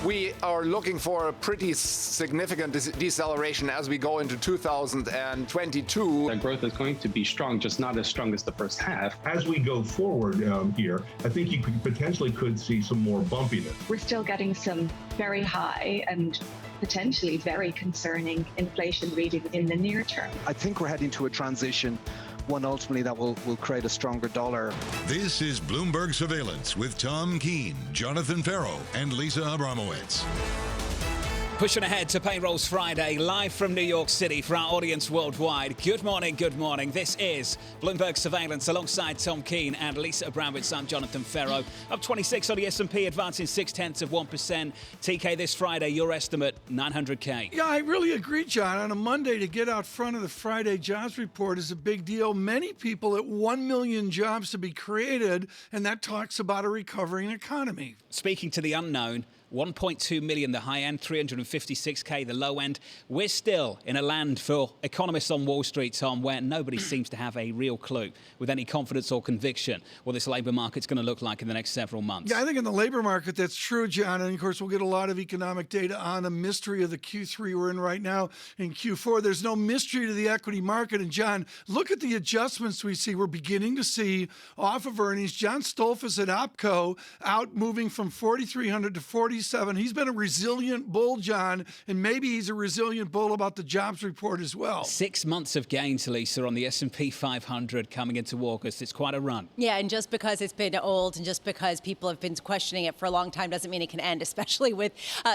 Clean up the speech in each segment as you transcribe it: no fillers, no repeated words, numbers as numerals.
we are looking for a pretty significant deceleration as we go into 2022. That growth is going to be strong, just not as strong as the first half. As we go forward here, I think you potentially could see some more bumpiness. We're still getting some very high and potentially very concerning inflation readings in the near term. I think we're heading to a transition, one ultimately that will create a stronger dollar. This is Bloomberg Surveillance with Tom Keene, Jonathan Ferro, and Lisa Abramowicz. Pushing ahead to Payrolls Friday, live from New York City for our audience worldwide. Good morning, good morning. This is Bloomberg Surveillance alongside Tom Keene and Lisa Abramowicz. I'm Jonathan Ferro. Up 26 on the S&P, advancing 0.6%. TK, this Friday, your estimate, 900K. Yeah, I really agree, John. On a Monday, to get out front of the Friday jobs report is a big deal. Many people at 1 million jobs to be created, and that talks about a recovering economy. Speaking to the unknown, 1.2 million the high end, 356K the low end. We're still in a land for economists on Wall Street, Tom, where nobody seems to have a real clue with any confidence or conviction what this labour market's going to look like in the next several months. Yeah, I think in the labour market that's true, John. And, of course, we'll get a lot of economic data on a mystery of the Q3 we're in right now. In Q4, there's no mystery to the equity market. And, John, look at the adjustments we see. We're beginning to see off of earnings. John Stolfus at OPCO out moving from 4,300 to 47. He's been a resilient bull, John, and maybe he's a resilient bull about the jobs report as well. 6 months of gains, Lisa, on the S&P 500 coming into August. It's quite a run. Yeah, and just because it's been old and just because people have been questioning it for a long time doesn't mean it can end, especially with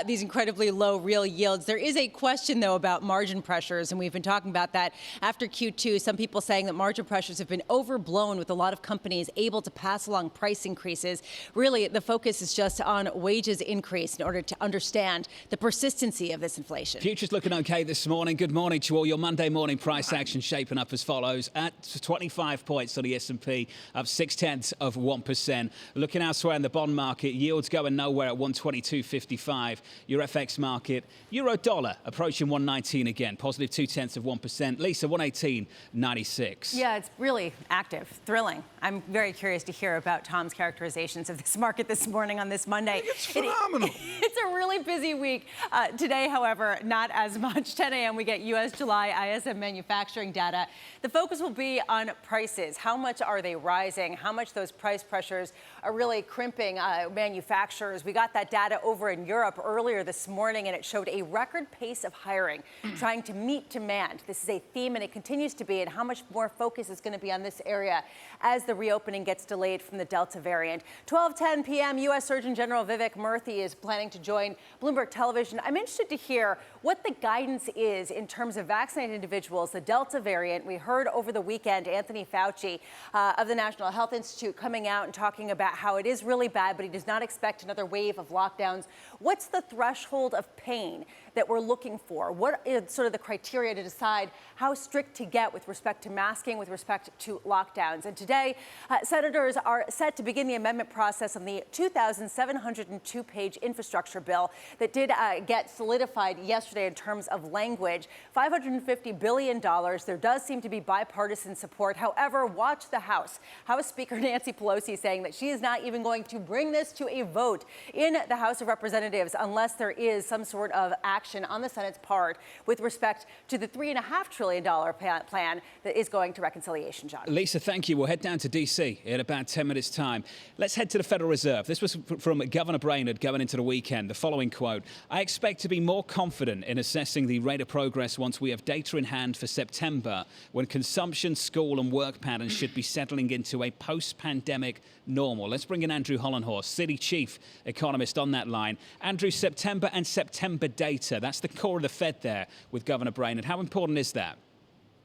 these incredibly low real yields. There is a question, though, about margin pressures, and we've been talking about that after Q2. Some people saying that margin pressures have been overblown with a lot of companies able to pass along price increases. Really, the focus is just on wages increase in order to understand the persistency of this inflation. Futures looking okay this morning. Good morning to all. Your Monday morning price action shaping up as follows. At 25 points on the S&P, up 0.6%. Looking elsewhere in the bond market, yields going nowhere at 122.55. Your FX market, euro dollar approaching 119 again, positive 0.2%. Lisa, 118.96. Yeah, it's really active, thrilling. I'm very curious to hear about Tom's characterizations of this market this morning on this Monday. It's phenomenal. It's a really busy week. Today, however, not as much. 10 a.m. we get U.S. July ISM manufacturing data. The focus will be on prices. How much are they rising? How much those price pressures are really crimping manufacturers? We got that data over in Europe earlier this morning, and it showed a record pace of hiring, trying to meet demand. This is a theme, and it continues to be, and how much more focus is going to be on this area as the reopening gets delayed from the Delta variant. 12:10 p.m., U.S. Surgeon General Vivek Murthy is planning to join Bloomberg Television. I'm interested to hear what the guidance is in terms of vaccinated individuals, the Delta variant. We heard over the weekend Anthony Fauci of the National Health Institute coming out and talking about how it is really bad, but he does not expect another wave of lockdowns. What's the threshold of pain that we're looking for? What is sort of the criteria to decide how strict to get with respect to masking, with respect to lockdowns? And today, senators are set to begin the amendment process on the 2,702-page infrastructure bill that did get solidified yesterday in terms of language. $550 billion. There does seem to be bipartisan support. However, watch the House. House Speaker Nancy Pelosi saying that she is not even going to bring this to a vote in the House of Representatives unless there is some sort of action on the Senate's part with respect to the $3.5 trillion plan that is going to reconciliation, John. Lisa, thank you. We'll head down to D.C. in about 10 minutes' time. Let's head to the Federal Reserve. This was from Governor Brainerd going into the weekend. The following quote: I expect to be more confident in assessing the rate of progress once we have data in hand for September, when consumption, school and work patterns should be settling into a post-pandemic normal. Let's bring in Andrew Hollenhorst, City Chief Economist, on that line. Andrew, September and September data, that's the core of the Fed there with Governor Brainerd. How important is that?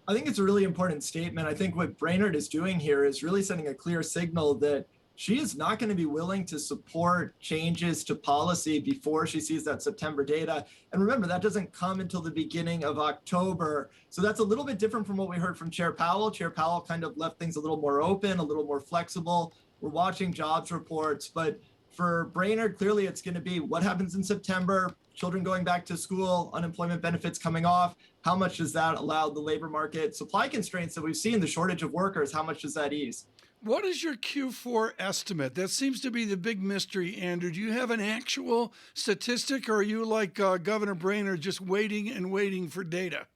I think it's a really important statement. I think what Brainerd is doing here is really sending a clear signal that she is not going to be willing to support changes to policy before she sees that September data. And remember, that doesn't come until the beginning of October. So that's a little bit different from what we heard from Chair Powell. Chair Powell kind of left things a little more open, a little more flexible. We're watching jobs reports, but for Brainerd, clearly it's going to be what happens in September, children going back to school, unemployment benefits coming off. How much does that allow the labor market supply constraints that we've seen, the shortage of workers, how much does that ease? What is your Q4 estimate? That seems to be the big mystery, Andrew. Do you have an actual statistic, or are you like Governor Brainerd, just waiting and waiting for data?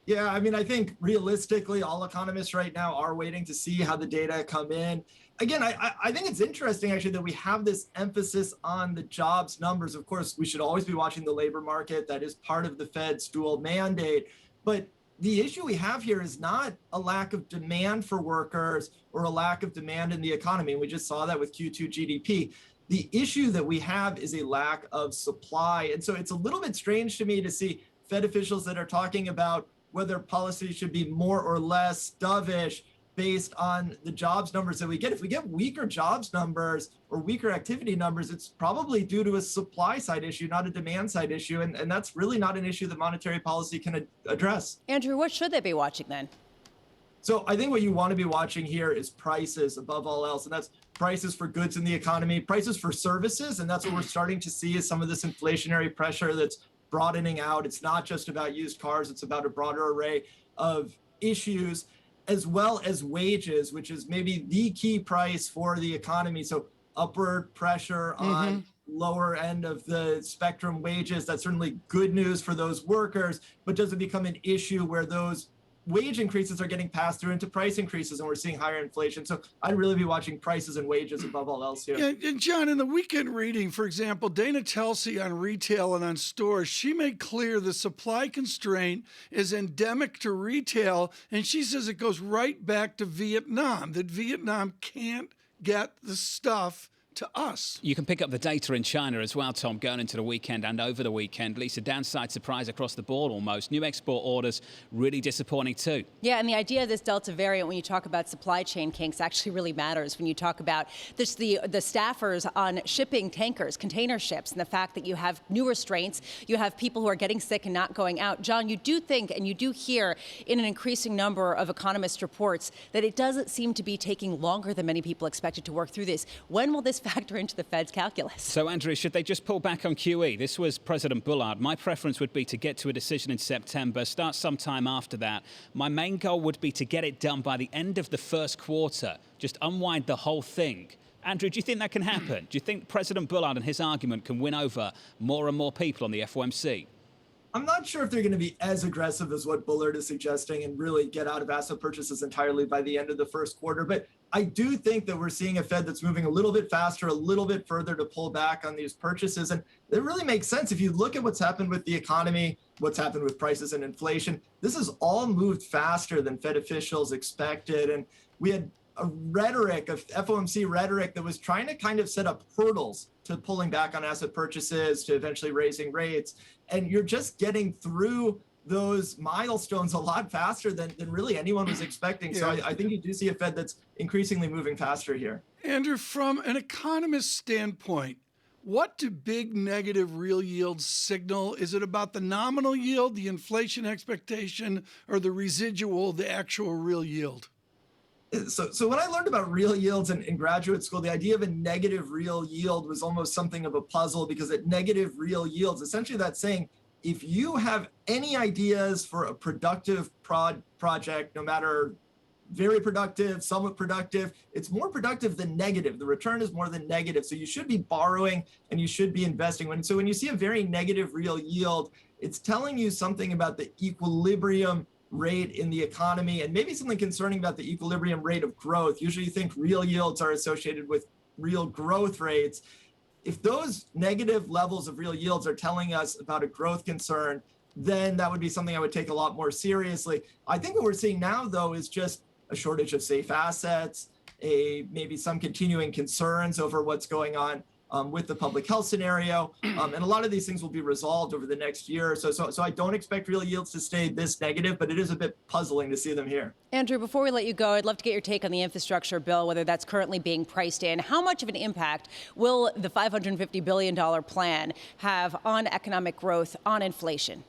Yeah, I mean, I think realistically, all economists right now are waiting to see how the data come in. Again, I think it's interesting, actually, that we have this emphasis on the jobs numbers. Of course, we should always be watching the labor market. That is part of the Fed's dual mandate. But the issue we have here is not a lack of demand for workers or a lack of demand in the economy. We just saw that with Q2 GDP. The issue that we have is a lack of supply. And so it's a little bit strange to me to see Fed officials that are talking about whether policy should be more or less dovish based on the jobs numbers that we get. If we get weaker jobs numbers or weaker activity numbers, it's probably due to a supply side issue, not a demand side issue. And that's really not an issue that monetary policy can address. Andrew, what should they be watching then? So I think what you want to be watching here is prices above all else. And that's prices for goods in the economy, prices for services. And that's what we're starting to see is some of this inflationary pressure that's broadening out. It's not just about used cars. It's about a broader array of issues, as well as wages, which is maybe the key price for the economy. So upward pressure on lower end of the spectrum wages. That's certainly good news for those workers, but does it become an issue where those wage increases are getting passed through into price increases and we're seeing higher inflation? So I'd really be watching prices and wages above all else here. Yeah, and John, in the weekend reading, for example, Dana Telsey on retail and on stores, she made clear the supply constraint is endemic to retail, and she says it goes right back to Vietnam, that Vietnam can't get the stuff to us. You can pick up the data in China as well, Tom, going into the weekend and over the weekend. Lisa, downside surprise across the board almost. New export orders really disappointing too. Yeah, and the idea of this Delta variant, when you talk about supply chain kinks, actually really matters when you talk about this, the staffers on shipping tankers, container ships, and the fact that you have new restraints, you have people who are getting sick and not going out. John, you do think and you do hear in an increasing number of economist reports that it doesn't seem to be taking longer than many people expected to work through this. When will this factor into the Fed's calculus? So, Andrew, should they just pull back on QE? This was President Bullard. My preference would be to get to a decision in September, start sometime after that. My main goal would be to get it done by the end of the first quarter, just unwind the whole thing. Andrew, do you think that can happen? Do you think President Bullard and his argument can win over more and more people on the FOMC? I'm not sure if they're going to be as aggressive as what Bullard is suggesting and really get out of asset purchases entirely by the end of the first quarter. But I do think that we're seeing a Fed that's moving a little bit faster, a little bit further to pull back on these purchases. And it really makes sense. If you look at what's happened with the economy, what's happened with prices and inflation, this has all moved faster than Fed officials expected. And we had a rhetoric of FOMC rhetoric that was trying to kind of set up hurdles to pulling back on asset purchases, to eventually raising rates. And you're just getting through those milestones a lot faster than really anyone was expecting. So I think you do see a Fed that's increasingly moving faster here. Andrew, from an economist standpoint, what do big negative real yields signal? Is it about the nominal yield, the inflation expectation, or the residual, the actual real yield? So when I learned about real yields in graduate school, the idea of a negative real yield was almost something of a puzzle, because at negative real yields, essentially that's saying if you have any ideas for a productive project, no matter very productive, somewhat productive, it's more productive than negative. The return is more than negative. So you should be borrowing and you should be investing. So when you see a very negative real yield, it's telling you something about the equilibrium rate in the economy, and maybe something concerning about the equilibrium rate of growth. Usually you think real yields are associated with real growth rates. If those negative levels of real yields are telling us about a growth concern, then that would be something I would take a lot more seriously. I think what we're seeing now, though, is just a shortage of safe assets, maybe some continuing concerns over what's going on with the public health scenario. And a lot of these things will be resolved over the next year or so. So I don't expect real yields to stay this negative, but it is a bit puzzling to see them here. Andrew, before we let you go, I'd love to get your take on the infrastructure bill, whether that's currently being priced in. How much of an impact will the $550 billion plan have on economic growth, on inflation?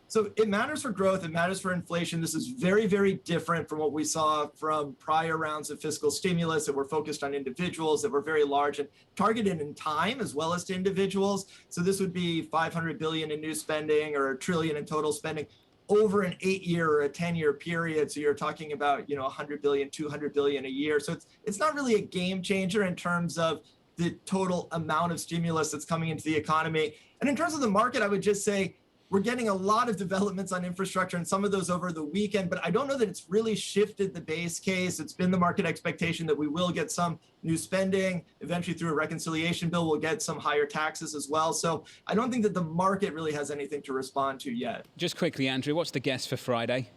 So it matters for growth, it matters for inflation. This is very, very different from what we saw from prior rounds of fiscal stimulus that were focused on individuals, that were very large and targeted in time as well as to individuals. So this would be $500 billion in new spending or $1 trillion in total spending. over an 8-year or a 10-year period. So you're talking about, 100 billion, 200 billion a year. So it's not really a game changer in terms of the total amount of stimulus that's coming into the economy. And in terms of the market, I would just say we're getting a lot of developments on infrastructure and some of those over the weekend, but I don't know that it's really shifted the base case. It's been the market expectation that we will get some new spending, eventually through a reconciliation bill, we'll get some higher taxes as well. So I don't think that the market really has anything to respond to yet. Just quickly, Andrew, what's the guess for Friday?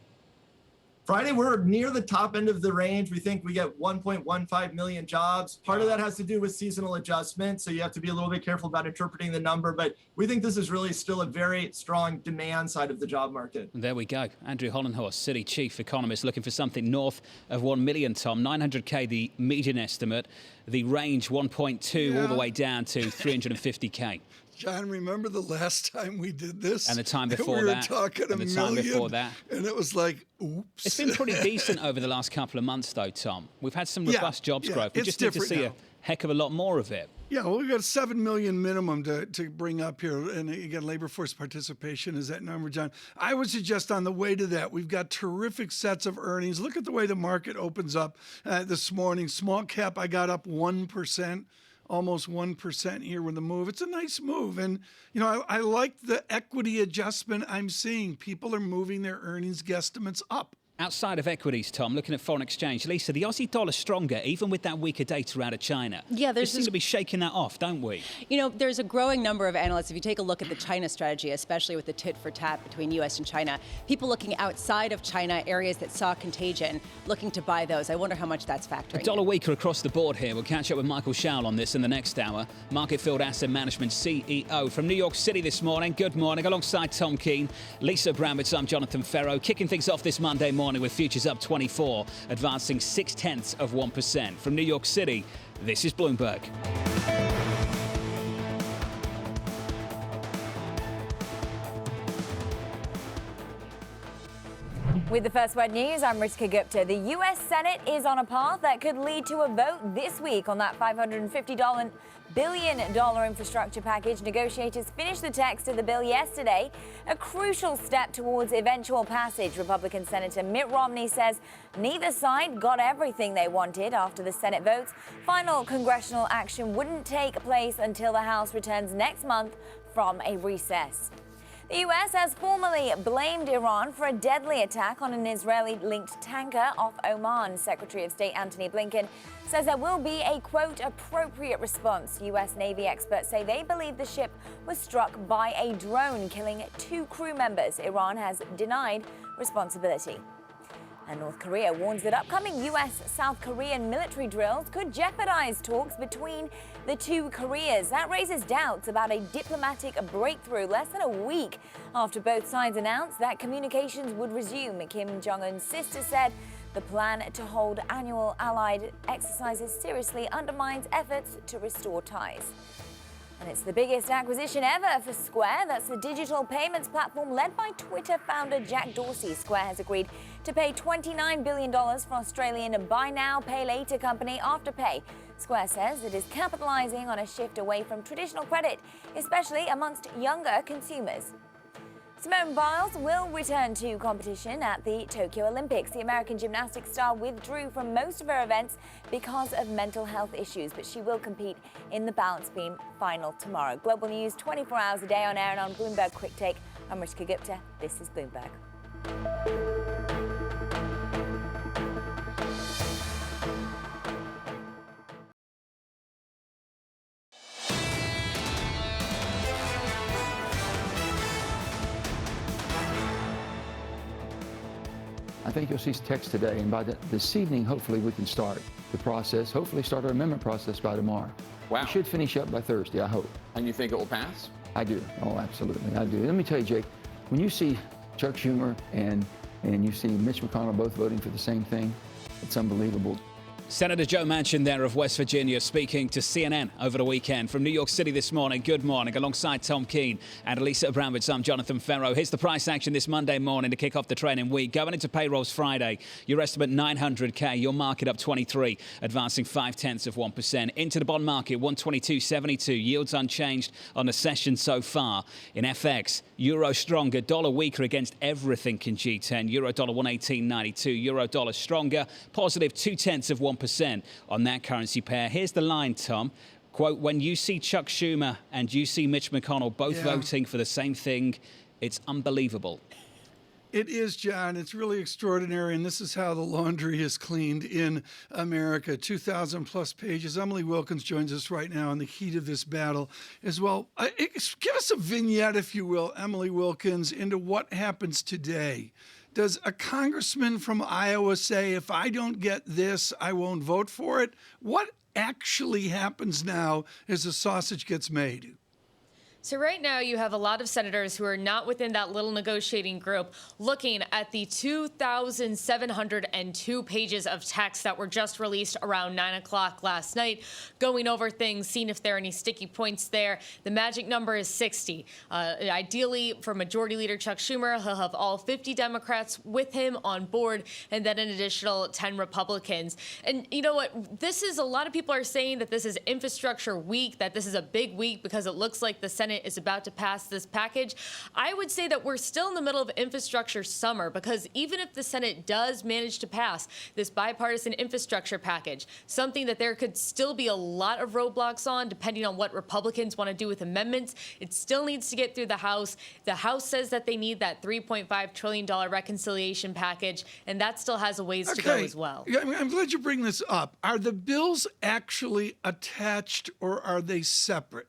Friday, we're near the top end of the range. We think we get 1.15 million jobs. Part of that has to do with seasonal adjustments, so you have to be a little bit careful about interpreting the number, but we think this is really still a very strong demand side of the job market. There we go. Andrew Hollenhorst, Citi chief economist, looking for something north of 1 million, Tom. 900K, the median estimate. The range 1.2 all the way down to 350K. John, remember the last time we did this? And the time before we were that. talking and a the million, time before that. And it was like, oops. It's been pretty decent over the last couple of months, though, Tom. We've had some robust jobs growth. We just need to see a heck of a lot more of it. Yeah, well, we've got 7 million minimum to bring up here. And again, labor force participation is that number, John. I would suggest on the way to that, we've got terrific sets of earnings. Look at the way the market opens up this morning. Small cap, I got up 1%. Almost 1% here with the move. It's a nice move. And, I like the equity adjustment I'm seeing. People are moving their earnings guesstimates up. Outside of equities, Tom, looking at foreign exchange, Lisa, the Aussie dollar stronger, even with that weaker data out of China. Yeah, we seem to be shaking that off, don't we? There's a growing number of analysts. If you take a look at the China strategy, especially with the tit for tat between U.S. and China, people looking outside of China, areas that saw contagion, looking to buy those. I wonder how much that's factoring. A dollar weaker across the board here. We'll catch up with Michael Schowell on this in the next hour. Market Field Asset Management CEO from New York City this morning. Good morning. Alongside Tom Keene, Lisa Abramowicz, I'm Jonathan Ferro. Kicking things off this Monday morning with futures up 24, advancing 0.6%. From New York City, this is Bloomberg. With the First Word News, I'm Ritika Gupta. The U.S. Senate is on a path that could lead to a vote this week on that $550 billion infrastructure package. Negotiators finished the text of the bill yesterday, a crucial step towards eventual passage. Republican Senator Mitt Romney says neither side got everything they wanted after the Senate votes. Final congressional action wouldn't take place until the House returns next month from a recess. The U.S. has formally blamed Iran for a deadly attack on an Israeli-linked tanker off Oman. Secretary of State Antony Blinken says there will be a, quote, appropriate response. U.S. Navy experts say they believe the ship was struck by a drone, killing 2 crew members. Iran has denied responsibility. And North Korea warns that upcoming U.S.-South Korean military drills could jeopardize talks between the 2 Koreas. That raises doubts about a diplomatic breakthrough less than a week after both sides announced that communications would resume. Kim Jong-un's sister said the plan to hold annual allied exercises seriously undermines efforts to restore ties. And it's the biggest acquisition ever for Square. That's the digital payments platform led by Twitter founder Jack Dorsey. Square has agreed to pay $29 billion for Australian buy now, pay later company Afterpay. Square says it is capitalizing on a shift away from traditional credit, especially amongst younger consumers. Simone Biles will return to competition at the Tokyo Olympics. The American gymnastics star withdrew from most of her events because of mental health issues, but she will compete in the balance beam final tomorrow. Global news 24 hours a day on air and on Bloomberg Quick Take. I'm Ritika Gupta. This is Bloomberg. I think you'll see text today, and by this evening, hopefully we can start the process, hopefully start our amendment process by tomorrow. Wow. We should finish up by Thursday, I hope. And you think it will pass? I do. Oh, absolutely, I do. Let me tell you, Jake, when you see Chuck Schumer and you see Mitch McConnell both voting for the same thing, it's unbelievable. Senator Joe Manchin there of West Virginia speaking to CNN over the weekend. From New York City this morning, good morning. Alongside Tom Keene and Lisa Abramowicz, I'm Jonathan Ferro. Here's the price action this Monday morning to kick off the trading week. Going into payrolls Friday, your estimate 900K, your market up 23, advancing 0.5%. Into the bond market, 122.72, yields unchanged on the session so far. In FX, euro stronger, dollar weaker against everything in G10. Euro dollar 118.92, euro dollar stronger, positive 0.2% on that currency pair. Here's the line, Tom. Quote, when you see Chuck Schumer and you see Mitch McConnell both voting for the same thing, it's unbelievable. It is, John. It's really extraordinary, and this is how the laundry is cleaned in America. 2,000 plus pages. Emily Wilkins joins us right now in the heat of this battle as well. Give us a vignette, if you will, Emily Wilkins, into what happens today. Does a congressman from Iowa say, if I don't get this, I won't vote for it? What actually happens now as the sausage gets made? So right now you have a lot of senators who are not within that little negotiating group looking at the 2,702 pages of text that were just released around 9 o'clock last night, going over things, seeing if there are any sticky points there. The magic number is 60. Ideally, for Majority Leader Chuck Schumer, he'll have all 50 Democrats with him on board and then an additional 10 Republicans. And you know what? This is, a lot of people are saying that this is infrastructure week, that this is a big week because it looks like the Senate is about to pass this package. I would say that we're still in the middle of infrastructure summer, because even if the Senate does manage to pass this bipartisan infrastructure package, something that there could still be a lot of roadblocks on, depending on what Republicans want to do with amendments, it still needs to get through the House. The House says that they need that $3.5 trillion reconciliation package, and that still has a ways to go as well. Yeah, I'm glad you bring this up. Are the bills actually attached or are they separate?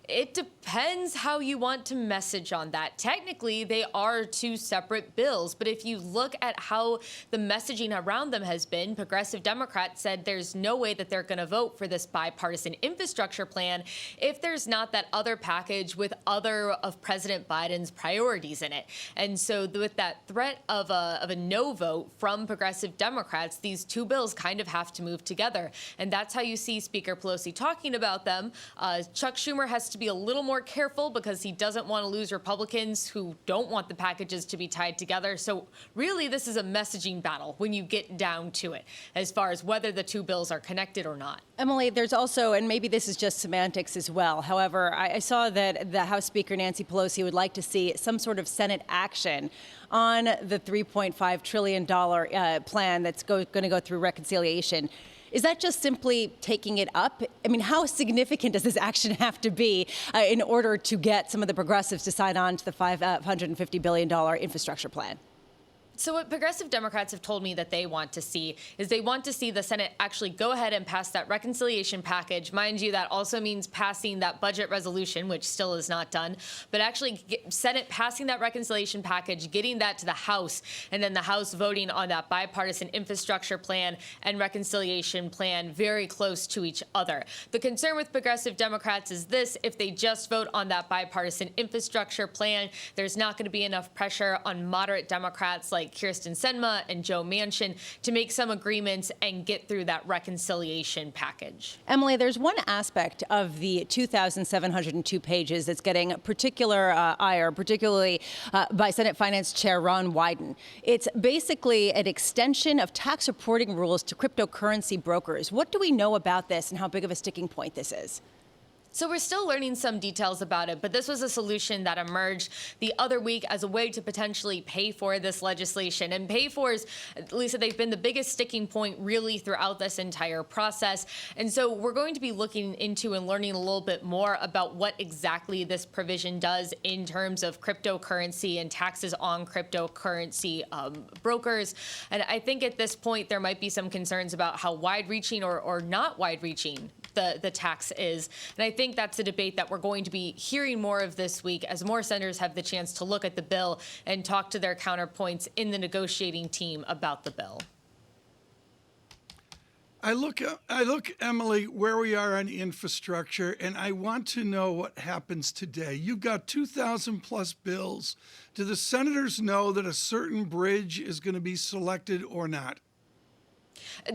It depends how you want to message on that. Technically, they are two separate bills, but if you look at how the messaging around them has been, progressive Democrats said there's no way that they're going to vote for this bipartisan infrastructure plan if there's not that other package with other of President Biden's priorities in it. And so with that threat of a no vote from progressive Democrats, these two bills kind of have to move together. And that's how you see Speaker Pelosi talking about them. Chuck Schumer has to be a little more careful because he doesn't want to lose Republicans who don't want the packages to be tied together. So really, this is a messaging battle when you get down to it, as far as whether the two bills are connected or not. Emily, there's also, and maybe this is just semantics as well. However, I saw that the House Speaker Nancy Pelosi would like to see some sort of Senate action on the $3.5 trillion plan that's going to go through reconciliation. Is that just simply taking it up? I mean, how significant does this action have to be in order to get some of the progressives to sign on to the $550 billion infrastructure plan? So what progressive Democrats have told me that they want to see is they want to see the Senate actually go ahead and pass that reconciliation package. Mind you, that also means passing that budget resolution, which still is not done, but actually Senate passing that reconciliation package, getting that to the House, and then the House voting on that bipartisan infrastructure plan and reconciliation plan very close to each other. The concern with progressive Democrats is this: if they just vote on that bipartisan infrastructure plan, there's not going to be enough pressure on moderate Democrats like Kirsten Sinema and Joe Manchin to make some agreements and get through that reconciliation package. Emily, there's one aspect of the 2,702 pages that's getting particular ire, particularly by Senate Finance Chair Ron Wyden. It's basically an extension of tax reporting rules to cryptocurrency brokers. What do we know about this and how big of a sticking point this is? So we're still learning some details about it, but this was a solution that emerged the other week as a way to potentially pay for this legislation. And pay-fors, Lisa, they've been the biggest sticking point really throughout this entire process. And so we're going to be looking into and learning a little bit more about what exactly this provision does in terms of cryptocurrency and taxes on cryptocurrency brokers. And I think at this point there might be some concerns about how wide-reaching or not wide-reaching the tax is. And I think that's a debate that we're going to be hearing more of this week as more senators have the chance to look at the bill and talk to their counterpoints in the negotiating team about the bill. I look, Emily, where we are on infrastructure, and I want to know what happens today. You've got 2,000 plus bills. Do the senators know that a certain bridge is going to be selected or not?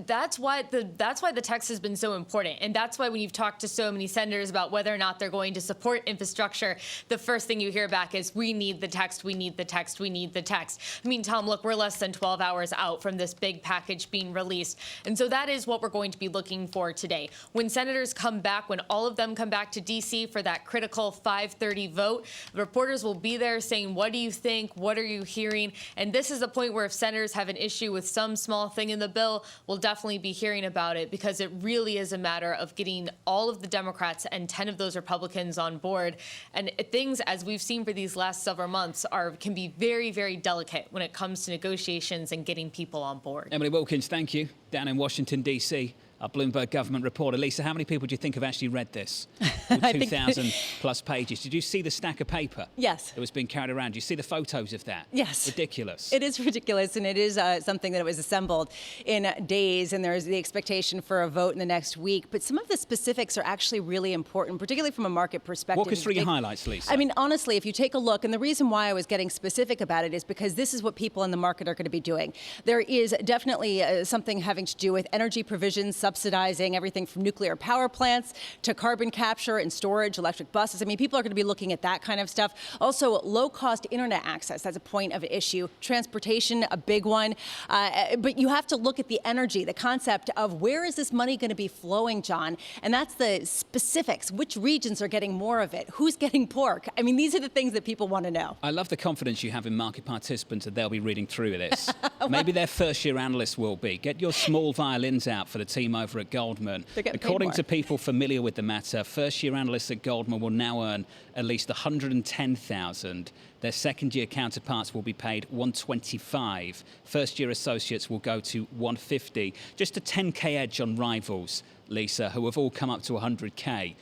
That's why the text has been so important. And that's why when you've talked to so many senators about whether or not they're going to support infrastructure, the first thing you hear back is, we need the text, we need the text, we need the text. I mean, Tom, look, we're less than 12 hours out from this big package being released. And so that is what we're going to be looking for today. When senators come back, when all of them come back to D.C. for that critical 5:30 vote, the reporters will be there saying, what do you think? What are you hearing? And this is a point where if senators have an issue with some small thing in the bill, we'll definitely be hearing about it, because it really is a matter of getting all of the Democrats and 10 of those Republicans on board. And things, as we've seen for these last several months, can be very, very delicate when it comes to negotiations and getting people on board. Emily Wilkins, thank you. Down in Washington, D.C., our Bloomberg government reporter. Lisa, how many people do you think have actually read this? 2,000 plus pages. Did you see the stack of paper? Yes. That was being carried around. Did you see the photos of that? Yes. Ridiculous. It is ridiculous, and it is something that was assembled in days, and there's the expectation for a vote in the next week. But some of the specifics are actually really important, particularly from a market perspective. Walk us through your highlights, Lisa. I mean, honestly, if you take a look, and the reason why I was getting specific about it is because this is what people in the market are going to be doing. There is definitely something having to do with energy provisions, subsidizing everything from nuclear power plants to carbon capture and storage, electric buses. I mean, people are going to be looking at that kind of stuff. Also, low-cost internet access, that's a point of issue. Transportation, a big one. But you have to look at the energy, the concept of where is this money going to be flowing, John? And that's the specifics. Which regions are getting more of it? Who's getting pork? I mean, these are the things that people want to know. I love the confidence you have in market participants that they'll be reading through this. Maybe their first-year analysts will be. Get your small violins out for the team over at Goldman. According to people familiar with the matter, first-year analysts at Goldman will now earn at least $110,000. Their second-year counterparts will be paid $125,000. First-year associates will go to $150,000. Just a $10K edge on rivals, Lisa, who have all come up to $100K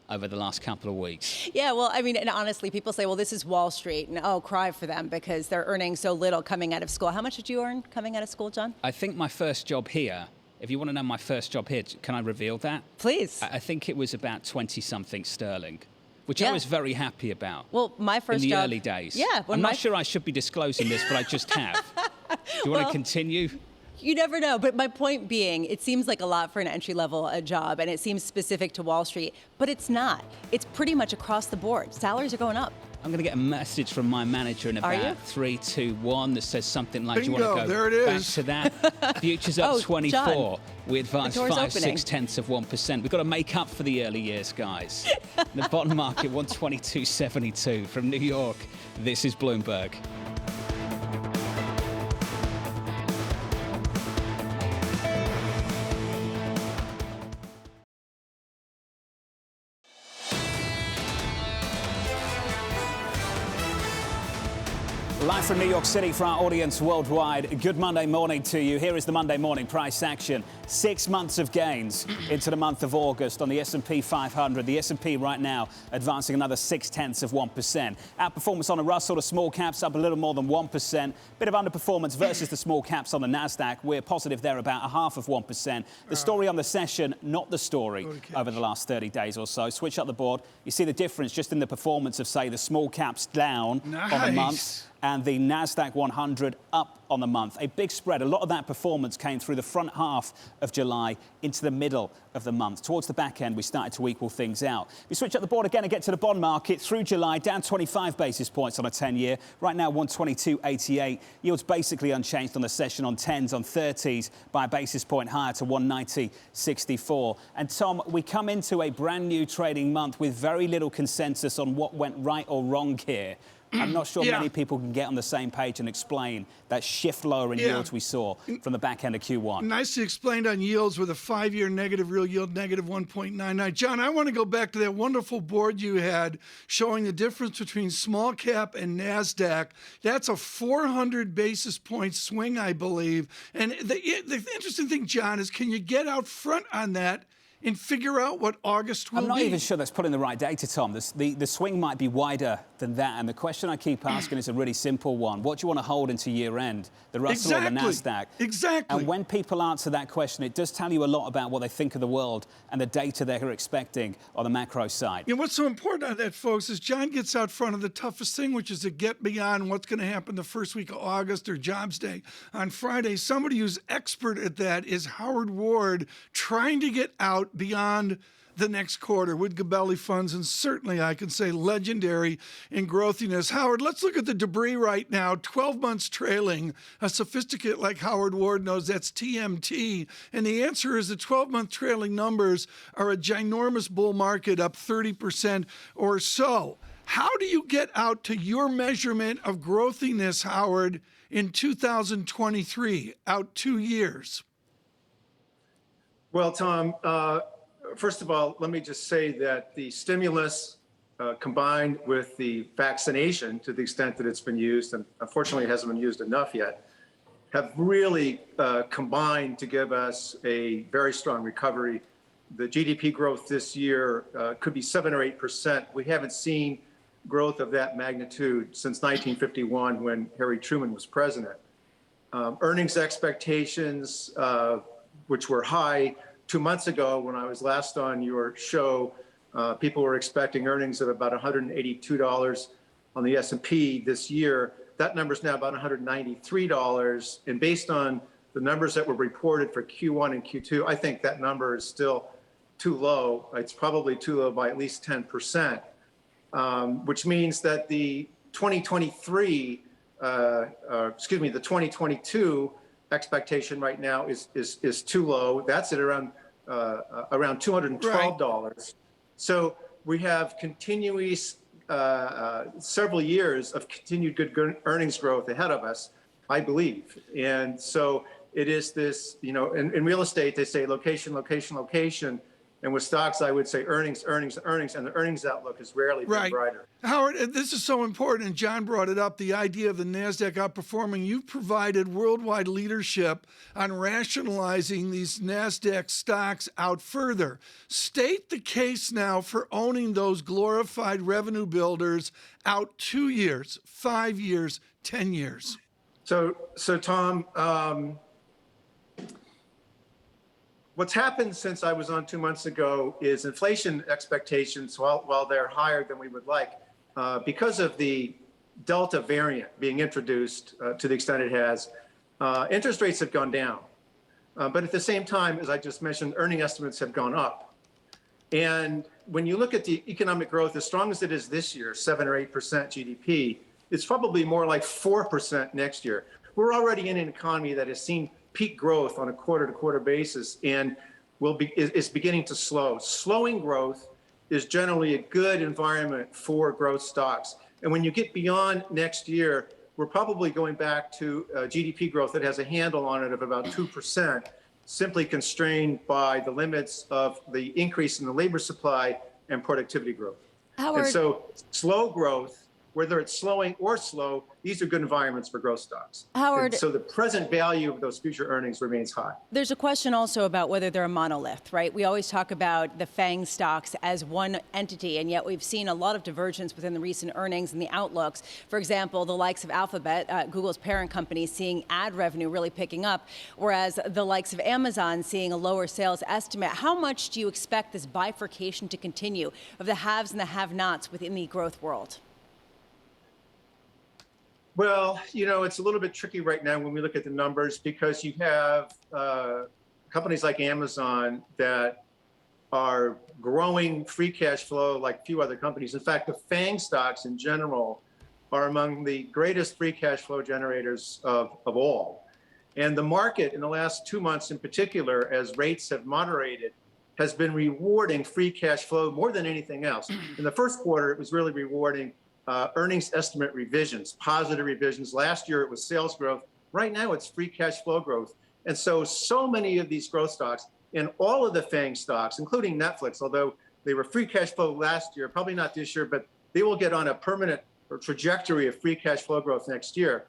over the last couple of weeks. Yeah, well, I mean, and honestly, people say, well, this is Wall Street, and oh, cry for them because they're earning so little coming out of school. How much did you earn coming out of school, John? I think my first job here, if you want to know my first job here, can I reveal that? Please. I think it was about 20-something sterling, which I was very happy about. Well, my first in the job, early days. Yeah. I'm not sure I should be disclosing this, but I just have. Do you want to continue? You never know. But my point being, it seems like a lot for an entry-level job, and it seems specific to Wall Street, but it's not. It's pretty much across the board. Salaries are going up. I'm going to get a message from my manager in about 3, 2, 1 that says something like, Bingo, do you want to go there it back is. to that? Futures up 24. John, We advanced the door's 5 opening. 0.6%. We've got to make up for the early years, guys. The bond market 122.72 from New York. This is Bloomberg. Live from New York City for our audience worldwide. Good Monday morning to you. Here is the Monday morning price action. 6 months of gains into the month of August on the S&P 500. The S&P right now advancing another 0.6%. Outperformance on the Russell, the small caps up a little more than 1%. Bit of underperformance versus the small caps on the Nasdaq. We're positive there about 0.5%. The story on the session, not the story over the last 30 days or so. Switch up the board. You see the difference just in the performance of, say, the small caps down on the month, and the Nasdaq 100 up on the month. A big spread. A lot of that performance came through the front half of July into the middle of the month. Towards the back end, we started to equal things out. We switch up the board again and get to the bond market. Through July, down 25 basis points on a 10-year. Right now, 122.88. Yields basically unchanged on the session on 10s, on 30s by a basis point higher to 190.64. And Tom, we come into a brand new trading month with very little consensus on what went right or wrong here. I'm not sure many people can get on the same page and explain that shift lower in yields we saw from the back end of Q1. Nicely explained on yields with a 5-year negative real yield, negative 1.99. John, I want to go back to that wonderful board you had showing the difference between small cap and NASDAQ. That's a 400 basis point swing, I believe. And the interesting thing, John, is can you get out front on that and figure out what August will be. I'm not even sure that's putting the right data, Tom. The swing might be wider than that. And the question I keep asking is a really simple one. What do you want to hold into year end? The Russell or the NASDAQ? Exactly. And when people answer that question, it does tell you a lot about what they think of the world and the data they're expecting on the macro side. And what's so important on that, folks, is John gets out front of the toughest thing, which is to get beyond what's going to happen the first week of August or Jobs Day on Friday. Somebody who's expert at that is Howard Ward, trying to get out beyond the next quarter with Gabelli funds, and certainly I can say legendary in growthiness. Howard, let's look at the debris right now. 12 months trailing. A sophisticate like Howard Ward knows that's TMT. And the answer is the 12-month trailing numbers are a ginormous bull market, up 30% or so. How do you get out to your measurement of growthiness, Howard, in 2023, out 2 years? Well, Tom, first of all, let me just say that the stimulus combined with the vaccination, to the extent that it's been used, and unfortunately it hasn't been used enough yet, have really combined to give us a very strong recovery. The GDP growth this year could be 7 or 8%. We haven't seen growth of that magnitude since 1951 when Harry Truman was president. Earnings expectations, which were high 2 months ago when I was last on your show, people were expecting earnings of about $182 on the S&P this year. That number is now about $193. And based on the numbers that were reported for Q1 and Q2, I think that number is still too low. It's probably too low by at least 10%, which means that the 2022 expectation right now is too low. That's at around $212. Right. So we have continuous several years of continued good earnings growth ahead of us, I believe. And so it is this, in real estate, they say location, location, location. And with stocks, I would say earnings, earnings, earnings, and the earnings outlook has rarely been brighter. Howard, this is so important, and John brought it up, the idea of the NASDAQ outperforming. You've provided worldwide leadership on rationalizing these NASDAQ stocks out further. State the case now for owning those glorified revenue builders out 2 years, 5 years, 10 years. So Tom, what's happened since I was on 2 months ago is inflation expectations, while they're higher than we would like, because of the Delta variant being introduced to the extent it has, interest rates have gone down. But at the same time, as I just mentioned, earning estimates have gone up. And when you look at the economic growth, as strong as it is this year, 7 or 8% GDP, it's probably more like 4% next year. We're already in an economy that has seen peak growth on a quarter-to-quarter basis and is beginning to slow. Slowing growth is generally a good environment for growth stocks. And when you get beyond next year, we're probably going back to GDP growth that has a handle on it of about 2%, simply constrained by the limits of the increase in the labor supply and productivity growth. Howard. And so slow growth, whether it's slowing or slow, these are good environments for growth stocks. Howard. And so the present value of those future earnings remains high. There's a question also about whether they're a monolith, right? We always talk about the FANG stocks as one entity, and yet we've seen a lot of divergence within the recent earnings and the outlooks. For example, the likes of Alphabet, Google's parent company, seeing ad revenue really picking up, whereas the likes of Amazon seeing a lower sales estimate. How much do you expect this bifurcation to continue of the haves and the have-nots within the growth world? Well, it's a little bit tricky right now when we look at the numbers because you have companies like Amazon that are growing free cash flow like few other companies. In fact, the FANG stocks in general are among the greatest free cash flow generators of all. And the market in the last 2 months in particular, as rates have moderated, has been rewarding free cash flow more than anything else. In the first quarter, it was really rewarding earnings estimate revisions, positive revisions. Last year, it was sales growth. Right now, it's free cash flow growth. And so many of these growth stocks and all of the FANG stocks, including Netflix, although they were free cash flow last year, probably not this year, but they will get on a permanent trajectory of free cash flow growth next year.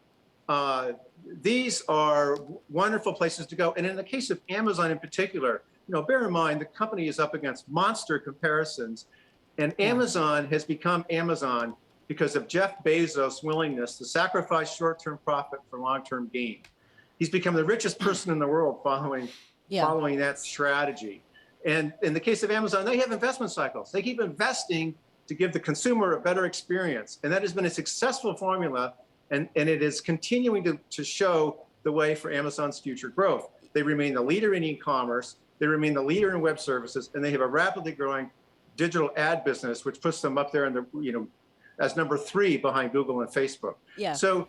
These are wonderful places to go. And in the case of Amazon in particular, bear in mind, the company is up against monster comparisons, and Amazon has become Amazon because of Jeff Bezos' willingness to sacrifice short-term profit for long-term gain. He's become the richest person in the world following that strategy. And in the case of Amazon, they have investment cycles. They keep investing to give the consumer a better experience. And that has been a successful formula, and it is continuing to show the way for Amazon's future growth. They remain the leader in e-commerce, they remain the leader in web services, and they have a rapidly growing digital ad business, which puts them up there in the, as number 3 behind Google and Facebook. Yeah. So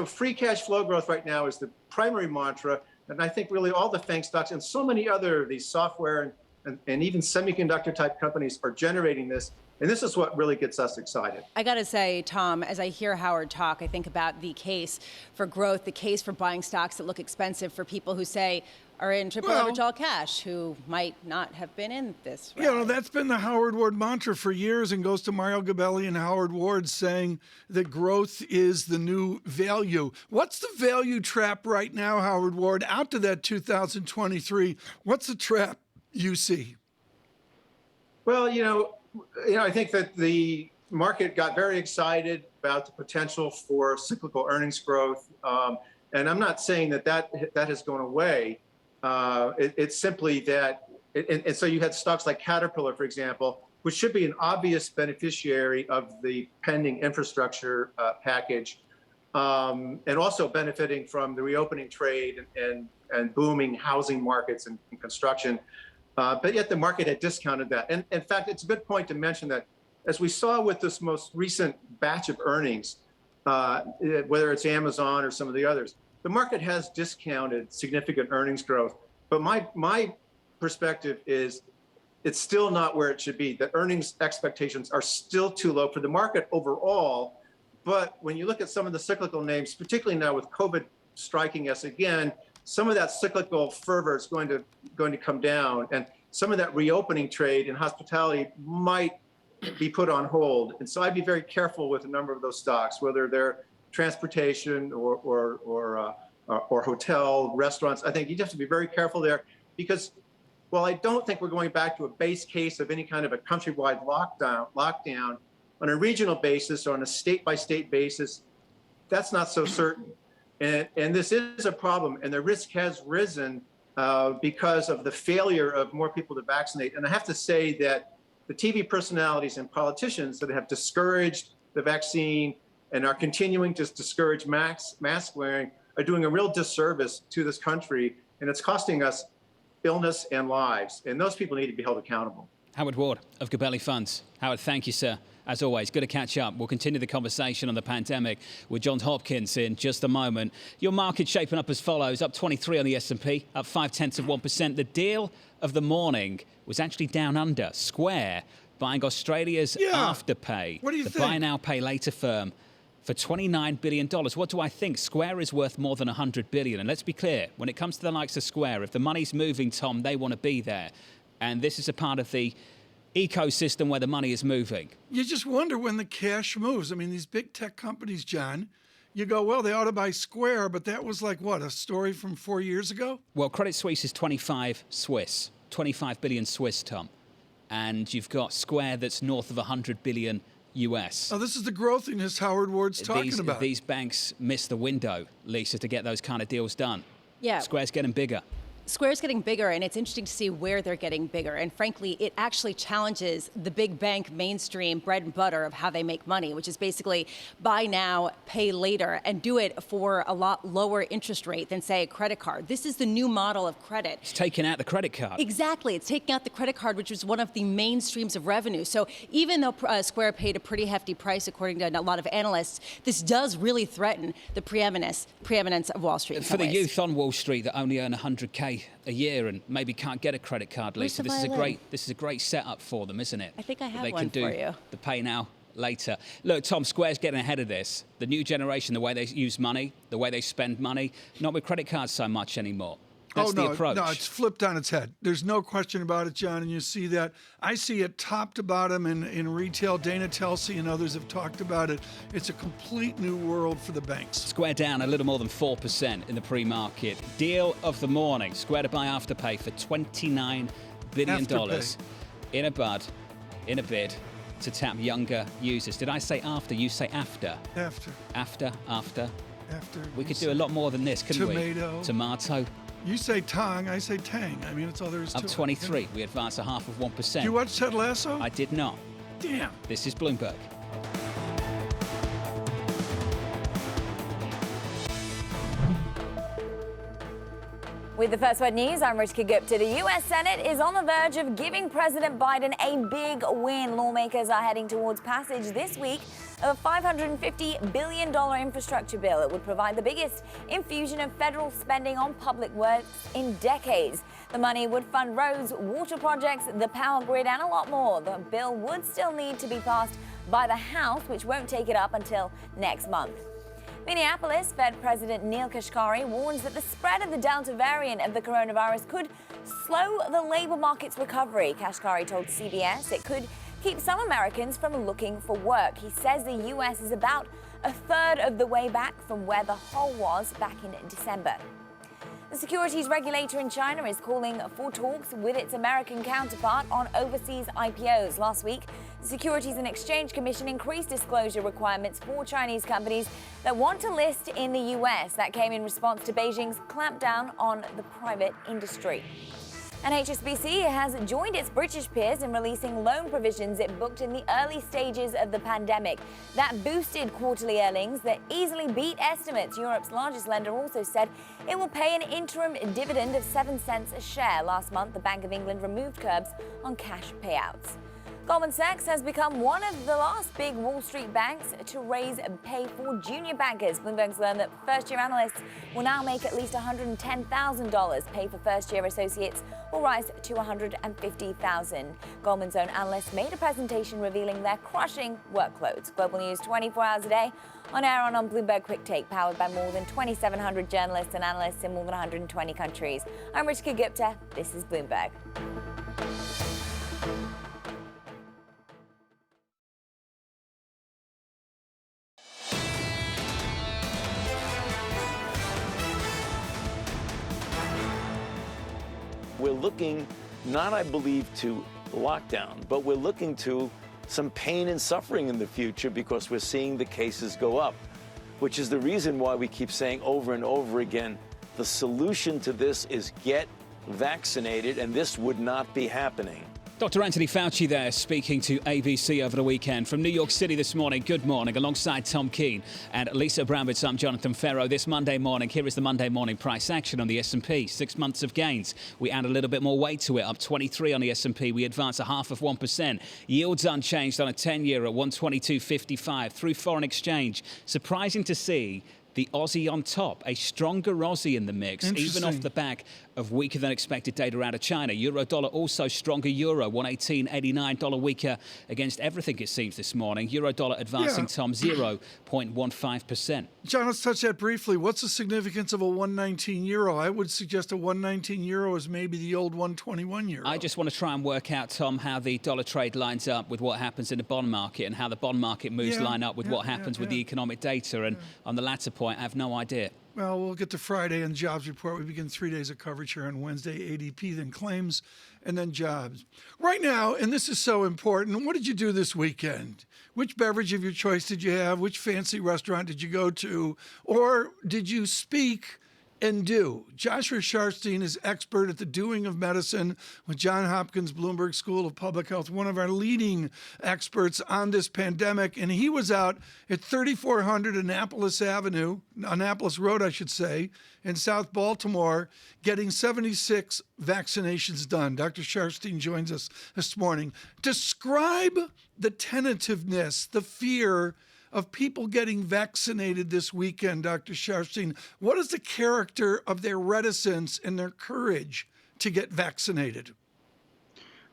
free cash flow growth right now is the primary mantra. And I think really all the FANG stocks and so many other these software and even semiconductor type companies are generating this. And this is what really gets us excited. I got to say, Tom, as I hear Howard talk, I think about the case for growth, the case for buying stocks that look expensive for people who say are in triple leverage all cash, who might not have been in this rally. That's been the Howard Ward mantra for years, and goes to Mario Gabelli and Howard Ward saying that growth is the new value. What's the value trap right now, Howard Ward, out to that 2023? What's the trap you see? Well, I think that the market got very excited about the potential for cyclical earnings growth. And I'm not saying that has gone away. It's simply that, and so you had stocks like Caterpillar, for example, which should be an obvious beneficiary of the pending infrastructure package, and also benefiting from the reopening trade and booming housing markets and construction. But yet the market had discounted that. And in fact, it's a good point to mention that as we saw with this most recent batch of earnings, whether it's Amazon or some of the others, the market has discounted significant earnings growth. But my perspective is it's still not where it should be. The earnings expectations are still too low for the market overall. But when you look at some of the cyclical names, particularly now with COVID striking us again, some of that cyclical fervor is going to come down, and some of that reopening trade in hospitality might be put on hold. And so I'd be very careful with a number of those stocks, whether they're transportation or hotel, restaurants. I think you have to be very careful there, because while I don't think we're going back to a base case of any kind of a countrywide lockdown on a regional basis or on a state-by-state basis, that's not so certain. And this is a problem, and the risk has risen because of the failure of more people to vaccinate. And I have to say that the TV personalities and politicians that have discouraged the vaccine and are continuing to discourage mask wearing are doing a real disservice to this country, and it's costing us illness and lives. And those people need to be held accountable. Howard Ward of Gabelli Funds. Howard, thank you, sir. As always, good to catch up. We'll continue the conversation on the pandemic with Johns Hopkins in just a moment. Your market shaping up as follows: up 23 on the S&P, up 0.5%. The deal of the morning was actually down under. Square buying Australia's Afterpay. What do you think? The buy now, pay later firm for $29 billion. What do I think? Square is worth more than $100 billion. And let's be clear, when it comes to the likes of Square, if the money's moving, Tom, they want to be there. And this is a part of the ecosystem where the money is moving. You just wonder when the cash moves. I mean, these big tech companies, John, you go, well, they ought to buy Square, but that was like, what, a story from 4 years ago? Well, Credit Suisse is 25 billion Swiss, Tom. And you've got Square that's north of 100 billion US. Oh, this is the growthiness Howard Ward's talking about. These banks miss the window, Lisa, to get those kind of deals done. Yeah. Square's getting bigger. Square's getting bigger, and it's interesting to see where they're getting bigger. And frankly, it actually challenges the big bank mainstream bread and butter of how they make money, which is basically buy now, pay later, and do it for a lot lower interest rate than, say, a credit card. This is the new model of credit. It's taking out the credit card. Exactly. It's taking out the credit card, which was one of the main streams of revenue. So even though Square paid a pretty hefty price, according to a lot of analysts, this does really threaten the preeminence of Wall Street. For the youth on Wall Street that only earn $100K a year and maybe can't get a credit card, Lisa, this is a great setup for them, isn't it? I think I have they one can do for you. The pay now, later. Look, Tom, Square's getting ahead of this. The new generation, the way they use money, the way they spend money, not with credit cards so much anymore. That's the approach. No, it's flipped on its head. There's no question about it, John, and you see that. I see it top to bottom in retail. Dana Telsey and others have talked about it. It's a complete new world for the banks. Square down a little more than 4% in the pre-market. Deal of the morning. Square to buy Afterpay for $29 billion in a bid to tap younger users. Did I say after? You say after. After. We could do a lot more than this, couldn't we? Tomato. You say tong, I say tang. I mean, it's all there is to it. Up 23. We advance a 0.5%. You watch Ted Lasso? I did not. Damn. This is Bloomberg. With the First Word News, I'm Rishka Gupta. The U.S. Senate is on the verge of giving President Biden a big win. Lawmakers are heading towards passage this week of a $550 billion infrastructure bill that would provide the biggest infusion of federal spending on public works in decades. The money would fund roads, water projects, the power grid, and a lot more. The bill would still need to be passed by the House, which won't take it up until next month. Minneapolis Fed President Neil Kashkari warns that the spread of the Delta variant of the coronavirus could slow the labor market's recovery. Kashkari told CBS it could keep some Americans from looking for work. He says the U.S. is about a third of the way back from where the hole was back in December. The securities regulator in China is calling for talks with its American counterpart on overseas IPOs. Last week, the Securities and Exchange Commission increased disclosure requirements for Chinese companies that want to list in the U.S. That came in response to Beijing's clampdown on the private industry. And HSBC has joined its British peers in releasing loan provisions it booked in the early stages of the pandemic. That boosted quarterly earnings that easily beat estimates. Europe's largest lender also said it will pay an interim dividend of 7 cents a share. Last month, the Bank of England removed curbs on cash payouts. Goldman Sachs has become one of the last big Wall Street banks to raise pay for junior bankers. Bloomberg's learned that first-year analysts will now make at least $110,000. Pay for first-year associates will rise to $150,000. Goldman's own analysts made a presentation revealing their crushing workloads. Global news 24 hours a day, on air and on Bloomberg Quick Take, powered by more than 2,700 journalists and analysts in more than 120 countries. I'm Rishka Gupta. This is Bloomberg. We're looking not, I believe, to lockdown, but we're looking to some pain and suffering in the future because we're seeing the cases go up, which is the reason why we keep saying over and over again, the solution to this is get vaccinated, and this would not be happening. Dr. Anthony Fauci there speaking to ABC over the weekend. From New York City this morning, good morning, alongside Tom Keene and Lisa Abramowicz. I'm Jonathan Ferro. This Monday morning, here is the Monday morning price action on the S&P. 6 months of gains. We add a little bit more weight to it, up 23 on the S&P. We advance a 0.5%. Yields unchanged on a 10-year at 122.55 through foreign exchange. Surprising to see the Aussie on top, a stronger Aussie in the mix, even off the back of weaker than expected data out of China. Euro dollar also stronger euro, 118.89, dollar weaker against everything it seems this morning. Euro dollar advancing, Tom, 0.15%. John, let's touch that briefly. What's the significance of a 119 euro? I would suggest a 119 euro is maybe the old 121 euro. I just want to try and work out, Tom, how the dollar trade lines up with what happens in the bond market and how the bond market moves line up with what happens with the economic data. And on the latter point, I have no idea. Well, we'll get to Friday and jobs report. We begin 3 days of coverage here on Wednesday. ADP, then claims, and then jobs. Right now, and this is so important, what did you do this weekend? Which beverage of your choice did you have? Which fancy restaurant did you go to? Or did you speak and do? Joshua Sharfstein is expert at the doing of medicine with Johns Hopkins Bloomberg School of Public Health, one of our leading experts on this pandemic. And he was out at 3400 Annapolis Road, I should say, in South Baltimore, getting 76 vaccinations done. Dr. Sharfstein joins us this morning. Describe the tentativeness, the fear of people getting vaccinated this weekend, Dr. Sharfstein. What is the character of their reticence and their courage to get vaccinated?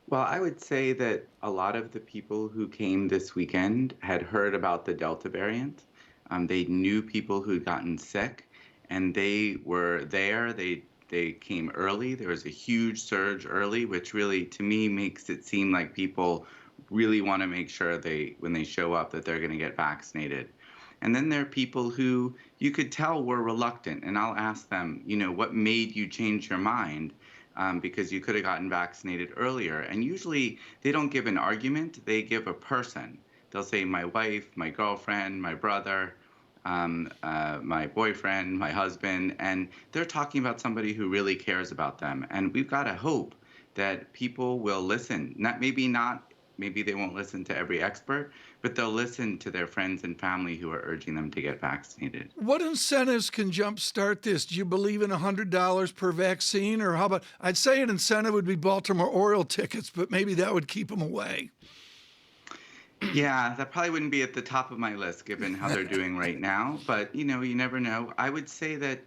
Well, I would say that a lot of the people who came this weekend had heard about the Delta variant. They knew people who'd gotten sick, and they were there. They they came early. There was a huge surge early, which really, to me, makes it seem like people really want to make sure when they show up, that they're going to get vaccinated. And then there are people who you could tell were reluctant. And I'll ask them, what made you change your mind? Because you could have gotten vaccinated earlier. And usually they don't give an argument, they give a person. They'll say, my wife, my girlfriend, my brother, my boyfriend, my husband, and they're talking about somebody who really cares about them. And we've got to hope that people will listen. Maybe they won't listen to every expert, but they'll listen to their friends and family who are urging them to get vaccinated. What incentives can jumpstart this? Do you believe in $100 per vaccine? Or how about, I'd say an incentive would be Baltimore Oriole tickets, but maybe that would keep them away. Yeah, that probably wouldn't be at the top of my list given how they're doing right now. But, you never know. I would say that,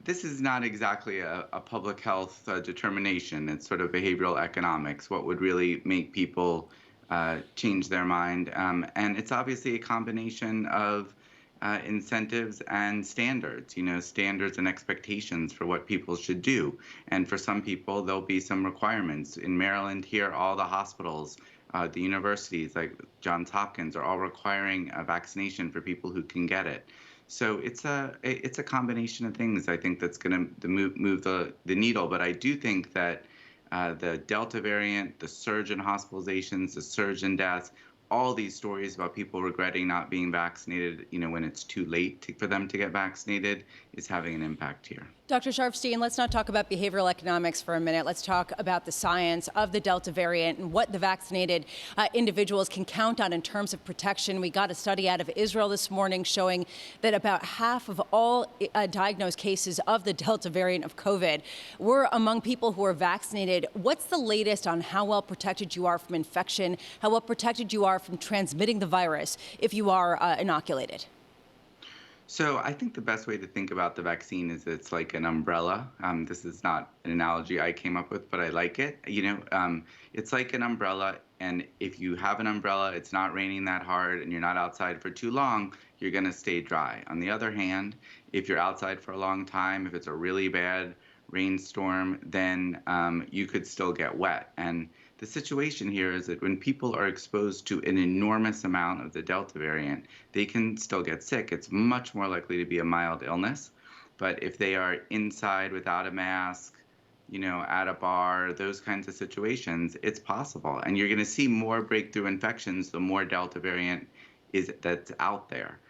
this is not exactly a public health determination. It's sort of behavioral economics, what would really make people change their mind. And it's obviously a combination of incentives and standards, standards and expectations for what people should do. And for some people, there'll be some requirements. In Maryland here, all the hospitals, the universities like Johns Hopkins are all requiring a vaccination for people who can get it. So it's a combination of things, I think, that's going to move the needle. But I do think that the Delta variant, the surge in hospitalizations, the surge in deaths, all these stories about people regretting not being vaccinated, when it's too late for them to get vaccinated, is having an impact here. Dr. Sharfstein, let's not talk about behavioral economics for a minute. Let's talk about the science of the Delta variant and what the vaccinated individuals can count on in terms of protection. We got a study out of Israel this morning showing that about half of all diagnosed cases of the Delta variant of COVID were among people who are vaccinated. What's the latest on how well protected you are from infection, how well protected you are from transmitting the virus if you are inoculated? So I think the best way to think about the vaccine is it's like an umbrella. This is not an analogy I came up with, but I like it. It's like an umbrella, and if you have an umbrella, it's not raining that hard, and you're not outside for too long, you're going to stay dry. On the other hand, if you're outside for a long time, if it's a really bad rainstorm, then you could still get wet. And the situation here is that when people are exposed to an enormous amount of the Delta variant, they can still get sick. It's much more likely to be a mild illness. But if they are inside without a mask, at a bar, those kinds of situations, it's possible. And you're going to see more breakthrough infections the more Delta variant that's out there.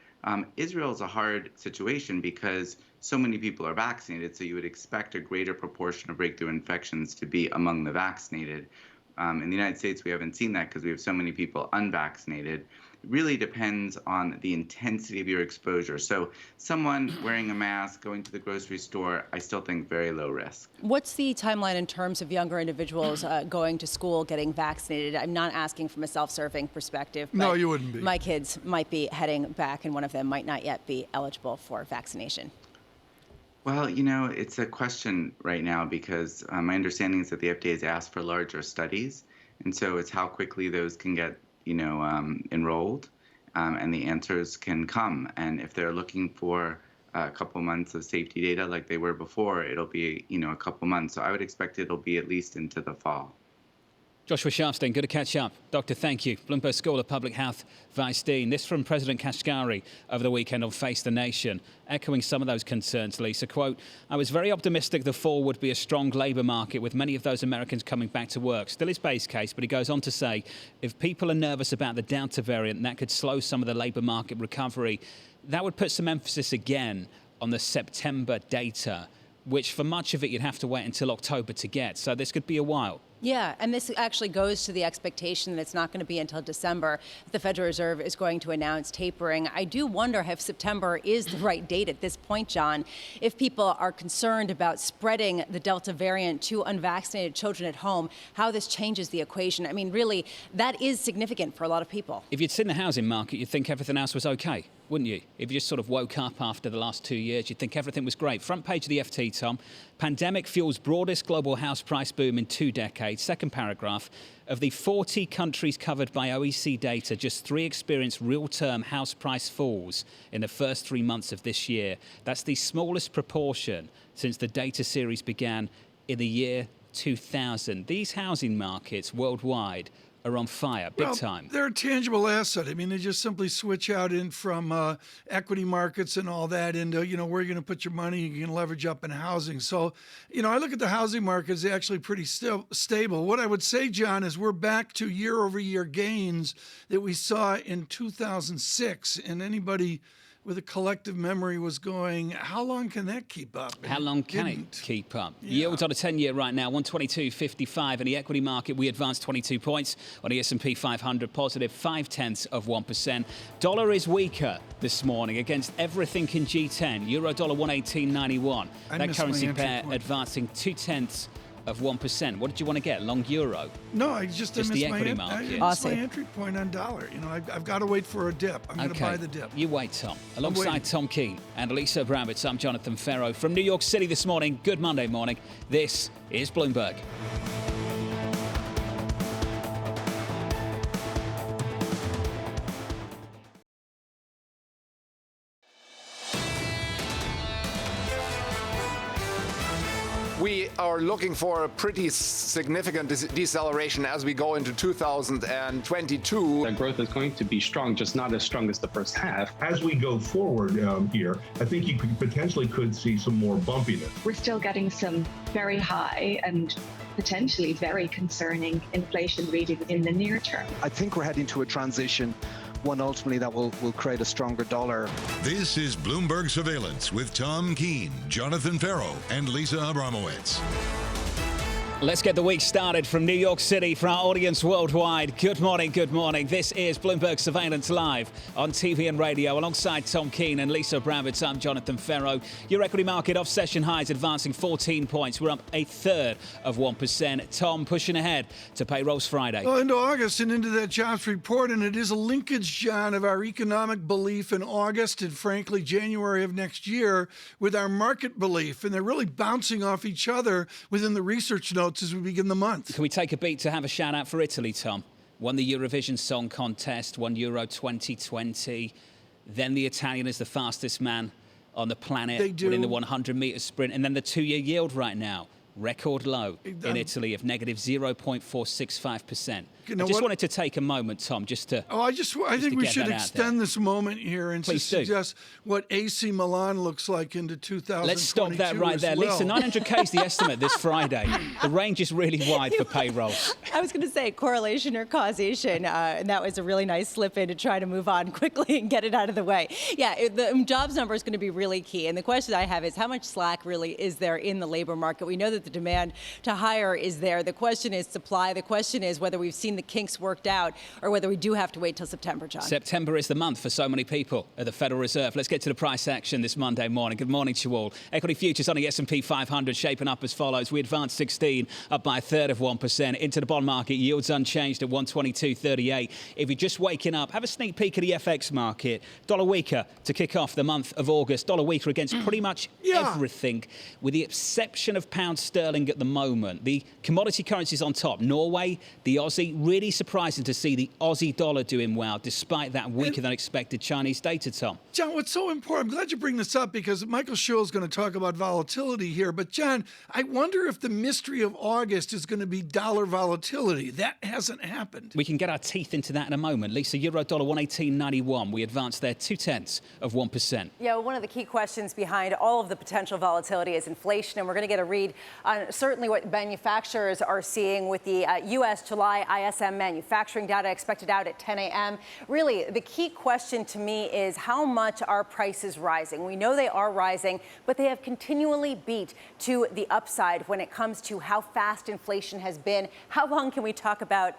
Israel is a hard situation because so many people are vaccinated, so you would expect a greater proportion of breakthrough infections to be among the vaccinated. In the United States, we haven't seen that because we have so many people unvaccinated. It really depends on the intensity of your exposure. So someone wearing a mask, going to the grocery store, I still think very low risk. What's the timeline in terms of younger individuals going to school, getting vaccinated? I'm not asking from a self-serving perspective. No, you wouldn't be. My kids might be heading back, and one of them might not yet be eligible for vaccination. Well, it's a question right now because my understanding is that the FDA has asked for larger studies. And so it's how quickly those can get, enrolled and the answers can come. And if they're looking for a couple months of safety data like they were before, it'll be, a couple months. So I would expect it'll be at least into the fall. Joshua Sharfstein, good to catch up. Doctor, thank you. Bloomberg School of Public Health Vice Dean. This from President Kashgari over the weekend on Face the Nation, echoing some of those concerns, Lisa. Quote, I was very optimistic the fall would be a strong labour market with many of those Americans coming back to work. Still his base case, but he goes on to say, if people are nervous about the Delta variant, that could slow some of the labour market recovery. That would put some emphasis again on the September data, which for much of it you'd have to wait until October to get. So this could be a while. Yeah, and this actually goes to the expectation that it's not going to be until December that the Federal Reserve is going to announce tapering. I do wonder if September is the right date at this point, John. If people are concerned about spreading the Delta variant to unvaccinated children at home, how this changes the equation. I mean, really, that is significant for a lot of people. If you'd seen the housing market, you'd think everything else was okay. wouldn't you? If you just sort of woke up after the last 2 years, you'd think everything was great. Front page of the FT, Tom. Pandemic fuels broadest global house price boom in 2 decades. Second paragraph. Of the 40 countries covered by OECD data, just 3 experienced real-term house price falls in the first 3 months of this year. That's the smallest proportion since the data series began in the year 2000. These housing markets worldwide are on fire, big time. They're a tangible asset. I mean, they just simply switch out in from equity markets and all that into, where you're going to put your money, you can leverage up in housing. So, I look at the housing market as actually pretty stable. What I would say, John, is we're back to year-over-year gains that we saw in 2006. And anybody with a collective memory was going, how long can that keep up? And how long can it keep up? Yeah. Yields on a 10-year right now, 122.55. In the equity market, we advanced 22 points. On the S&P 500, positive 0.5%. Dollar is weaker this morning against everything in G10. Euro dollar 118.91. That currency pair advancing 0.2%. What did you want to get? Long euro? No, I just the missed equity my market. my entry point on dollar. I've got to wait for a dip. I'm going to buy the dip. You wait, Tom. Alongside Tom Keene and Lisa Abramowicz, I'm Jonathan Ferro from New York City this morning. Good Monday morning. This is Bloomberg. We are looking for a pretty significant deceleration as we go into 2022. The growth is going to be strong, just not as strong as the first half. As we go forward here, I think you potentially could see some more bumpiness. We're still getting some very high and potentially very concerning inflation readings in the near term. I think we're heading to a transition, one ultimately that will create a stronger dollar. This is Bloomberg Surveillance with Tom Keene, Jonathan Ferro, and Lisa Abramowicz. Let's get the week started from New York City for our audience worldwide. Good morning, good morning. This is Bloomberg Surveillance Live on TV and radio. Alongside Tom Keene and Lisa Abramowicz, I'm Jonathan Ferro. Your equity market off session highs advancing 14 points. We're up 1/3%. Tom, pushing ahead to payrolls Friday. Well, into August and into that jobs report, and it is a linkage, John, of our economic belief in August and, frankly, January of next year with our market belief. And they're really bouncing off each other within the research notes as we begin the month. Can we take a beat to have a shout out for Italy, Tom? Won the Eurovision Song Contest, won Euro 2020. Then the Italian is the fastest man on the planet, winning the 100-meter sprint. And then the 2-year yield right now, record low in Italy of negative 0.465%. I just wanted to take a moment, Tom, just to. I think we should extend this moment here and just suggest what AC Milan looks like into 2022. Let's stop that right there. Lisa, 900K is the estimate this Friday. The range is really wide for payrolls. I was going to say correlation or causation, and that was a really nice slip in to try to move on quickly and get it out of the way. Yeah, the jobs number is going to be really key. And the question I have is how much slack really is there in the labor market? We know that the demand to hire is there. The question is supply. The question is whether we've seen the kinks worked out or whether we do have to wait till September, John. September is the month for so many people at the Federal Reserve. Let's get to the price action this Monday morning. Good morning to you all. Equity futures on the S&P 500 shaping up as follows. We advanced 16, up by 1/3%. Into the bond market, yields unchanged at 122.38. If you're just waking up, have a sneak peek at the FX market. Dollar weaker to kick off the month of August. Dollar weaker against pretty much everything, with the exception of pound sterling at the moment. The commodity currencies on top. Norway, the Aussie, really surprising to see the Aussie dollar doing well despite that weaker than expected Chinese data, Tom. John, what's so important, I'm glad you bring this up because Michael Schul is going to talk about volatility here. But John, I wonder if the mystery of August is going to be dollar volatility. That hasn't happened. We can get our teeth into that in a moment. Lisa, euro dollar 118.91. We advanced there 0.2%. Yeah, one of the key questions behind all of the potential volatility is inflation. And we're going to get a read on certainly what manufacturers are seeing with the U.S. July ISM manufacturing data expected out at 10 a.m. Really, the key question to me is how much are prices rising? We know they are rising, but they have continually beat to the upside when it comes to how fast inflation has been. How long can we talk about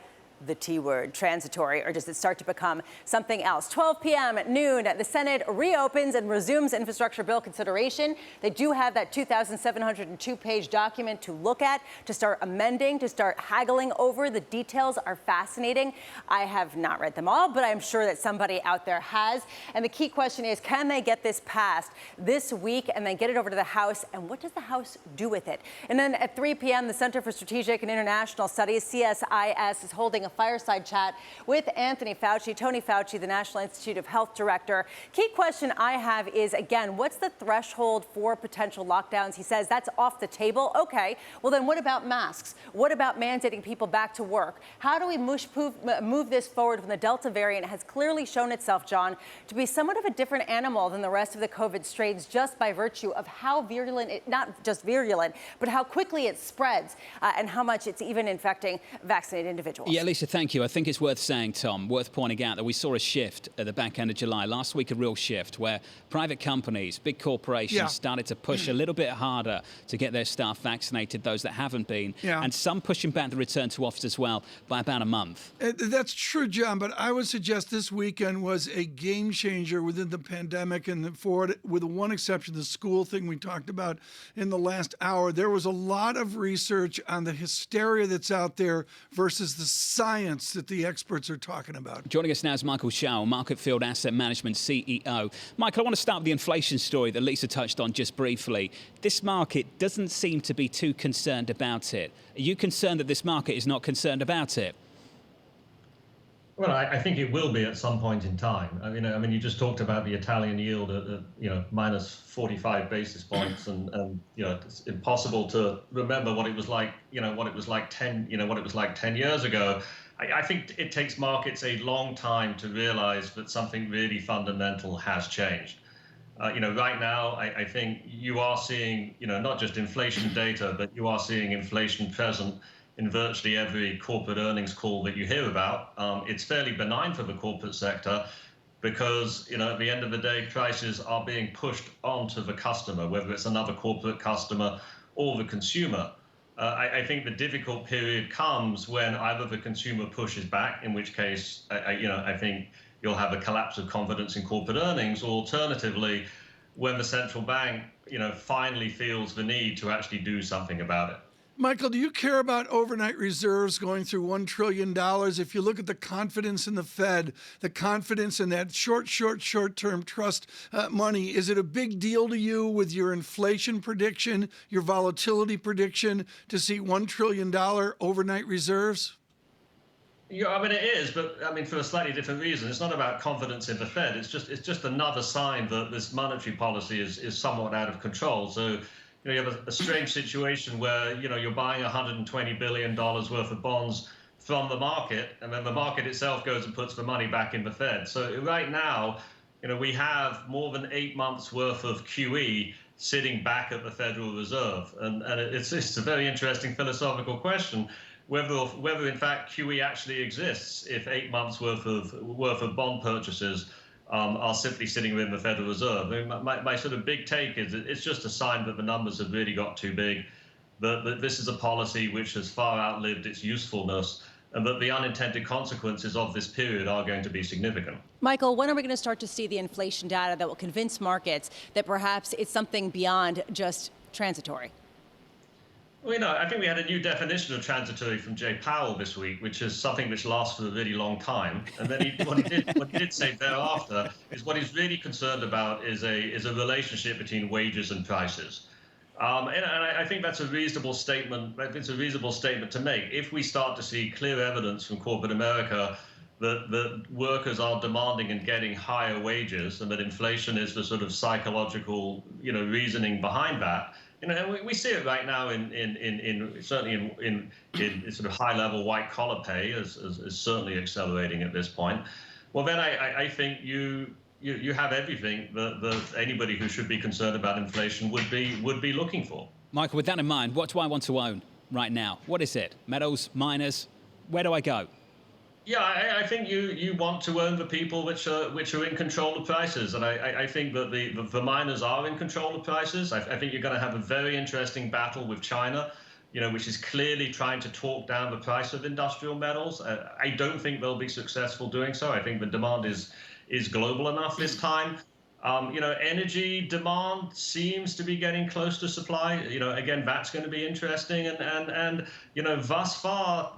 the T word, transitory, or does it start to become something else? 12 p.m. at noon, the Senate reopens and resumes infrastructure bill consideration. They do have that 2,702-page document to look at, to start amending, to start haggling over. The details are fascinating. I have not read them all, but I'm sure that somebody out there has. And the key question is, can they get this passed this week and then get it over to the House? And what does the House do with it? And then at 3 p.m., the Center for Strategic and International Studies, CSIS, is holding a fireside chat with Anthony Fauci, Tony Fauci, the National Institute of Health Director. Key question I have is, again, what's the threshold for potential lockdowns? He says that's off the table. Okay, well then what about masks? What about mandating people back to work? How do we move this forward when the Delta variant has clearly shown itself, John, to be somewhat of a different animal than the rest of the COVID strains just by virtue of how virulent, not just virulent, but how quickly it spreads and how much it's even infecting vaccinated individuals? Yeah, Lisa, thank you. I think it's worth saying, Tom, worth pointing out that we saw a shift at the back end of July. Last week, a real shift where private companies, big corporations started to push a little bit harder to get their staff vaccinated, those that haven't been, and some pushing back the return to office as well by about a month. That's true, John, but I would suggest this weekend was a game changer within the pandemic and forward, with one exception, the school thing we talked about in the last hour. There was a lot of research on the hysteria that's out there versus the science that the experts are talking about. Joining us now is Michael Schau, Market Field Asset Management CEO. Michael, I want to start with the inflation story that Lisa touched on just briefly. This market doesn't seem to be too concerned about it. Are you concerned that this market is not concerned about it? Well, I think it will be at some point in time. I mean, you just talked about the Italian yield at minus 45 basis points, and it's impossible to remember what it was like, what it was like 10 years ago. I think it takes markets a long time to realize that something really fundamental has changed. Right now, I think you are seeing, not just inflation data, but you are seeing inflation present in virtually every corporate earnings call that you hear about. It's fairly benign for the corporate sector because, at the end of the day, prices are being pushed onto the customer, whether it's another corporate customer or the consumer. I think the difficult period comes when either the consumer pushes back, in which case, I think you'll have a collapse of confidence in corporate earnings, or alternatively, when the central bank, finally feels the need to actually do something about it. Michael, do you care about overnight reserves going through $1 trillion? If you look at the confidence in the Fed, the confidence in that short-term trust money, is it a big deal to you with your inflation prediction, your volatility prediction, to see $1 trillion overnight reserves? Yeah, it is, but for a slightly different reason. It's not about confidence in the Fed. It's just another sign that this monetary policy is somewhat out of control. So, you have a strange situation where, you're buying $120 billion worth of bonds from the market, and then the market itself goes and puts the money back in the Fed. So right now, we have more than 8 months worth of QE sitting back at the Federal Reserve. And it's a very interesting philosophical question, whether in fact QE actually exists if 8 months worth of bond purchases are simply sitting within the Federal Reserve. My sort of big take is it's just a sign that the numbers have really got too big, that this is a policy which has far outlived its usefulness, and that the unintended consequences of this period are going to be significant. Michael, when are we going to start to see the inflation data that will convince markets that perhaps it's something beyond just transitory? Well, I think we had a new definition of transitory from Jay Powell this week, which is something which lasts for a really long time. And then what he did say thereafter is what he's really concerned about is a relationship between wages and prices. And I think that's a reasonable statement. It's a reasonable statement to make. If we start to see clear evidence from corporate America that workers are demanding and getting higher wages, and that inflation is the sort of psychological, reasoning behind that. We see it right now certainly in sort of high-level white-collar pay is certainly accelerating at this point. Well, then I think you have everything that anybody who should be concerned about inflation would be looking for. Michael, with that in mind, what do I want to own right now? What is it? Metals, miners? Where do I go? Yeah, I think you want to own the people which are in control of prices, and I think that the miners are in control of prices. I think you're going to have a very interesting battle with China which is clearly trying to talk down the price of industrial metals. I don't think they'll be successful doing so. I think the demand is global enough this time. Energy demand seems to be getting close to supply. Again, that's going to be interesting. And thus far,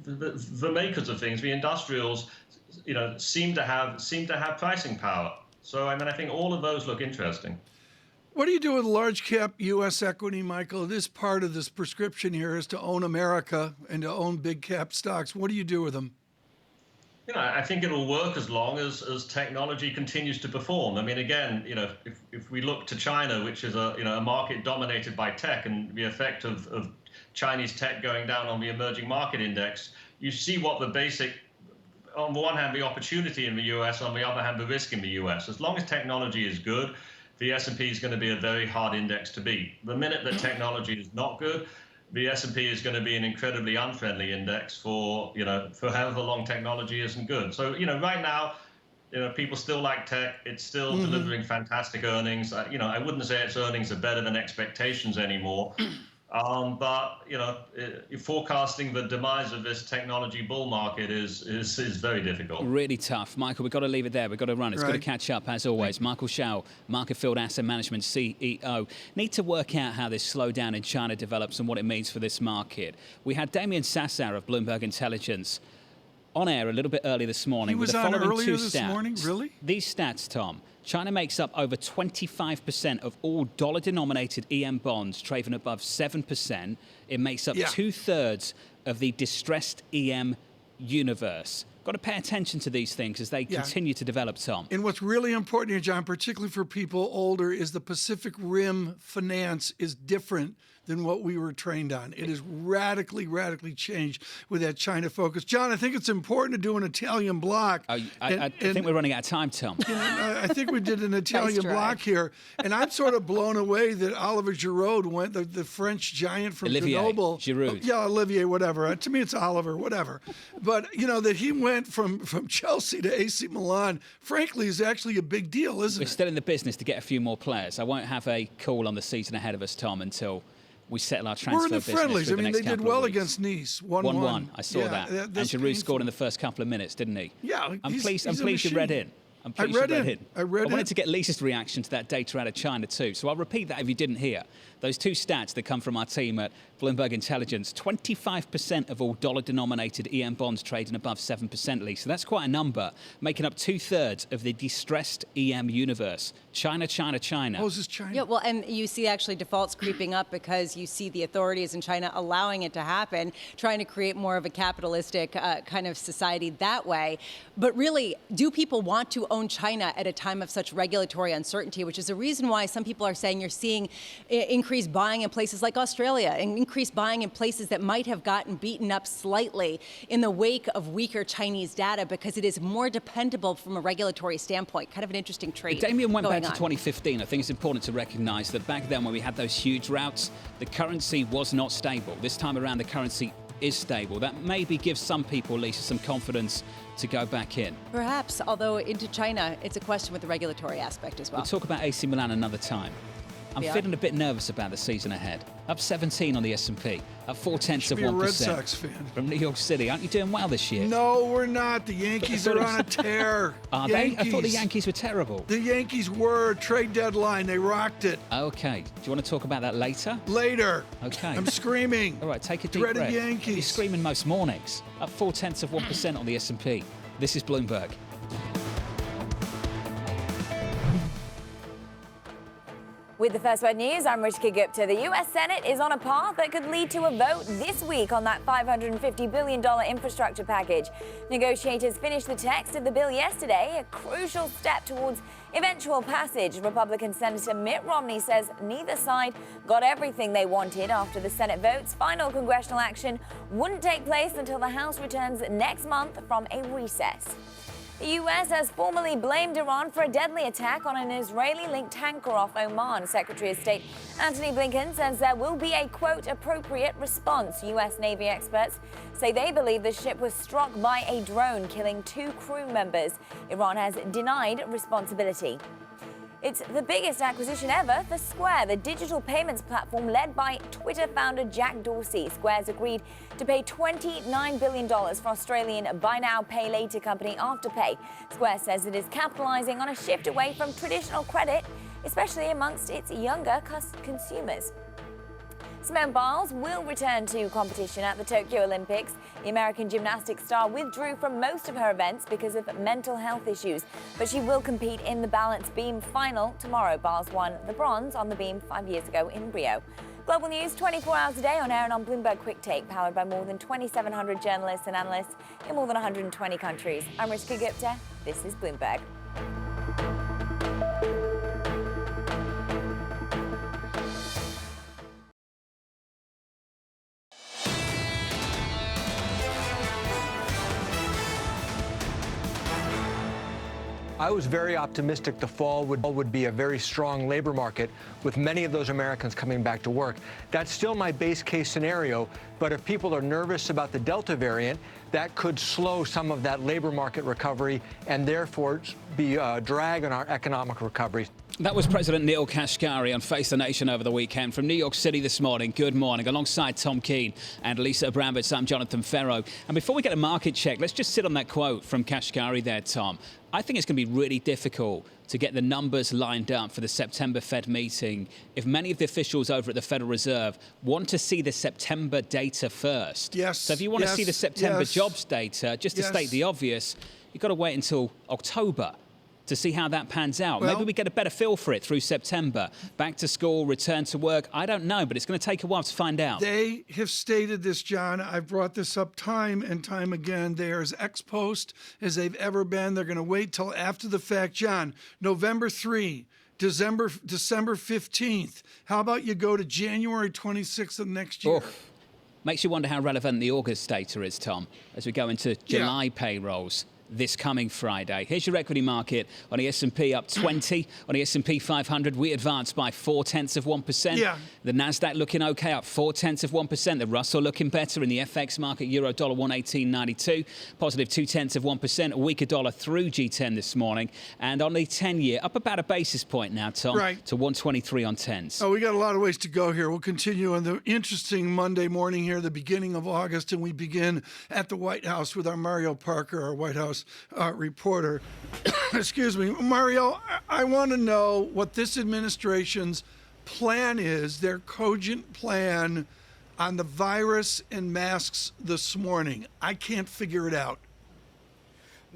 the makers of things, the industrials, seem to have pricing power. So, I think all of those look interesting. What do you do with large cap U.S. equity, Michael? This part of this prescription here is to own America and to own big cap stocks. What do you do with them? I think it'll work as long as technology continues to perform. Again, if we look to China, which is a market dominated by tech, and the effect of Chinese tech going down on the emerging market index, you see what the basic, on the one hand, the opportunity in the U.S., on the other hand, the risk in the U.S. As long as technology is good, the S&P is going to be a very hard index to beat. The minute that technology is not good, the S&P is going to be an incredibly unfriendly index for however long technology isn't good. So, right now, people still like tech. It's still delivering fantastic earnings. I wouldn't say its earnings are better than expectations anymore. But forecasting the demise of this technology bull market is very difficult. Really tough. Michael, we've got to leave it there. We've got to run. It's got to catch up, as always. Michael Shao, Market Field Asset Management CEO. Need to work out how this slowdown in China develops and what it means for this market. We had Damien Sassour of Bloomberg Intelligence on air a little bit early this morning. He was with the on following earlier two this stats. morning? Really? These stats, Tom. China makes up over 25% of all dollar-denominated EM bonds trading above 7%. It makes up 2/3 of the distressed EM universe. Got to pay attention to these things as they continue to develop, Tom. And what's really important here, John, particularly for people older, is the Pacific Rim finance is different than what we were trained on. It is radically changed with that China focus. John, I think it's important to do an Italian block. I think we're running out of time, Tom. I think we did an Italian block here. And I'm sort of blown away that Oliver Giroud went, the French giant from Grenoble. Giroud. Yeah, Olivier, whatever. To me, it's Oliver, whatever. But, that he went from Chelsea to AC Milan, frankly, is actually a big deal, isn't it? We're still in the business to get a few more players. I won't have a call on the season ahead of us, Tom, until we settle our transfer business. We're in the friendlies. I mean, they did well against Nice. 1-1. I saw that. And Giroud scored in the first couple of minutes, didn't he? Yeah. I'm pleased you read in. I wanted to get Lisa's reaction to that data out of China too. So I'll repeat that if you didn't hear. Those two stats that come from our team at Bloomberg Intelligence, 25% of all dollar-denominated EM bonds trading above 7%, Lisa. That's quite a number, making up 2/3 of the distressed EM universe. China. Oh, is this China? Yeah, well, and you see actually defaults creeping up because you see the authorities in China allowing it to happen, trying to create more of a capitalistic kind of society that way. But really, do people want to own China at a time of such regulatory uncertainty, which is the reason why some people are saying you're seeing increased buying in places like Australia and increased buying in places that might have gotten beaten up slightly in the wake of weaker Chinese data because it is more dependable from a regulatory standpoint. Kind of an interesting trait. Damien went back to 2015. I think it's important to recognize that back then when we had those huge routes, the currency was not stable. This time around, the currency is stable. That maybe gives some people, Lisa, some confidence to go back in. Perhaps, although into China, it's a question with the regulatory aspect as well. We'll talk about AC Milan another time. I'm feeling a bit nervous about the season ahead. Up 17 on the S&P, up 0.4%. Be a Red Sox fan. From New York City. Aren't you doing well this year? No, we're not. The Yankees are on a tear. Are they? I thought the Yankees were terrible. The Yankees were. Trade deadline. They rocked it. Okay. Do you want to talk about that later? Later. Okay. I'm screaming. All right, take a deep breath. Dreaded Yankees. You're screaming most mornings. Up 0.4% on the S&P. This is Bloomberg. With the First Word News, I'm Rishika Gupta. The U.S. Senate is on a path that could lead to a vote this week on that $550 billion infrastructure package. Negotiators finished the text of the bill yesterday, a crucial step towards eventual passage. Republican Senator Mitt Romney says neither side got everything they wanted after the Senate votes. Final congressional action wouldn't take place until the House returns next month from a recess. The U.S. has formally blamed Iran for a deadly attack on an Israeli-linked tanker off Oman. Secretary of State Antony Blinken says there will be a, quote, appropriate response. U.S. Navy experts say they believe the ship was struck by a drone, killing 2 crew members. Iran has denied responsibility. It's the biggest acquisition ever for Square, the digital payments platform led by Twitter founder Jack Dorsey. Square's agreed to pay $29 billion for Australian buy now, pay later company Afterpay. Square says it is capitalizing on a shift away from traditional credit, especially amongst its younger consumers. Simone Biles will return to competition at the Tokyo Olympics. The American gymnastics star withdrew from most of her events because of mental health issues, but she will compete in the balance beam final tomorrow. Biles won the bronze on the beam 5 years ago in Rio. Global news 24 hours a day on air and on Bloomberg Quick Take, powered by more than 2,700 journalists and analysts in more than 120 countries. I'm Rishka Gupta. This is Bloomberg. I was very optimistic the fall would be a very strong labor market with many of those Americans coming back to work. That's still my base case scenario, but if people are nervous about the Delta variant, that could slow some of that labor market recovery and therefore be a drag on our economic recovery. That was President Neel Kashkari on Face the Nation over the weekend from New York City this morning. Good morning. Alongside Tom Keene and Lisa Abramowicz, I'm Jonathan Ferro. And before we get a market check, let's just sit on that quote from Kashkari there, Tom. I think it's going to be really difficult to get the numbers lined up for the September Fed meeting if many of the officials over at the Federal Reserve want to see the September data first. Yes. So if you want to see the September jobs data, just to state the obvious, you've got to wait until October to see how that pans out. Well, maybe we get a better feel for it through September. Back to school, return to work. I don't know, but it's going to take a while to find out. They have stated this, John. I've brought this up time and time again. They are as ex-post as they've ever been. They're going to wait till after the fact. John, November 3, December 15th. How about you go to January 26th of next year? Oof. Makes you wonder how relevant the August data is, Tom, as we go into July payrolls this coming Friday. Here's your equity market on the S&P up 20. On the S&P 500, we advanced by 0.4%. Yeah. The Nasdaq looking okay, up 0.4%. The Russell looking better in the FX market. Euro dollar 118.92, positive 0.2%. A weaker dollar through G10 this morning. And on the 10-year, up about a basis point now, Tom, to 123 on 10s. Oh, we got a lot of ways to go here. We'll continue on the interesting Monday morning here, the beginning of August, and we begin at the White House with our Mario Parker, our White House reporter. Excuse me. Mario, I want to know what this administration's plan is, their cogent plan on the virus and masks this morning. I can't figure it out.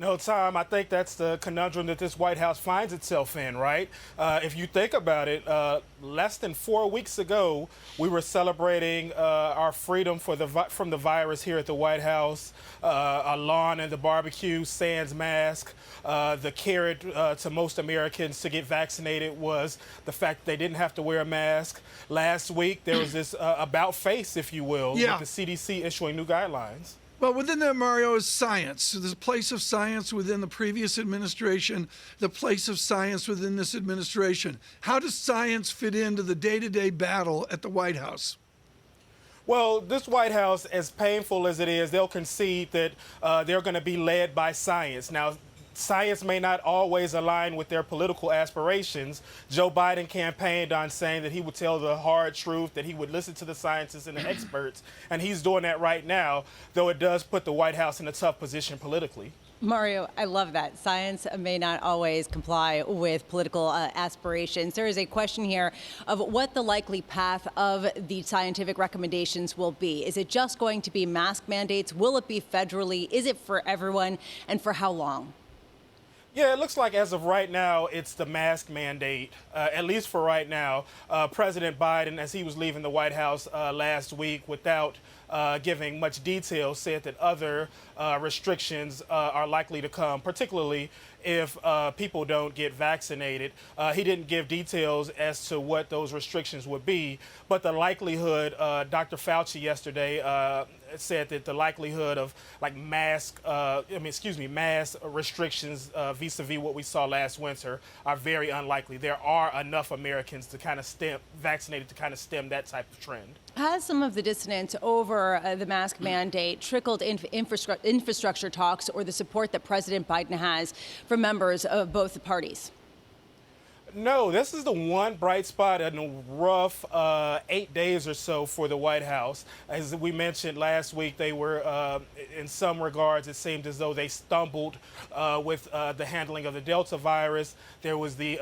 No, Tom, I think that's the conundrum that this White House finds itself in, right? If you think about it, less than 4 weeks ago, we were celebrating our freedom from the virus here at the White House. A lawn and the barbecue, sans mask. The carrot to most Americans to get vaccinated was the fact that they didn't have to wear a mask. Last week, there was this about face, if you will, with the CDC issuing new guidelines. Well, within that, Mario, is science. So there's a place of science within the previous administration, the place of science within this administration. How does science fit into the day-to-day battle at the White House? Well, this White House, as painful as it is, they'll concede that they're going to be led by science. Now, science may not always align with their political aspirations. Joe Biden campaigned on saying that he would tell the hard truth, that he would listen to the scientists and the experts, and he's doing that right now, though it does put the White House in a tough position politically. Mario, I love that. Science may not always comply with political aspirations. There is a question here of what the likely path of the scientific recommendations will be. Is it just going to be mask mandates? Will it be federally? Is it for everyone? And for how long? Yeah, it looks like as of right now, it's the mask mandate, at least for right now. President Biden, as he was leaving the White House last week without giving much detail, said that other restrictions are likely to come, particularly if people don't get vaccinated. He didn't give details as to what those restrictions would be, but the likelihood, Dr. Fauci yesterday said that the likelihood of like mass restrictions vis-a-vis what we saw last winter are very unlikely. There are enough Americans to kind of vaccinated to kind of stem that type of trend. Has some of the dissonance over the mask mandate trickled into infrastructure talks or the support that President Biden has from members of both the parties? No, this is the one bright spot in a rough 8 days or so for the White House. As we mentioned last week, they were, in some regards, it seemed as though they stumbled with the handling of the Delta virus. There was the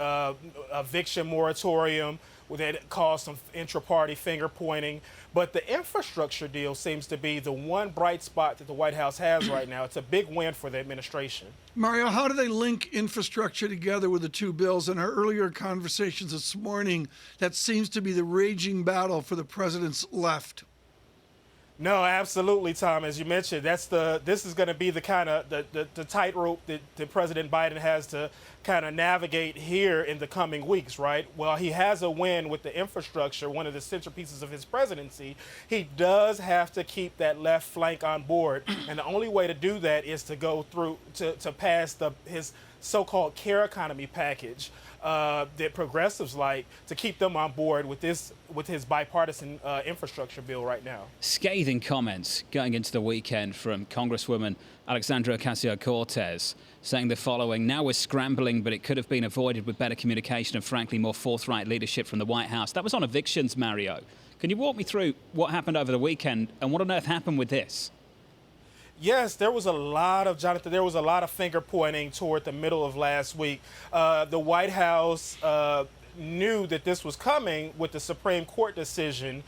eviction moratorium that caused some intra-party finger pointing. But the infrastructure deal seems to be the one bright spot that the White House has right now. It's a big win for the administration. Mario, how do they link infrastructure together with the two bills? In our earlier conversations this morning, that seems to be the raging battle for the president's left. No, absolutely, Tom. As you mentioned, this is going to be the kind of the tightrope that President Biden has to kind of navigate here in the coming weeks, right? Well, he has a win with the infrastructure, one of the centerpieces of his presidency. He does have to keep that left flank on board, and the only way to do that is to go through to pass his so-called care economy package that progressives like, to keep them on board with his bipartisan infrastructure bill right now. Scathing comments going into the weekend from Congresswoman Alexandria Ocasio-Cortez, saying the following: "Now we're scrambling, but it could have been avoided with better communication and, frankly, more forthright leadership from the White House." That was on evictions, Mario. Can you walk me through what happened over the weekend and what on earth happened with this? Yes, there was a lot of finger pointing toward the middle of last week. The White House knew that this was coming with the Supreme Court decision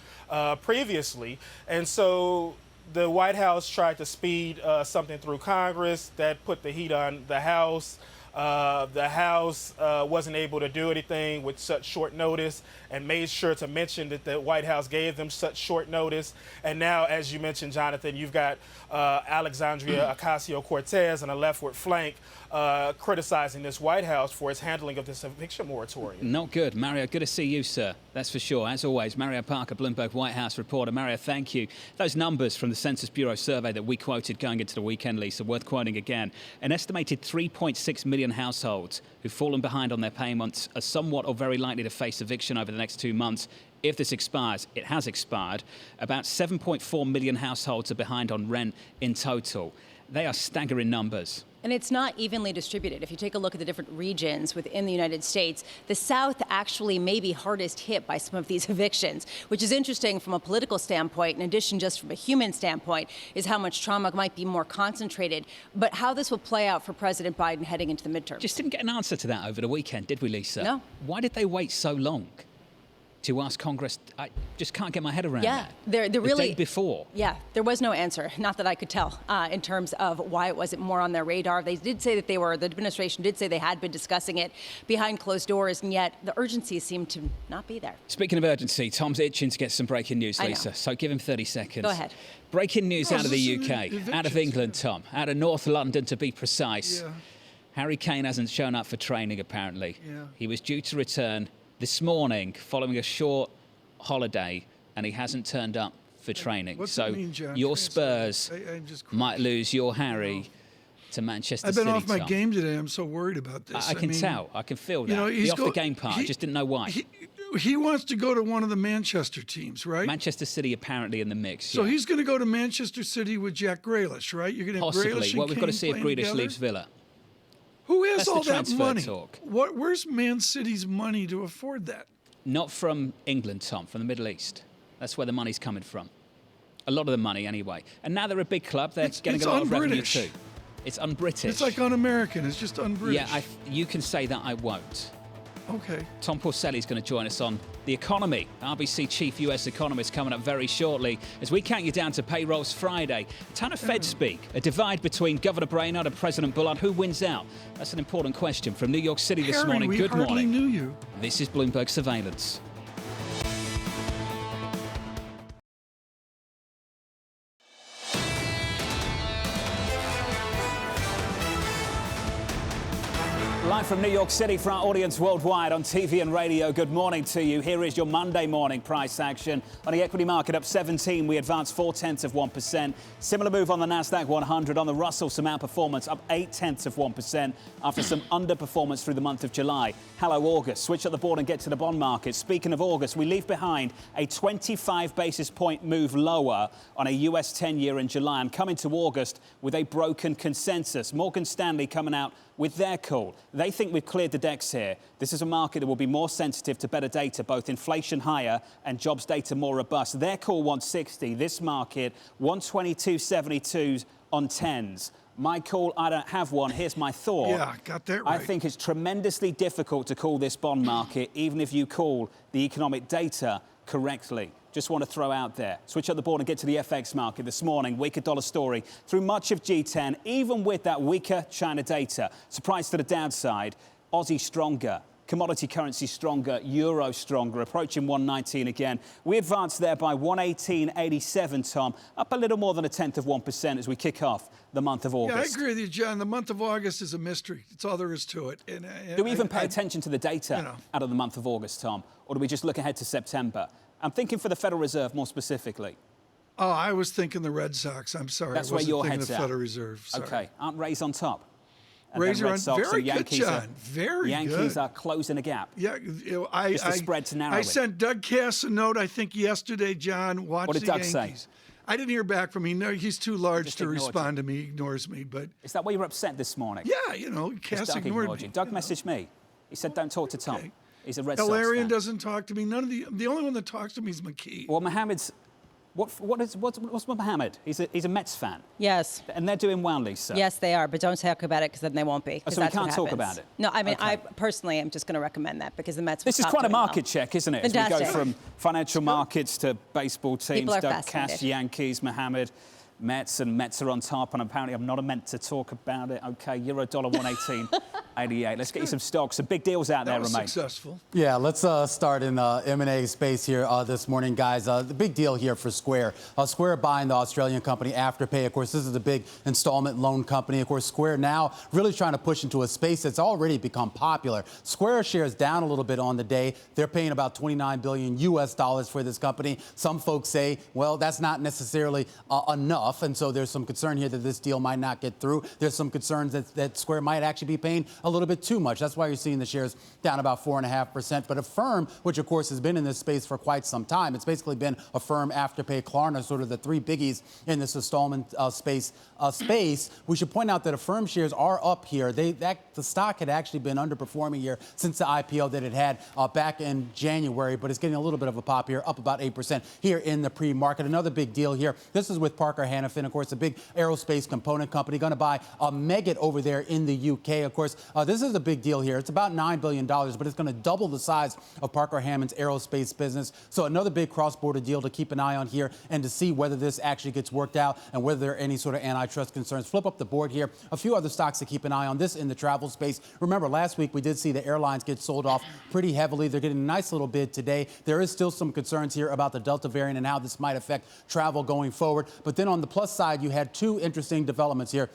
previously. And so the White House tried to speed something through Congress that put the heat on the House. The House wasn't able to do anything with such short notice and made sure to mention that the White House gave them such short notice. And now, as you mentioned, Jonathan, you've got Alexandria Ocasio-Cortez on the leftward flank criticizing this White House for its handling of this eviction moratorium. Not good. Mario, good to see you, sir. That's for sure. As always, Mario Parker, Bloomberg White House reporter. Mario, thank you. Those numbers from the Census Bureau survey that we quoted going into the weekend, Lisa, worth quoting again. An estimated 3.6 million households who've fallen behind on their payments are somewhat or very likely to face eviction over the next 2 months. If this expires, it has expired. About 7.4 million households are behind on rent in total. They are staggering numbers. And it's not evenly distributed. If you take a look at the different regions within the United States, the South actually may be hardest hit by some of these evictions, which is interesting from a political standpoint, in addition just from a human standpoint, is how much trauma might be more concentrated. But how this will play out for President Biden heading into the midterms. Just didn't get an answer to that over the weekend, did we, Lisa? No. Why did they wait so long to ask Congress? I just can't get my head around that. They're the really day before. Yeah, there was no answer, not that I could tell, in terms of why it wasn't more on their radar. They did say that the administration did say they had been discussing it behind closed doors, and yet the urgency seemed to not be there. Speaking of urgency, Tom's itching to get some breaking news, Lisa. So give him 30 seconds. Go ahead. Breaking news out of the UK, out of England, Tom, out of North London to be precise. Yeah. Harry Kane hasn't shown up for training, apparently. Yeah. He was due to return this morning following a short holiday, and he hasn't turned up for training. What's so it mean, John? your Spurs I'm just might lose your Harry to Manchester City. I've been off my Tom. game today. I'm so worried about this. I can tell. I can feel that. You know, the off the game part. I just didn't know why. He wants to go to one of the Manchester teams, right? Manchester City apparently in the mix. So yeah. he's going to go to Manchester City with Jack Grealish, right? You're going to have Possibly. Grealish and Well, we've got to Kane see if playing Grealish together? leaves Villa. Who has That's all the that transfer money? talk. Where's Man City's money to afford that? Not from England, Tom, from the Middle East. That's where the money's coming from. A lot of the money, anyway. And now they're a big club. They're getting a lot of revenue too. It's un-British. It's like un-American. It's just un-British. Yeah, you can say that. I won't. Okay. Tom Porcelli's going to join us on The Economy. RBC chief US economist coming up very shortly as we count you down to Payrolls Friday. A ton of Fed speak. A divide between Governor Brainerd and President Bullard. Who wins out? That's an important question from New York City this Harry, morning. we Good hardly morning. knew you. This is Bloomberg Surveillance. Live from New York City for our audience worldwide on TV and radio. Good morning to you. Here is your Monday morning price action. On the equity market up 17, we advanced 0.4%. Similar move on the Nasdaq 100. On the Russell, some outperformance up 0.8% after some underperformance through the month of July. Hello, August. Switch at the board and get to the bond market. Speaking of August, we leave behind a 25 basis point move lower on a US 10-year in July and come into August with a broken consensus. Morgan Stanley coming out with their call. They think we've cleared the decks here. This is a market that will be more sensitive to better data, both inflation higher and jobs data more robust. Their call 160. This market 122.72 on 10s. My call, I don't have one. Here's my thought. Yeah, got that right. I think it's tremendously difficult to call this bond market, even if you call the economic data correctly. Just want to throw out there. Switch up the board and get to the FX market this morning. Weaker dollar story through much of G10, even with that weaker China data. Surprise to the downside. Aussie stronger. Commodity currency stronger, euro stronger, approaching 119 again. We advanced there by 118.87, Tom, up a little more than 0.1% as we kick off the month of August. Yeah, I agree with you, John. The month of August is a mystery. That's all there is to it. And, do we even pay attention to the data out of the month of August, Tom? Or do we just look ahead to September? I'm thinking for the Federal Reserve more specifically. Oh, I was thinking the Red Sox. I'm sorry. That's I where your thinking head's the at. Federal Reserve. Sorry. Okay, aren't Rays on top? And Rays then are Red on. Sox Very and Yankees good, John. Very Yankees good. are closing a gap. Yeah, Just the spread's narrowing. I sent Doug Cass a note, I think, yesterday, John. Watch What did the Doug Yankees. say? I didn't hear back from him. No, he's too large Just to ignored respond to me. He ignores me, but Is that why you were upset this morning? yeah, Because Cass Doug ignored ignored me. you. Doug messaged me. He said, don't talk to Tom. Okay. He's a Red Sox Elarian fan. doesn't talk to me. None of the only one that talks to me is McKee. Well, Mohammed's... What's with Mohammed? He's a Mets fan. Yes. And they're doing well, Lisa. Yes, they are, but don't talk about it because then they won't be. Oh, so we can't talk about it? No, I mean, Okay. I personally am just going to recommend that because the Mets. This is quite a market check, isn't it? As we Fantastic. go from financial markets to baseball teams. People are Doug fascinated. Cass, Yankees, Mohammed, Mets, and Mets are on top. And apparently I'm not meant to talk about it. Okay, euro dollar 118.88. Let's get you some stocks. Some big deals out there, Romain. Successful. Yeah, let's start in M&A space here this morning, guys. The big deal here for Square. Square buying the Australian company Afterpay. Of course, this is a big installment loan company. Of course, Square now really trying to push into a space that's already become popular. Square shares down a little bit on the day. They're paying about $29 billion for this company. Some folks say, well, that's not necessarily enough. And so there's some concern here that this deal might not get through. There's some concerns that Square might actually be paying a little bit too much. That's why you're seeing the shares down about 4.5%. But Affirm, which of course has been in this space for quite some time, it's basically been Affirm, Afterpay, Klarna, sort of the three biggies in this installment space. We should point out that Affirm shares are up here. The stock had actually been underperforming here since the IPO that it had back in January, but it's getting a little bit of a pop here, up about 8% here in the pre-market. Another big deal here. This is with Parker Hannifin, of course, a big aerospace component company, going to buy Meggitt over there in the UK. Of course, this is a big deal here. It's about $9 billion, but it's going to double the size of Parker Hanniffin's aerospace business. So another big cross-border deal to keep an eye on here and to see whether this actually gets worked out and whether there are any sort of antitrust concerns. Flip up the board here. A few other stocks to keep an eye on. This in the travel space. Remember, last week we did see the airlines get sold off pretty heavily. They're getting a nice little bid today. There is still some concerns here about the Delta variant and how this might affect travel going forward. But then on the plus side, you had two interesting developments here.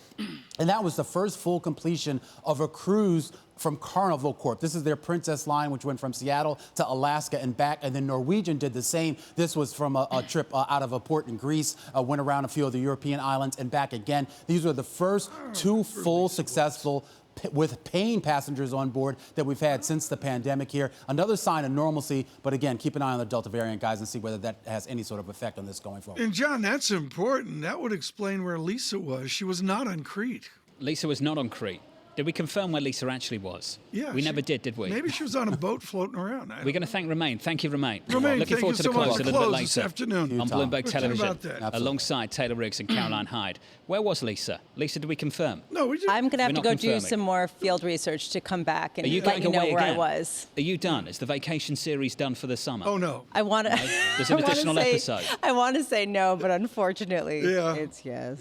And that was the first full completion of a cruise from Carnival Corp. This is their Princess line, which went from Seattle to Alaska and back. And then Norwegian did the same. This was from a trip out of a port in Greece, went around a few of the European islands and back again. These were the first two full successful with paying passengers on board that we've had since the pandemic here. Another sign of normalcy, but again, keep an eye on the Delta variant, guys, and see whether that has any sort of effect on this going forward. And John, that's important. That would explain where Lisa was. She was not on Crete. Lisa was not on Crete. Did we confirm where Lisa actually was? Yeah. We never did we? Maybe she was on a boat floating around. We're going to thank Romain. Thank you, Romain. Romain, looking thank forward you to the so much. close a little bit This later afternoon. on Bloomberg Television, about that. alongside Taylor Riggs and Caroline Hyde. Where was Lisa? Lisa, did we confirm? No, we didn't. I'm going to have We're to not go confirming. do some more field research to come back and Are you let going you know away where again? I was. Are you done? Is the vacation series done for the summer? Oh, no. I want to. There's an additional episode. I want to say no, but unfortunately, Yeah. it's yes.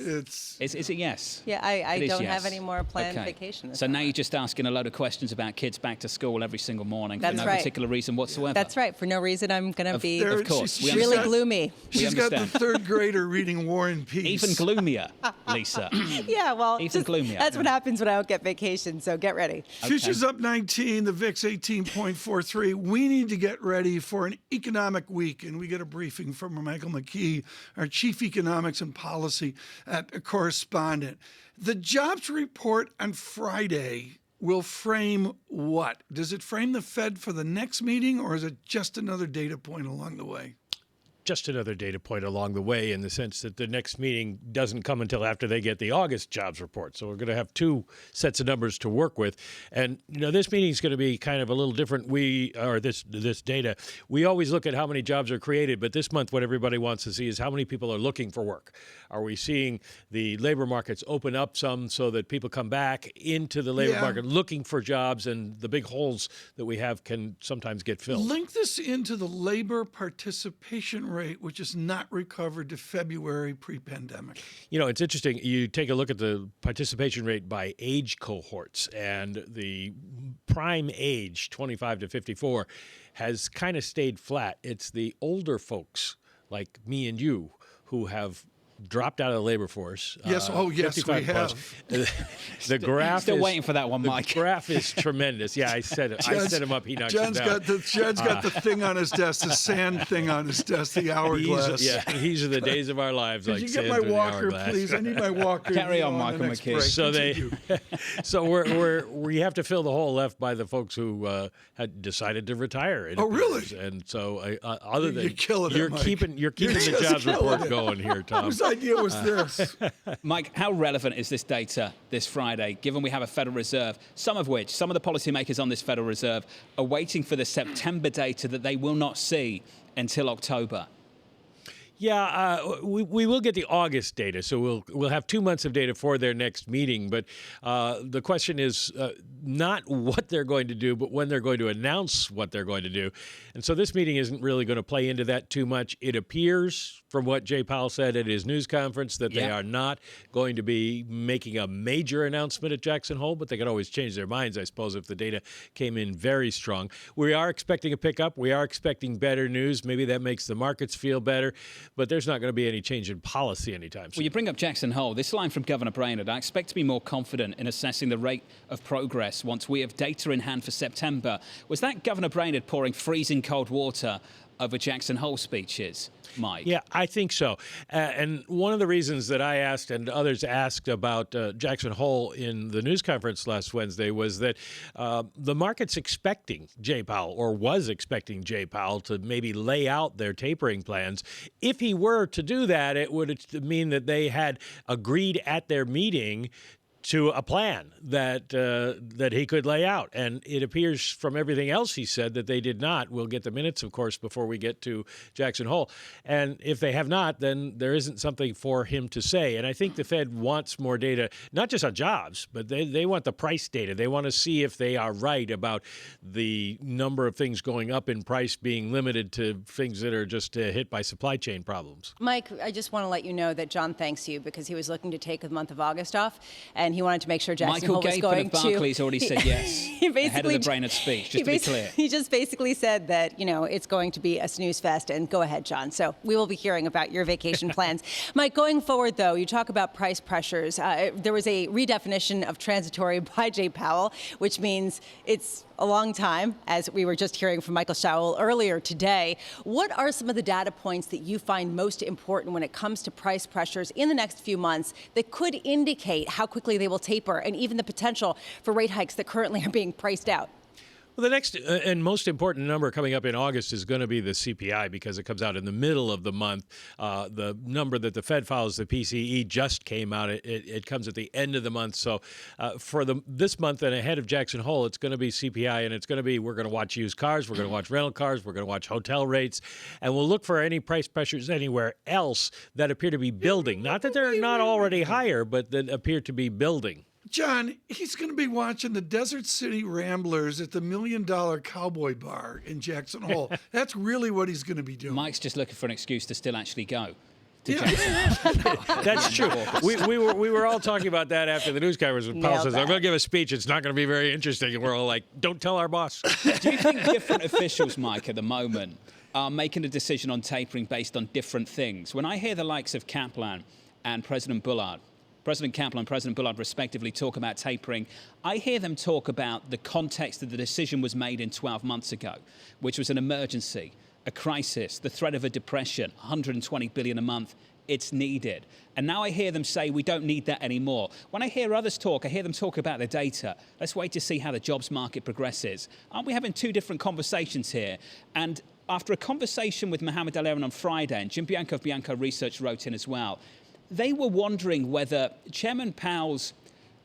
Is it yes? Yeah, I It is don't yes. have any more planned Okay. vacation. This So now summer. you're just asking a load of questions about kids back to school every single morning That's for no right. particular reason whatsoever. That's right. For no reason, I'm going to be Of course. We really understand. gloomy. We She's got the understand. third grader reading War and Peace. Even gloomier, Lisa. Yeah, well, Even just- gloomier. that's what happens when I don't get vacation. So get ready. Futures up 19, the VIX 18.43. We need to get ready for an economic week, and we get a briefing from Michael McKee, our chief economics and policy correspondent. The jobs report on Friday will frame what? Does it frame the Fed for the next meeting, or is it just another data point along the way? just another data point along the way, in the sense that the next meeting doesn't come until after they get the August jobs report. So we're going to have two sets of numbers to work with. And, this meeting is going to be kind of a little different. This data, we always look at how many jobs are created, but this month what everybody wants to see is how many people are looking for work. Are we seeing the labor markets open up some so that people come back into the labor market looking for jobs, and the big holes that we have can sometimes get filled? Link this into the labor participation rate, which is not recovered to February pre-pandemic. It's interesting. You take a look at the participation rate by age cohorts, and the prime age, 25 to 54, has kind of stayed flat. It's the older folks like me and you who have dropped out of the labor force. Yes, yes, we have. The graph Still waiting for that one, Mike. The graph is tremendous. Yeah, I said it. I set him up. He knocks him down. John's got the thing on his desk, the sand thing on his desk, the hourglass. These are the days of our lives. Could like you get my walker, please? I need my walker. Carry on, Michael McKee. So we have to fill the hole left by the folks who had decided to retire. Oh, really? And so, other than you're keeping the jobs report going here, Tom. Whose idea was this? Mike, how relevant is this data this Friday, given we have a Federal Reserve, some of the policymakers on this Federal Reserve are waiting for the September data that they will not see until October? Yeah, we will get the August data, so we'll have 2 months of data for their next meeting. But the question is not what they're going to do, but when they're going to announce what they're going to do. And so this meeting isn't really going to play into that too much. It appears, from what Jay Powell said at his news conference, that they are not going to be making a major announcement at Jackson Hole, but they could always change their minds, I suppose, if the data came in very strong. We are expecting a pickup. We are expecting better news. Maybe that makes the markets feel better. But there's not going to be any change in policy anytime soon. Well, you bring up Jackson Hole. This line from Governor Brainerd: I expect to be more confident in assessing the rate of progress once we have data in hand for September. Was that Governor Brainerd pouring freezing cold water over Jackson Hole speeches, Mike? Yeah, I think so. And one of the reasons that I asked and others asked about Jackson Hole in the news conference last Wednesday was that the market's expecting Jay Powell, or was expecting Jay Powell, to maybe lay out their tapering plans. If he were to do that, it would mean that they had agreed at their meeting to a plan that he could lay out. And it appears from everything else he said that they did not. We'll get the minutes, of course, before we get to Jackson Hole. And if they have not, then there isn't something for him to say. And I think the Fed wants more data, not just on jobs, but they want the price data. They want to see if they are right about the number of things going up in price being limited to things that are just hit by supply chain problems. Mike, I just want to let you know that John thanks you because he was looking to take the month of August off, and he wanted to make sure Jackson Hole was going to. Michael Gapin of Barclays already said yes ahead of the Brainerd speech, just to be clear. He just basically said that, it's going to be a snooze fest. And go ahead, John. So we will be hearing about your vacation plans. Mike, going forward, though, you talk about price pressures. There was a redefinition of transitory by Jay Powell, which means it's a long time, as we were just hearing from Michael Sowell earlier today. What are some of the data points that you find most important when it comes to price pressures in the next few months that could indicate how quickly they will taper, and even the potential for rate hikes that currently are being priced out? Well, the next and most important number coming up in August is going to be the CPI, because it comes out in the middle of the month. The number that the Fed follows, the PCE, just came out. It comes at the end of the month. So for this month and ahead of Jackson Hole, it's going to be CPI, and it's going to be, we're going to watch used cars, we're going to watch rental cars, we're going to watch hotel rates, and we'll look for any price pressures anywhere else that appear to be building. Not that they're not already higher, but that appear to be building. John, he's going to be watching the Desert City Ramblers at the $1 Million Cowboy Bar in Jackson Hole. That's really what he's going to be doing. Mike's just looking for an excuse to still actually go. That's true. We were all talking about that after the news conference when Powell says, I'm going to give a speech. It's not going to be very interesting. And we're all like, don't tell our boss. Do you think different officials, Mike, at the moment are making a decision on tapering based on different things? When I hear the likes of Kaplan and President Bullard respectively talk about tapering, I hear them talk about the context that the decision was made in 12 months ago, which was an emergency, a crisis, the threat of a depression, $120 billion a month. It's needed. And now I hear them say we don't need that anymore. When I hear others talk, I hear them talk about the data. Let's wait to see how the jobs market progresses. Aren't we having two different conversations here? And after a conversation with Mohamed El-Erian on Friday, and Jim Bianco of Bianco Research wrote in as well, they were wondering whether Chairman Powell's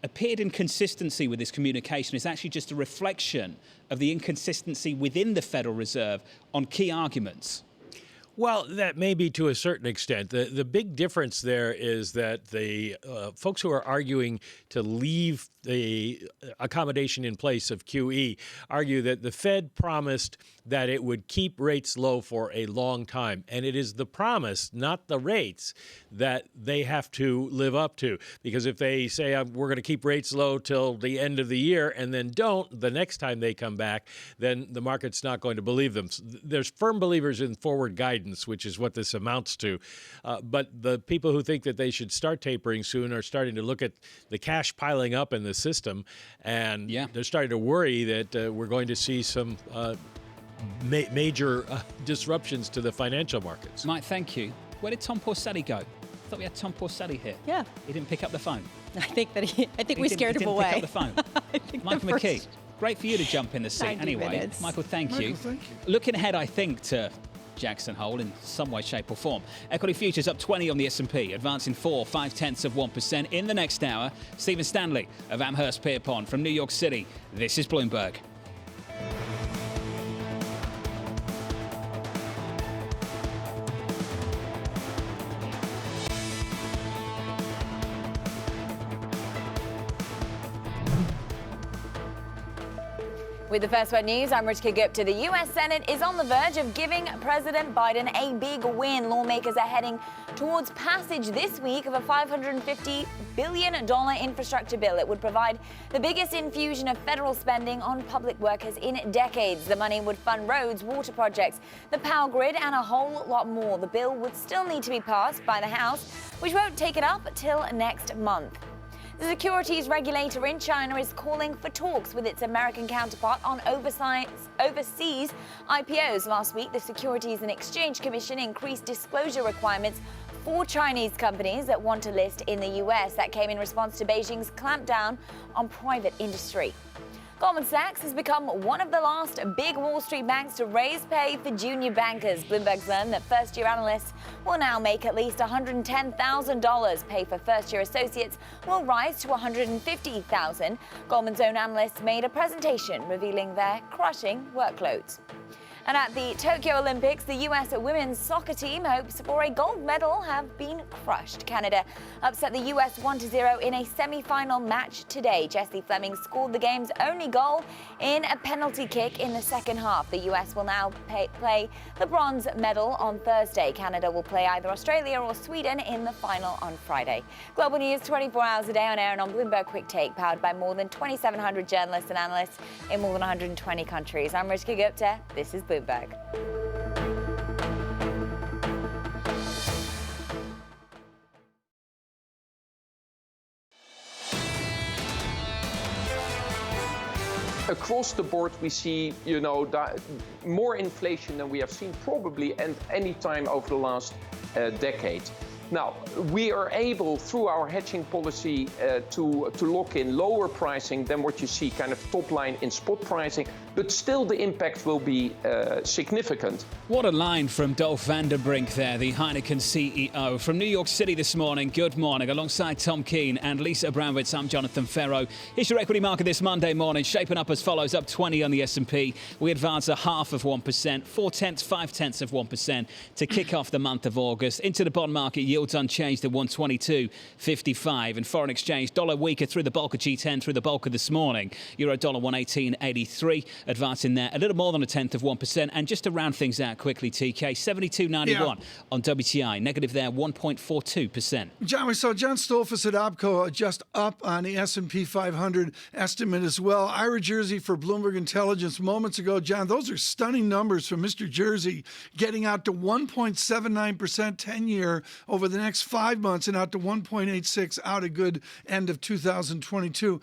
appeared inconsistency with his communication is actually just a reflection of the inconsistency within the Federal Reserve on key arguments. Well, that may be to a certain extent. The big difference there is that the folks who are arguing to leave the accommodation in place of QE argue that the Fed promised that it would keep rates low for a long time. And it is the promise, not the rates, that they have to live up to. Because if they say, we're going to keep rates low till the end of the year and then don't the next time they come back, then the market's not going to believe them. There's firm believers in forward guidance, which is what this amounts to. But the people who think that they should start tapering soon are starting to look at the cash piling up in the system, and they're starting to worry that we're going to see some major disruptions to the financial markets. Mike, thank you. Where did Tom Porcelli go? I thought we had Tom Porcelli here. Yeah. He didn't pick up the phone. I think we scared him away. He didn't pick up the phone. Michael McKee, great for you to jump in the seat. 90 Anyway, minutes. Michael, thank you. Michael, thank you. Looking ahead, I think, to Jackson Hole in some way, shape or form. Equity futures up 20 on the S&P, advancing 0.4% in the next hour. Stephen Stanley of Amherst Pierpont from New York City. This is Bloomberg. With the First Word News, I'm Rich Gupta. The U.S. Senate is on the verge of giving President Biden a big win. Lawmakers are heading towards passage this week of a $550 billion infrastructure bill. It would provide the biggest infusion of federal spending on public workers in decades. The money would fund roads, water projects, the power grid, and a whole lot more. The bill would still need to be passed by the House, which won't take it up till next month. The securities regulator in China is calling for talks with its American counterpart on overseas IPOs. Last week, the Securities and Exchange Commission increased disclosure requirements for Chinese companies that want to list in the U.S. That came in response to Beijing's clampdown on private industry. Goldman Sachs has become one of the last big Wall Street banks to raise pay for junior bankers. Bloomberg's learned that first-year analysts will now make at least $110,000. Pay for first-year associates will rise to $150,000. Goldman's own analysts made a presentation revealing their crushing workloads. And at the Tokyo Olympics, the U.S. women's soccer team hopes for a gold medal have been crushed. Canada upset the U.S. 1-0 in a semi-final match today. Jessie Fleming scored the game's only goal in a penalty kick in the second half. The U.S. will now play the bronze medal on Thursday. Canada will play either Australia or Sweden in the final on Friday. Global news 24 hours a day on air and on Bloomberg Quick Take, powered by more than 2,700 journalists and analysts in more than 120 countries. I'm Rich Gupta. This is Bloomberg. Across the board, we see, more inflation than we have seen probably at any time over the last decade. Now, we are able, through our hedging policy, to lock in lower pricing than what you see kind of top line in spot pricing, but still the impact will be significant. What a line from Dolph van der Brink there, the Heineken CEO. From New York City this morning, good morning. Alongside Tom Keene and Lisa Abramowicz, I'm Jonathan Ferro. Here's your equity market this Monday morning, shaping up as follows, up 20 on the S&P. We advance 0.5%, 0.4% to kick off the month of August. Into the bond market, yields unchanged at 122.55. And foreign exchange, dollar weaker through the bulk of G10, through the bulk of this morning. Euro dollar 118.83. Advancing there a little more than 0.1%. And just to round things out quickly, TK, 72.91 on WTI, negative there 1.42%. John, we saw John Stolfus at OPCO adjust up on the S&P 500 estimate as well. Ira Jersey for Bloomberg Intelligence moments ago. John, those are stunning numbers from Mr. Jersey, getting out to 1.79% 10-year over the next 5 months and out to 1.86 out a good end of 2022.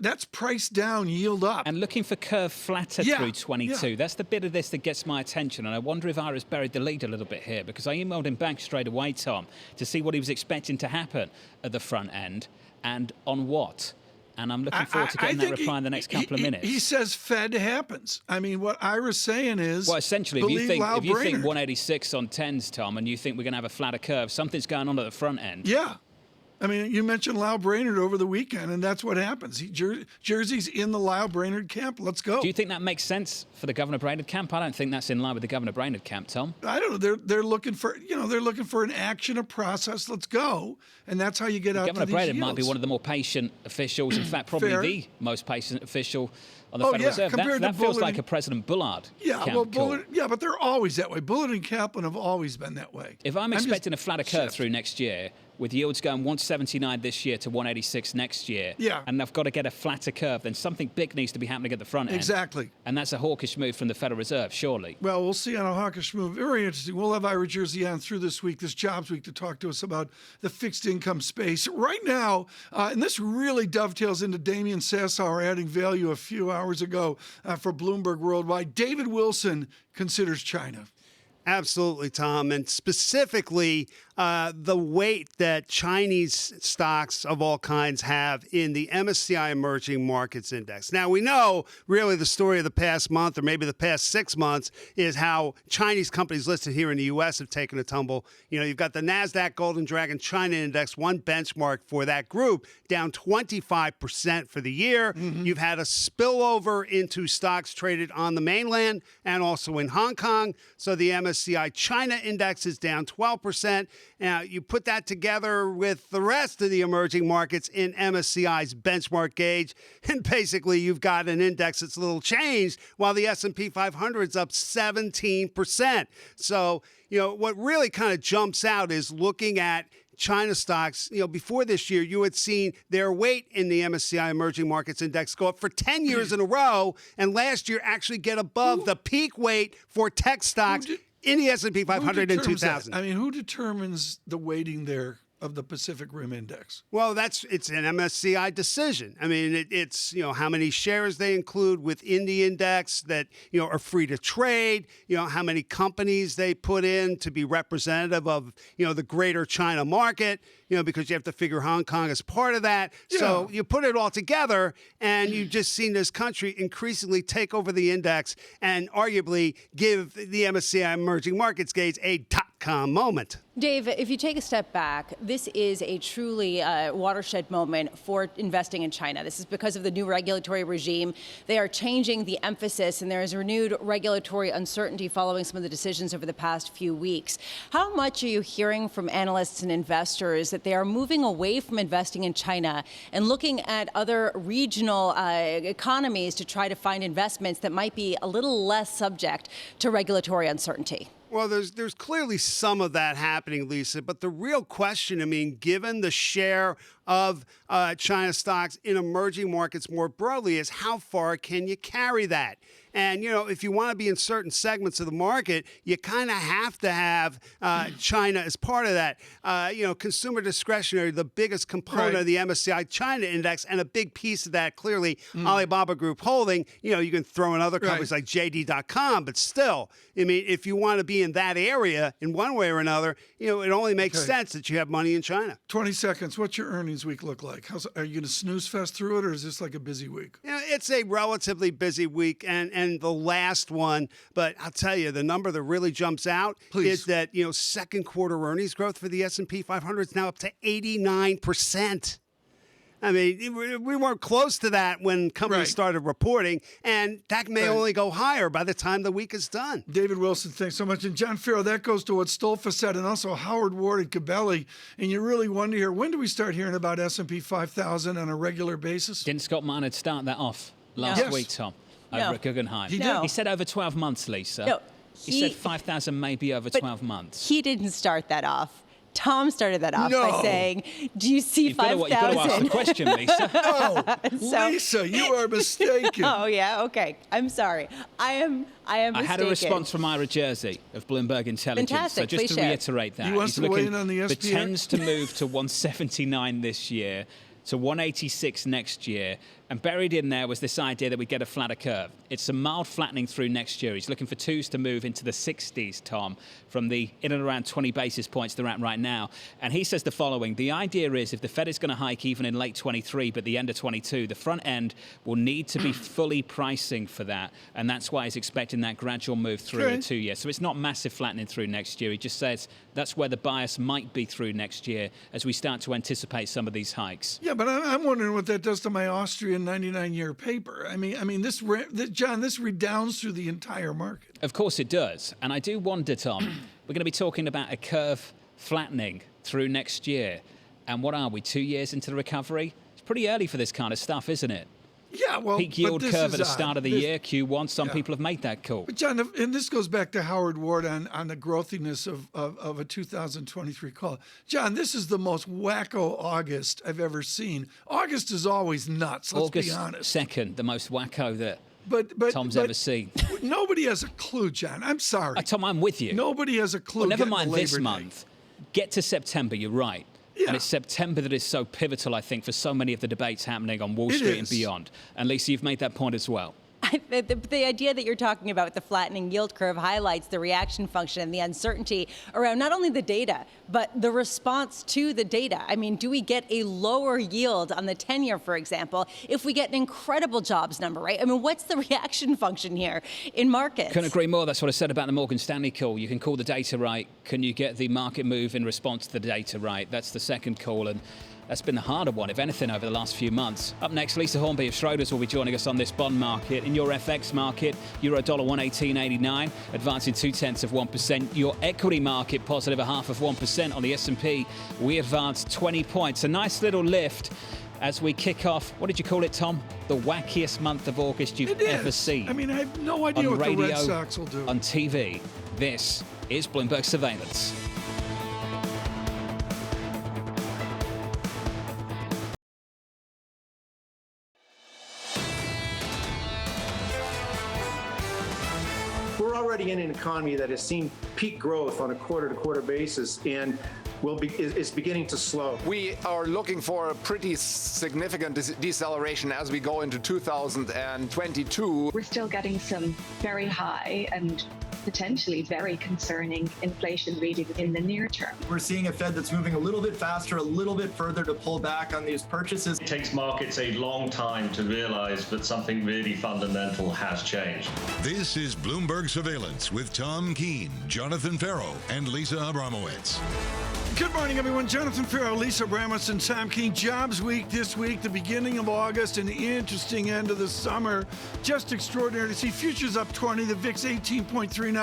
That's price down, yield up. And looking for curve flatter through 22. That's the bit of this that gets my attention. And I wonder if Ira's buried the lead a little bit here, because I emailed him back straight away, Tom, to see what he was expecting to happen at the front end and on what. And I'm looking forward to getting that reply in the next couple of minutes. He says Fed happens. I mean, what Ira's saying is, well, essentially, if you think 186 on 10s, Tom, and you think we're going to have a flatter curve, something's going on at the front end. Yeah. I mean, you mentioned Lyle Brainerd over the weekend, and that's what happens. Jersey's in the Lyle Brainerd camp. Let's go. Do you think that makes sense for the Governor Brainerd camp? I don't think that's in line with the Governor Brainerd camp, Tom. I don't know. They're looking for, they're looking for an action, a process. Let's go, and that's how you get out. Governor to these Brainerd yields. might be one of the more patient officials. In fact, probably the most patient official on the Federal Reserve. That feels like a President Bullard. Yeah, camp Bullard. Yeah, but they're always that way. Bullard and Kaplan have always been that way. If I'm expecting a flatter curve through next year, with yields going 179 this year to 186 next year, and I've got to get a flatter curve, then something big needs to be happening at the front end. Exactly. And that's a hawkish move from the Federal Reserve, surely. Well, we'll see on a hawkish move. Very interesting. We'll have Ira Jersey on through this week, this jobs week, to talk to us about the fixed income space. Right now, and this really dovetails into Damian Sassower adding value a few hours ago for Bloomberg Worldwide. David Wilson considers China. Absolutely, Tom. And specifically, the weight that Chinese stocks of all kinds have in the MSCI Emerging Markets Index. Now, we know really the story of the past month or maybe the past 6 months is how Chinese companies listed here in the U.S. have taken a tumble. You've got the NASDAQ Golden Dragon China Index, one benchmark for that group, down 25% for the year. You've had a spillover into stocks traded on the mainland and also in Hong Kong. So the MSCI China Index is down 12%. Now, you put that together with the rest of the emerging markets in MSCI's benchmark gauge, and basically you've got an index that's a little changed while the S&P 500 is up 17%. So, what really kind of jumps out is looking at China stocks. Before this year, you had seen their weight in the MSCI Emerging Markets Index go up for 10 years in a row, and last year actually get above the peak weight for tech stocks in the S&P 500 in 2000. I mean, who determines the weighting there of the Pacific Rim Index? Well, it's an MSCI decision. I mean, it's how many shares they include within the index that are free to trade. How many companies they put in to be representative of the greater China market. Because you have to figure Hong Kong is part of that. Yeah. So you put it all together, and you've just seen this country increasingly take over the index and arguably give the MSCI Emerging Markets gauge a dot-com moment. Dave, if you take a step back, this is a truly watershed moment for investing in China. This is because of the new regulatory regime. They are changing the emphasis, and there is renewed regulatory uncertainty following some of the decisions over the past few weeks. How much are you hearing from analysts and investors that they are moving away from investing in China and looking at other regional economies to try to find investments that might be a little less subject to regulatory uncertainty? Well, there's clearly some of that happening, Lisa. But the real question, given the share of China stocks in emerging markets more broadly, is how far can you carry that? And, if you want to be in certain segments of the market, you kind of have to have China as part of that. Consumer discretionary, the biggest component of the MSCI China Index, and a big piece of that, clearly, Alibaba Group Holding. You can throw in other companies like JD.com, but still, if you want to be in that area in one way or another, it only makes sense that you have money in China. 20 seconds. What's your earnings week look like? Are you going to snooze fest through it, or is this like a busy week? It's a relatively busy week, and the last one, but I'll tell you, the number that really jumps out is that, second quarter earnings growth for the S&P 500 is now up to 89%. I mean, we weren't close to that when companies started reporting, and that may only go higher by the time the week is done. David Wilson, thanks so much. And John Ferro, that goes to what Stolfa said, and also Howard Ward and Cabelli. And you really wonder here, when do we start hearing about S&P 5000 on a regular basis? Didn't Scott Minerd start that off last week, Tom? Over at Guggenheim. He did. He said over 12 months, Lisa. No, he said 5,000 maybe over 12 months. He didn't start that off. Tom started that off by saying, do you see 5,000? You've got to ask the question, Lisa. Lisa, you are mistaken. Yeah, okay. I'm sorry. I am mistaken. I had a response from Ira Jersey of Bloomberg Intelligence. Fantastic. So just to reiterate that. He wants to weigh in on the SPR. The tends to move to 179 this year, to 186 next year. And buried in there was this idea that we get a flatter curve. It's a mild flattening through next year. He's looking for twos to move into the 60s, Tom, from the in and around 20 basis points they're at right now. And he says the following: the idea is if the Fed is going to hike even in late 23, but the end of 22, the front end will need to be fully pricing for that. And that's why he's expecting that gradual move through in 2 years. So it's not massive flattening through next year. He just says that's where the bias might be through next year as we start to anticipate some of these hikes. Yeah, but I'm wondering what that does to my Austrian 99-year paper. I mean, this redounds through the entire market. Of course it does. And I do wonder, Tom, we're going to be talking about a curve flattening through next year. And what are we, 2 years into the recovery? It's pretty early for this kind of stuff, isn't it? Yeah, well, peak yield curve at the start of the year, Q1. Some people have made that call. But John, and this goes back to Howard Ward on the growthiness of a 2023 call. John, this is the most wacko August I've ever seen. August is always nuts. Let's be honest. August 2nd, the most wacko that Tom's ever seen. Nobody has a clue, John. I'm sorry. Tom, I'm with you. Nobody has a clue. Well, never mind Labor this Day. month. Get to September. You're right. Yeah. And it's September that is so pivotal, I think, for so many of the debates happening on Wall Street and beyond. And Lisa, you've made that point as well. The idea that you're talking about with the flattening yield curve highlights the reaction function and the uncertainty around not only the data, but the response to the data. I mean, do we get a lower yield on the 10-year, for example, if we get an incredible jobs number, right? I mean, what's the reaction function here in markets? Couldn't agree more. That's what I said about the Morgan Stanley call. You can call the data right. Can you get the market move in response to the data right? That's the second call. And that's been the harder one, if anything, over the last few months. Up next, Lisa Hornby of Schroders will be joining us on this bond market. In your FX market, euro dollar 118.89, advancing 0.2%. Your equity market positive 0.5% on the S&P. We advanced 20 points. A nice little lift as we kick off, what did you call it, Tom? The wackiest month of August you've ever seen. I mean, I have no idea what radio, the Red Sox will do. On TV, this is Bloomberg Surveillance. We're already in an economy that has seen peak growth on a quarter-to-quarter basis and is beginning to slow. We are looking for a pretty significant deceleration as we go into 2022. We're still getting some very high and potentially very concerning inflation readings in the near term. We're seeing a Fed that's moving a little bit faster, a little bit further to pull back on these purchases. It takes markets a long time to realize that something really fundamental has changed. This is Bloomberg Surveillance with Tom Keene, Jonathan Ferro, and Lisa Abramowicz. Good morning, everyone. Jonathan Ferro, Lisa Abramowicz, and Tom Keene. Jobs week this week, the beginning of August, an interesting end of the summer. Just extraordinary to see. Futures up 20, the VIX 18.39.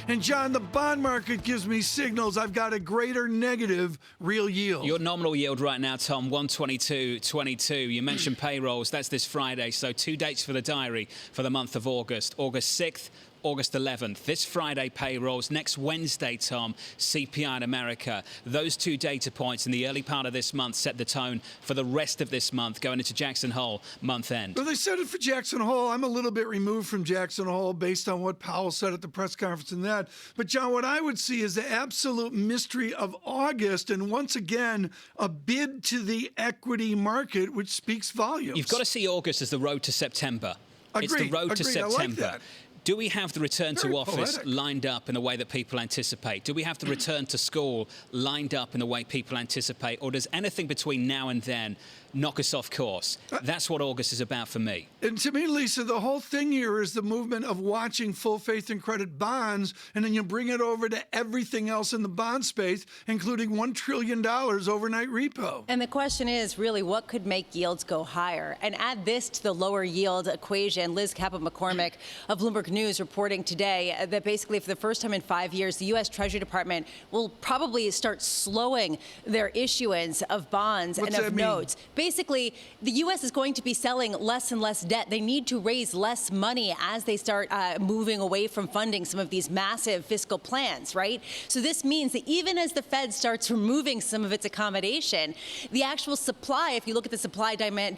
And John, the bond market gives me signals I've got a greater negative real yield. Your nominal yield right now, Tom, 122.22. You mentioned payrolls. That's this Friday. So 2 dates for the diary for the month of August. August 6th. August 11th. This Friday, payrolls. Next Wednesday, Tom, CPI in America. Those 2 data points in the early part of this month set the tone for the rest of this month, going into Jackson Hole month end. Well, they said it for Jackson Hole. I'm a little bit removed from Jackson Hole based on what Powell said at the press conference and that. But, John, what I would see is the absolute mystery of August, and once again, a bid to the equity market, which speaks volumes. You've got to see August as the road to September. It's the road to September. I like that. Do we have the return Very to office poetic. lined up in the way that people anticipate? Do we have the return to school lined up in the way people anticipate? Or does anything between now and then knock us off course? That's what August is about for me. And to me, Lisa, the whole thing here is the movement of watching full faith and credit bonds, and then you bring it over to everything else in the bond space, including $1 trillion overnight repo. And the question is really what could make yields go higher? And add this to the lower yield equation. Liz Kappa-McCormick of Bloomberg News reporting today that basically for the first time in 5 years, the U.S. Treasury Department will probably start slowing their issuance of bonds and of notes. Basically, the U.S. is going to be selling less and less debt. They need to raise less money as they start moving away from funding some of these massive fiscal plans, right? So this means that even as the Fed starts removing some of its accommodation, the actual supply, if you look at the supply-demand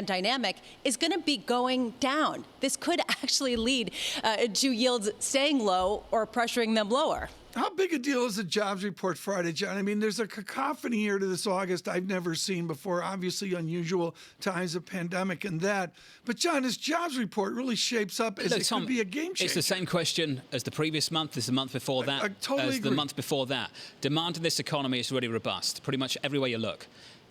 dynamic, is going to be going down. This could actually lead to yields staying low or pressuring them lower. How big a deal is the jobs report Friday, John? I mean, there's a cacophony here to this August I've never seen before. Obviously, unusual times of pandemic and that. But, John, this jobs report really shapes up as it could be a game changer. It's the same question as the previous month, as the month before that, I totally agree. The month before that. Demand in this economy is really robust, pretty much everywhere you look.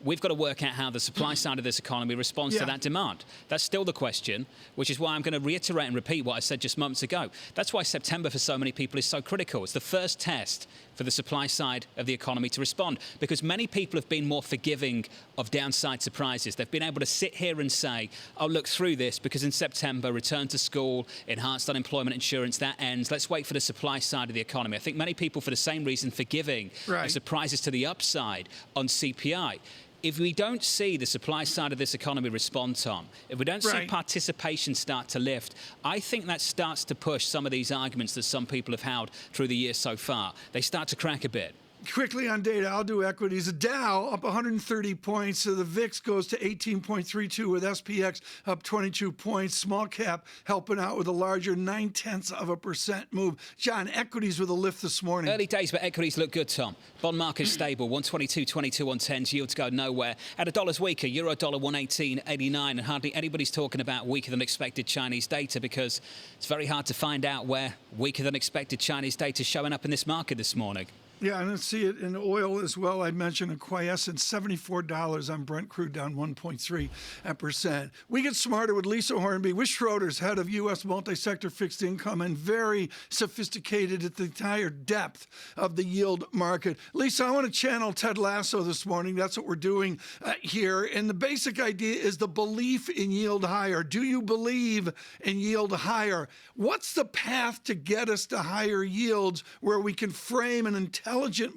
We've got to work out how the supply side of this economy responds to that demand. That's still the question, which is why I'm going to reiterate and repeat what I said just moments ago. That's why September for so many people is so critical. It's the first test for the supply side of the economy to respond, because many people have been more forgiving of downside surprises. They've been able to sit here and say, I'll look through this because in September, return to school, enhanced unemployment insurance, that ends. Let's wait for the supply side of the economy. I think many people, for the same reason, forgiving of surprises to the upside on CPI. If we don't see the supply side of this economy respond, Tom, if we don't see participation start to lift, I think that starts to push some of these arguments that some people have held through the year so far. They start to crack a bit. Quickly on data, I'll do equities. The Dow up 130 points. So the VIX goes to 18.32 with SPX up 22 points. Small cap helping out with a larger 0.9% move. John, equities with a lift this morning. Early days, but equities look good, Tom. Bond market stable, 122.22 on 10s. Yields go nowhere. And the dollar's weaker. Euro dollar 118.89. And hardly anybody's talking about weaker than expected Chinese data, because it's very hard to find out where weaker than expected Chinese data is showing up in this market this morning. Yeah, and I see it in oil as well. I mentioned a quiescent $74 on Brent crude, down 1.3%. We get smarter with Lisa Hornby, with Schroeder's head of U.S. multi-sector fixed income, and very sophisticated at the entire depth of the yield market. Lisa, I want to channel Ted Lasso this morning. That's what we're doing here. And the basic idea is the belief in yield higher. Do you believe in yield higher? What's the path to get us to higher yields where we can frame an intelligent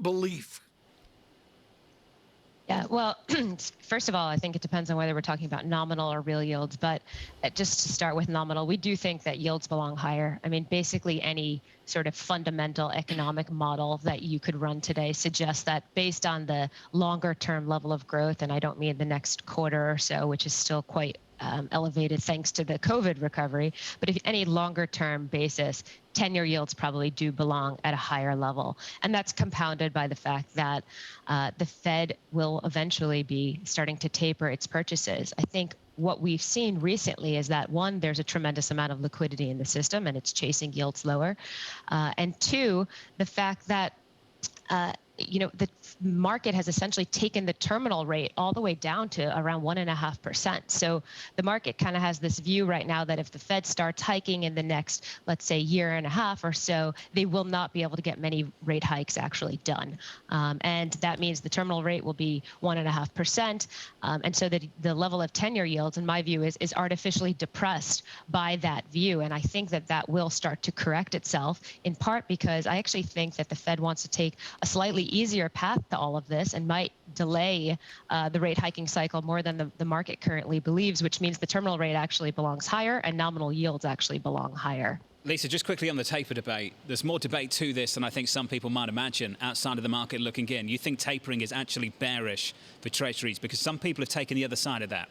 belief? Yeah, well, first of all, I think it depends on whether we're talking about nominal or real yields. But just to start with nominal, we do think that yields belong higher. I mean, basically any sort of fundamental economic model that you could run today suggests that based on the longer term level of growth, and I don't mean the next quarter or so, which is still quite elevated thanks to the COVID recovery, but if any longer term basis, 10-year yields probably do belong at a higher level. And that's compounded by the fact that the Fed will eventually be starting to taper its purchases. I think what we've seen recently is that, one, there's a tremendous amount of liquidity in the system and it's chasing yields lower. And two, the fact that the market has essentially taken the terminal rate all the way down to around 1.5%. So the market kind of has this view right now that if the Fed starts hiking in the next, let's say, year and a half or so, they will not be able to get many rate hikes actually done. And that means the terminal rate will be 1.5%. And so the level of 10-year yields, in my view, is artificially depressed by that view. And I think that will start to correct itself, in part because I actually think that the Fed wants to take a slightly easier path to all of this and might delay the rate hiking cycle more than the market currently believes, which means the terminal rate actually belongs higher and nominal yields actually belong higher. Lisa, just quickly on the taper debate, there's more debate to this than I think some people might imagine outside of the market looking in. You think tapering is actually bearish for treasuries because some people have taken the other side of that?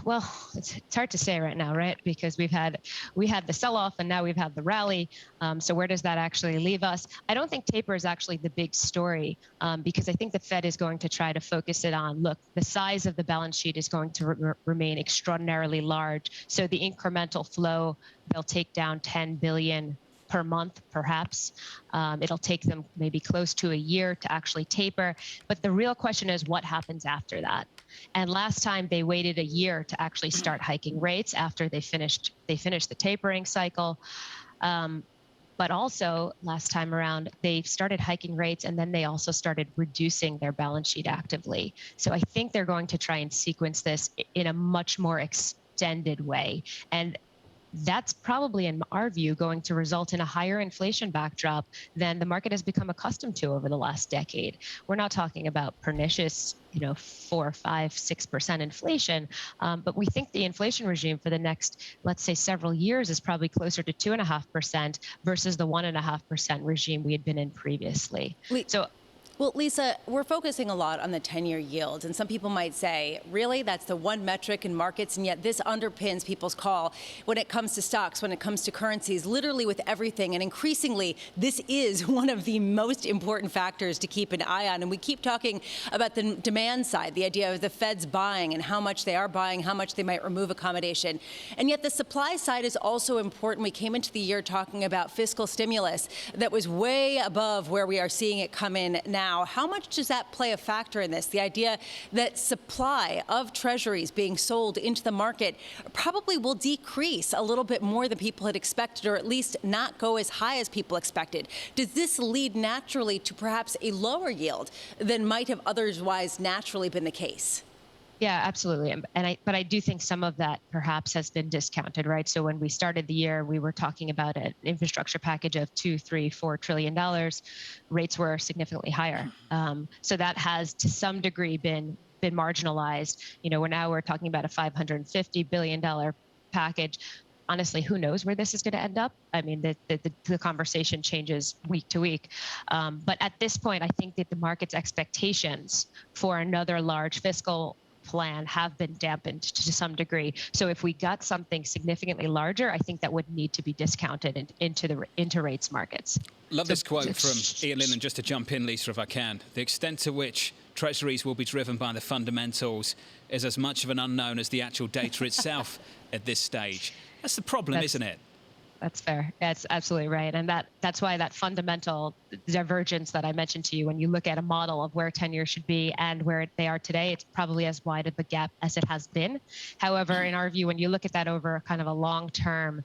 Well, it's hard to say right now, right? Because we had the sell-off and now we've had the rally. So where does that actually leave us? I don't think taper is actually the big story because I think the Fed is going to try to focus it on, look, the size of the balance sheet is going to remain extraordinarily large. So the incremental flow, they'll take down 10 billion per month, perhaps. It'll take them maybe close to a year to actually taper. But the real question is what happens after that? And last time they waited a year to actually start hiking rates after they finished the tapering cycle. But also last time around, they started hiking rates and then they also started reducing their balance sheet actively. So I think they're going to try and sequence this in a much more extended way. And that's probably, in our view, going to result in a higher inflation backdrop than the market has become accustomed to over the last decade. We're not talking about pernicious, 4, 5, 6% inflation, but we think the inflation regime for the next, let's say, several years is probably closer to 2.5% versus the 1.5% regime we had been in previously. So Well, Lisa, we're focusing a lot on the 10-year yield, and some people might say, really, that's the one metric in markets, and yet this underpins people's call when it comes to stocks, when it comes to currencies, literally with everything. And increasingly, this is one of the most important factors to keep an eye on. And we keep talking about the demand side, the idea of the Fed's buying and how much they are buying, how much they might remove accommodation. And yet the supply side is also important. We came into the year talking about fiscal stimulus that was way above where we are seeing it come in now. How much does that play a factor in this? The idea that supply of treasuries being sold into the market probably will decrease a little bit more than people had expected, or at least not go as high as people expected. Does this lead naturally to perhaps a lower yield than might have otherwise naturally been the case? Yeah, absolutely. But I do think some of that perhaps has been discounted, right? So when we started the year, we were talking about an infrastructure package of $2, $3, $4 trillion. Rates were significantly higher. So that has to some degree been marginalized. You know, we're talking about a $550 billion package. Honestly, who knows where this is going to end up? I mean, the conversation changes week to week. But at this point, I think that the market's expectations for another large fiscal plan have been dampened to some degree. So if we got something significantly larger, I think that would need to be discounted into rates markets. Love this quote from Ian Linden, just to jump in, Lisa, if I can. The extent to which treasuries will be driven by the fundamentals is as much of an unknown as the actual data itself at this stage. That's the problem, isn't it? That's fair. That's absolutely right. And that's why that fundamental divergence that I mentioned to you, when you look at a model of where 10 years should be and where they are today, it's probably as wide of a gap as it has been. However, in our view, when you look at that over kind of a long-term,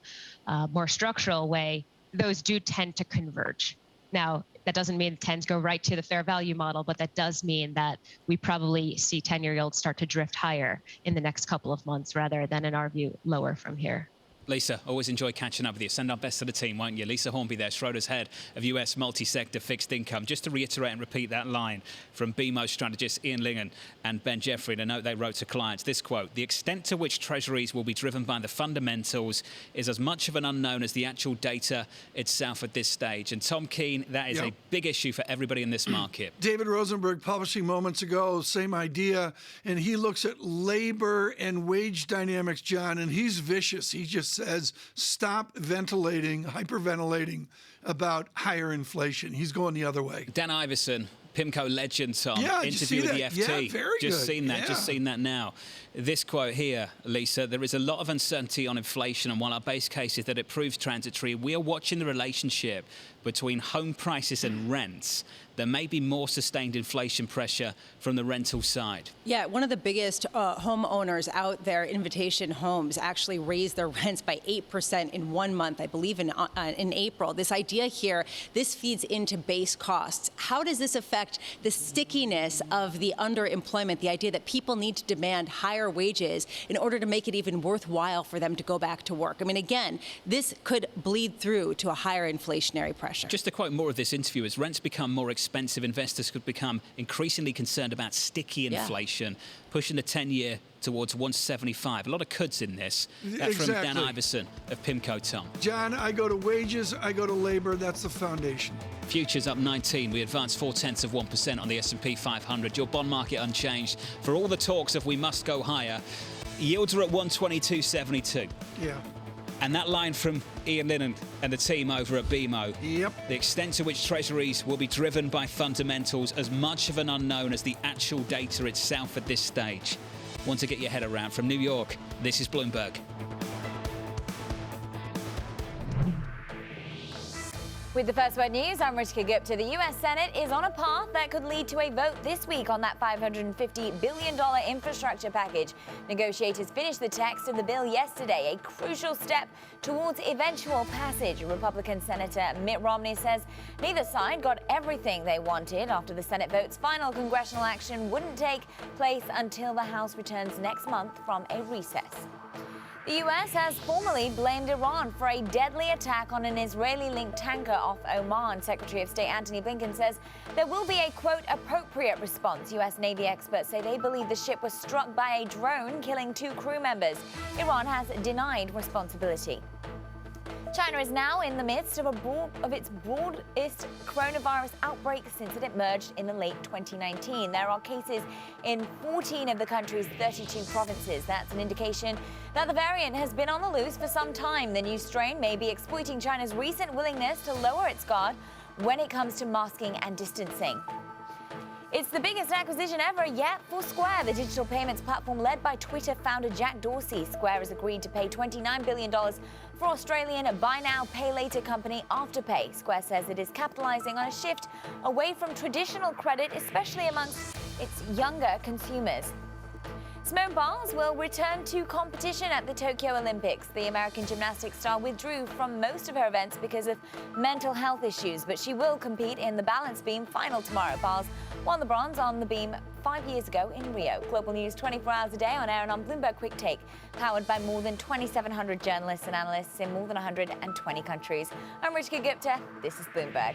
more structural way, those do tend to converge. Now, that doesn't mean tends go right to the fair value model, but that does mean that we probably see 10-year yields start to drift higher in the next couple of months rather than, in our view, lower from here. Lisa, always enjoy catching up with you. Send our best to the team, won't you? Lisa Hornby there, Schroders head of US multi-sector fixed income. Just to reiterate and repeat that line from BMO strategists Ian Lingen and Ben Jeffrey, in a note they wrote to clients. This quote: the extent to which treasuries will be driven by the fundamentals is as much of an unknown as the actual data itself at this stage. And Tom Keene, that is a big issue for everybody in this market. David Rosenberg publishing moments ago, same idea, and he looks at labor and wage dynamics, John, and he's vicious. He just says, stop hyperventilating about higher inflation. He's going the other way. Dan Iverson, PIMCO legend, Tom, interview with the FT. Yeah, very just good. Seen that, just seen that now. This quote here, Lisa: there is a lot of uncertainty on inflation, and while our base case is that it proves transitory, we are watching the relationship between home prices and rents. There may be more sustained inflation pressure from the rental side. Yeah, one of the biggest homeowners out there, Invitation Homes, actually raised their rents by 8% in 1 month, I believe in April. This idea here, this feeds into base costs. How does this affect the stickiness of the underemployment, the idea that people need to demand higher wages in order to make it even worthwhile for them to go back to work? I mean, again, this could bleed through to a higher inflationary pressure. Just to quote more of this interview, as rents become more expensive, investors could become increasingly concerned about sticky inflation, pushing the 10-year towards 175. A lot of coulds in this. That's from Dan Iverson of PIMCO, Tom. John, I go to wages, I go to labor. That's the foundation. Futures up 19. We advanced 0.4% on the S&P 500. Your bond market unchanged. For all the talks of we must go higher, yields are at 122.72. Yeah. And that line from Ian Linden and the team over at BMO, the extent to which treasuries will be driven by fundamentals, as much of an unknown as the actual data itself at this stage. Want to get your head around. From New York, this is Bloomberg. With the First Word News, I'm Ritika Gupta. The U.S. Senate is on a path that could lead to a vote this week on that $550 billion infrastructure package. Negotiators finished the text of the bill yesterday, a crucial step towards eventual passage. Republican Senator Mitt Romney says neither side got everything they wanted after the Senate vote's final congressional action wouldn't take place until the House returns next month from a recess. The U.S. has formally blamed Iran for a deadly attack on an Israeli-linked tanker off Oman. Secretary of State Antony Blinken says there will be a, quote, appropriate response. U.S. Navy experts say they believe the ship was struck by a drone, killing 2 crew members. Iran has denied responsibility. China is now in the midst of its broadest coronavirus outbreak since it emerged in the late 2019. There are cases in 14 of the country's 32 provinces. That's an indication that the variant has been on the loose for some time. The new strain may be exploiting China's recent willingness to lower its guard when it comes to masking and distancing. It's the biggest acquisition ever yet for Square, the digital payments platform led by Twitter founder Jack Dorsey. Square has agreed to pay $29 billion for Australian buy now, pay later company Afterpay. Square says it is capitalizing on a shift away from traditional credit, especially amongst its younger consumers. Simone Biles will return to competition at the Tokyo Olympics. The American gymnastics star withdrew from most of her events because of mental health issues, but she will compete in the balance beam final tomorrow. Biles won the bronze on the beam 5 years ago in Rio. Global news 24 hours a day on air and on Bloomberg Quick Take, powered by more than 2,700 journalists and analysts in more than 120 countries. I'm Ritika Gupta. This is Bloomberg.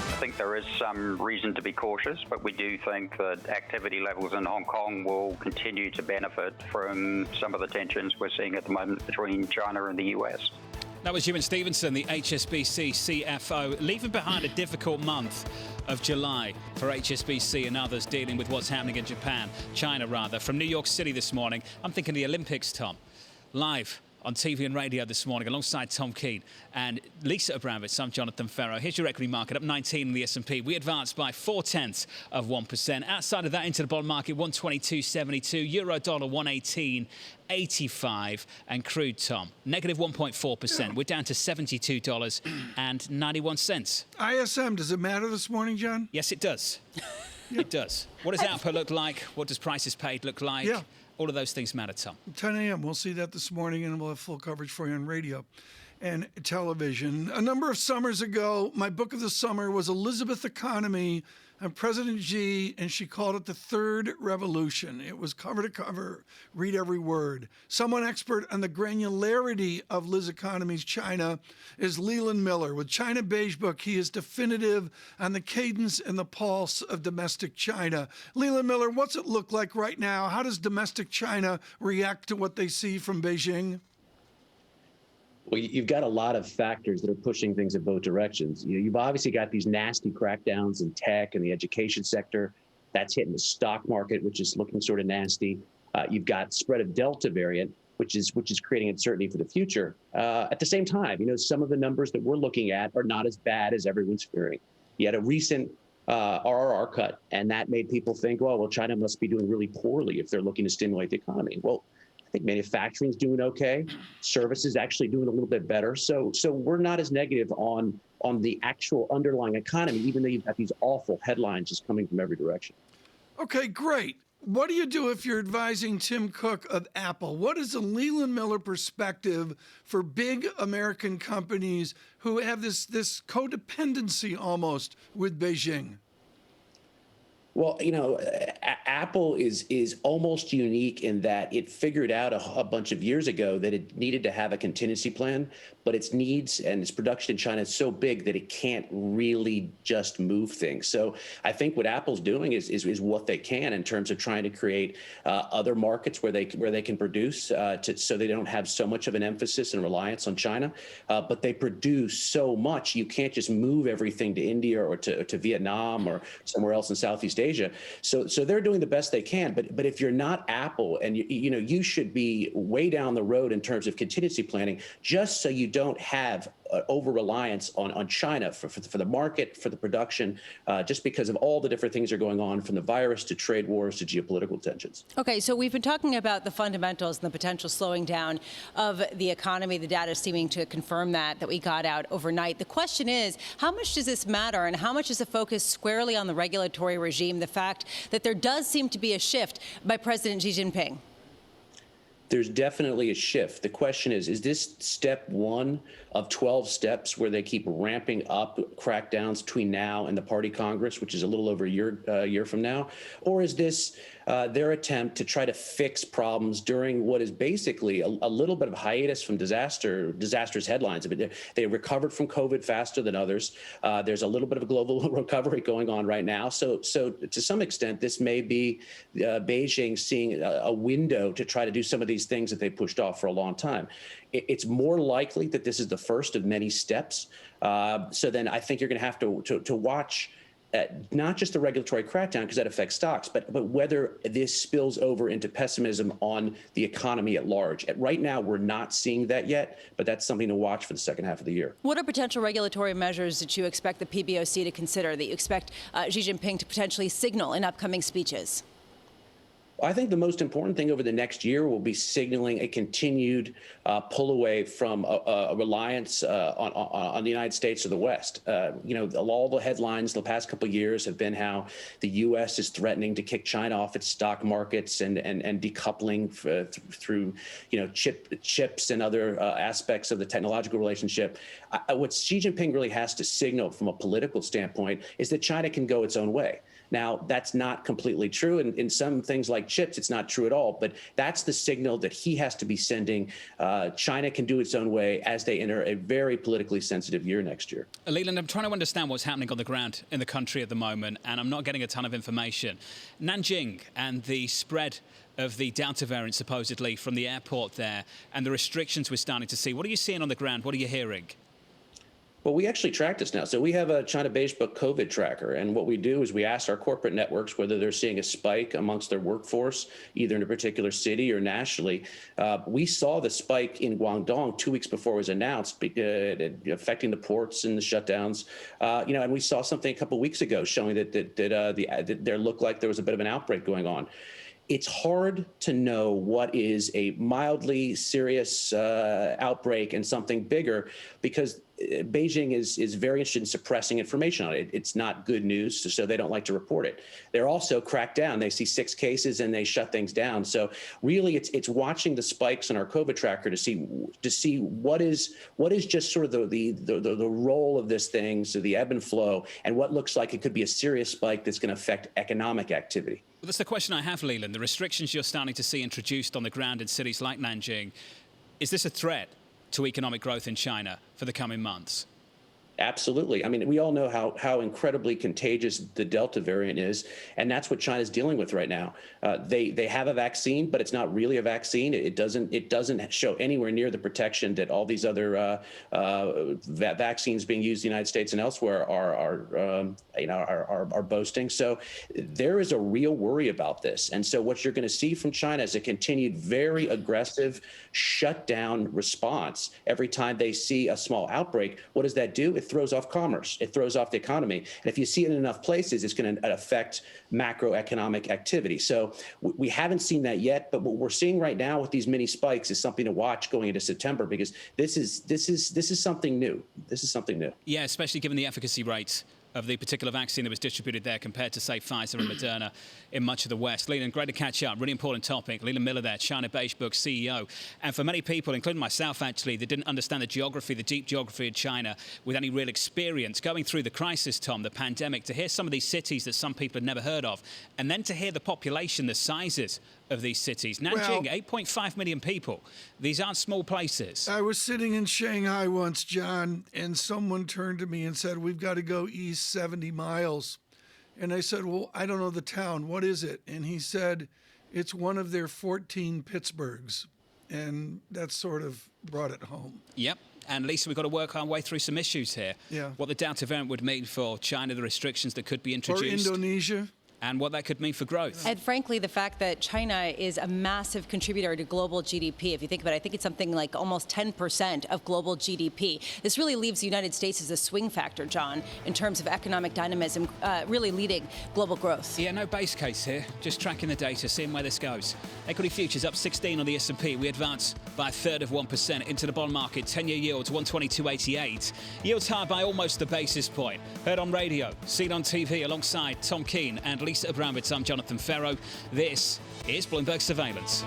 I think there is some reason to be cautious, but we do think that activity levels in Hong Kong will continue to benefit from some of the tensions we're seeing at the moment between China and the US. That was Ewan Stevenson, the HSBC CFO, leaving behind a difficult month of July for HSBC and others dealing with what's happening in China rather. From New York City this morning, I'm thinking the Olympics, Tom, live on TV and radio this morning alongside Tom Keene and Lisa Abramowicz. I'm Jonathan Ferro. Here's your equity market up 19 in the S&P. We advanced by 0.4%. Outside of that, into the bond market, 122.72, euro dollar 118.85, and crude, Tom, negative 1.4%. We're down to $72.91. ISM, does it matter this morning, John? Yes, it does. It does. What does output look like? What does prices paid look like? Yeah. All of those things matter, Tom. 10 a.m. We'll see that this morning, and we'll have full coverage for you on radio and television. A number of summers ago, my book of the summer was Elizabeth Economy and President Xi, and she called it the Third Revolution. It was cover to cover, read every word. Someone expert on the granularity of Liz Economy's China is Leland Miller. With China Beige Book, he is definitive on the cadence and the pulse of domestic China. Leland Miller, what's it look like right now? How does domestic China react to what they see from Beijing? Well, you've got a lot of factors that are pushing things in both directions. You've obviously got these nasty crackdowns in tech and the education sector. That's hitting the stock market, which is looking sort of nasty. You've got spread of Delta variant, which is creating uncertainty for the future. At the same time, some of the numbers that we're looking at are not as bad as everyone's fearing. You had a recent RRR cut, and that made people think, well, China must be doing really poorly if they're looking to stimulate the economy. Well, I think manufacturing is doing okay. Services actually doing a little bit better. So we're not as negative on the actual underlying economy, even though you've got these awful headlines just coming from every direction. Okay, great. What do you do if you're advising Tim Cook of Apple? What is the Leland Miller perspective for big American companies who have this codependency almost with Beijing? Well, Apple is almost unique in that it figured out a bunch of years ago that it needed to have a contingency plan, but its needs and its production in China is so big that it can't really just move things. So I think what Apple's doing is what they can in terms of trying to create other markets where they can produce so they don't have so much of an emphasis and reliance on China. But they produce so much, you can't just move everything to India or to Vietnam or somewhere else in Southeast Asia. So they're doing the best they can. But if you're not Apple, and you should be way down the road in terms of contingency planning, just so you don't have over-reliance on China for the market, for the production, just because of all the different things that are going on, from the virus to trade wars to geopolitical tensions. Okay, so we've been talking about the fundamentals and the potential slowing down of the economy. The data is seeming to confirm that we got out overnight. The question is, how much does this matter, and how much is the focus squarely on the regulatory regime, the fact that there does seem to be a shift by President Xi Jinping? There's definitely a shift. The question is this step one of 12 steps where they keep ramping up crackdowns between now and the Party Congress, which is a little over a year from now? Or is this their attempt to try to fix problems during what is basically a little bit of hiatus from disastrous headlines. I mean, they recovered from COVID faster than others. There's a little bit of a global recovery going on right now. So to some extent, this may be Beijing seeing a window to try to do some of these things that they pushed off for a long time. It's more likely that this is the first of many steps. So then I think you're going to have to watch not just the regulatory crackdown, because that affects stocks, but whether this spills over into pessimism on the economy at large. Right now, we're not seeing that yet, but that's something to watch for the second half of the year. What are potential regulatory measures that you expect the PBOC to consider, that you expect Xi Jinping to potentially signal in upcoming speeches? I think the most important thing over the next year will be signaling a continued pull away from a reliance on the United States or the West. All the headlines the past couple of years have been how the U.S. is threatening to kick China off its stock markets and decoupling through chips and other aspects of the technological relationship. What Xi Jinping really has to signal from a political standpoint is that China can go its own way. Now, that's not completely true. And in some things like chips, it's not true at all. But that's the signal that he has to be sending. China can do its own way as they enter a very politically sensitive year next year. Leland, I'm trying to understand what's happening on the ground in the country at the moment, and I'm not getting a ton of information. Nanjing and the spread of the Delta variant, supposedly, from the airport there, and the restrictions we're starting to see. What are you seeing on the ground? What are you hearing? Well, we actually track this now. So we have a China Beige-Book COVID tracker. And what we do is we ask our corporate networks whether they're seeing a spike amongst their workforce, either in a particular city or nationally. We saw the spike in Guangdong 2 weeks before it was announced, affecting the ports and the shutdowns. And we saw something a couple of weeks ago showing that there looked like there was a bit of an outbreak going on. It's hard to know what is a mildly serious outbreak and something bigger, because Beijing is very interested in suppressing information on it. It's not good news, so they don't like to report it. They're also cracked down. They see 6 cases and they shut things down. So really, it's watching the spikes in our COVID tracker to see what is just sort of the role of this thing, so the ebb and flow, and what looks like it could be a serious spike that's going to affect economic activity. Well, that's the question I have, Leland. The restrictions you're starting to see introduced on the ground in cities like Nanjing, is this a threat to economic growth in China for the coming months? Absolutely. I mean, we all know how incredibly contagious the Delta variant is, and that's what China's dealing with right now. They have a vaccine, but it's not really a vaccine. It doesn't show anywhere near the protection that all these other vaccines being used in the United States and elsewhere are boasting. So there is a real worry about this. And so what you're going to see from China is a continued very aggressive shutdown response. Every time they see a small outbreak, what does that do? It throws off commerce. It throws off the economy. And if you see it in enough places, it's going to affect macroeconomic activity. So we haven't seen that yet, but what we're seeing right now with these mini spikes is something to watch going into September, because this is something new. This is something new. Yeah, especially given the efficacy rates of the particular vaccine that was distributed there compared to, say, Pfizer and Moderna in much of the West. Leland, great to catch up. Really important topic. Leland Miller there, China Beige-Book CEO. And for many people, including myself, actually, that didn't understand the geography, the deep geography of China with any real experience going through the crisis, Tom, the pandemic, to hear some of these cities that some people had never heard of, and then to hear the population, the sizes of these cities. Nanjing, 8.5 million people. These aren't small places. I was sitting in Shanghai once, John, and someone turned to me and said, "We've got to go east 70 miles. And I said, "Well, I don't know the town. What is it?" And he said, "It's one of their 14 Pittsburghs." And that sort of brought it home. Yep. And Lisa, we've got to work our way through some issues here. Yeah. What the Delta variant would mean for China, the restrictions that could be introduced. Or Indonesia. And what that could mean for growth. And frankly, the fact that China is a massive contributor to global GDP, if you think about it, I think it's something like almost 10% of global GDP. This really leaves the United States as a swing factor, John, in terms of economic dynamism, really leading global growth. Yeah, no base case here. Just tracking the data, seeing where this goes. Equity futures up 16 on the S&P. We advance by 1/3 of 1% into the bond market. 10-year yields 122.88. Yields higher by almost a basis point. Heard on radio, seen on TV alongside Tom Keene and Lisa Abramowicz. I'm Jonathan Ferro. This is Bloomberg Surveillance.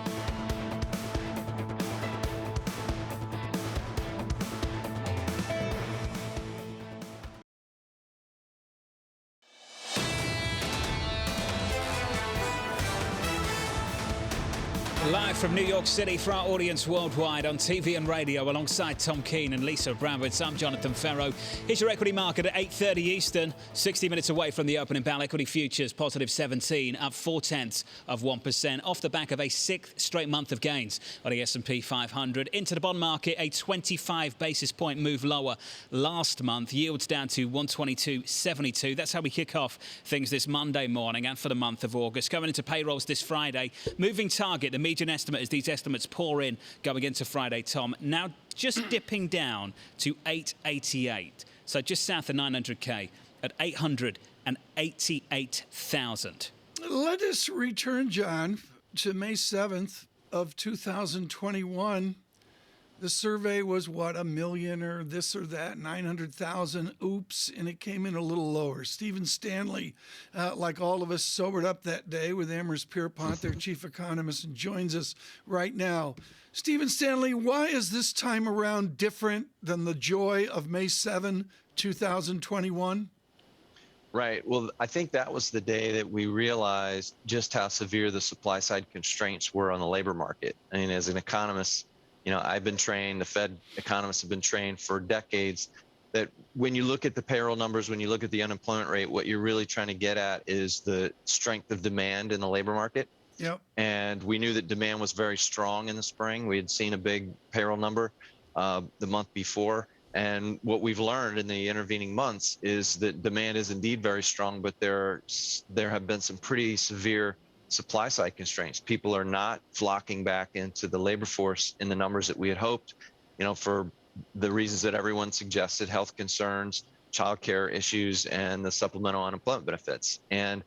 Live from New York City for our audience worldwide on TV and radio alongside Tom Keene and Lisa Abramowicz. I'm Jonathan Ferro. Here's your equity market at 8:30 Eastern, 60 minutes away from the opening bell. Equity futures positive 17, up 0.4%, off the back of a sixth straight month of gains on the S&P 500. Into the bond market, a 25 basis point move lower last month. Yields down to 122.72. That's how we kick off things this Monday morning and for the month of August. Going into payrolls this Friday, moving target, the median estimate as these estimates pour in going into Friday, Tom. Now just dipping down to 888, so just south of 900K at 888,000. Let us return, John, to May 7th of 2021. The survey was, what, 1 million or this or that, 900,000. Oops, and it came in a little lower. Stephen Stanley, like all of us, sobered up that day with Amherst Pierpont, their chief economist, and joins us right now. Stephen Stanley, why is this time around different than the joy of May 7, 2021? Right. Well, I think that was the day that we realized just how severe the supply side constraints were on the labor market. I mean, as an economist, you know, I've been trained, the Fed economists have been trained for decades, that when you look at the payroll numbers, when you look at the unemployment rate, what you're really trying to get at is the strength of demand in the labor market. Yep. And we knew that demand was very strong in the spring. We had seen a big payroll number the month before. And what we've learned in the intervening months is that demand is indeed very strong, but there have been some pretty severe supply side constraints. People are not flocking back into the labor force in the numbers that we had hoped, you know, for the reasons that everyone suggested: health concerns, childcare issues, and the supplemental unemployment benefits. And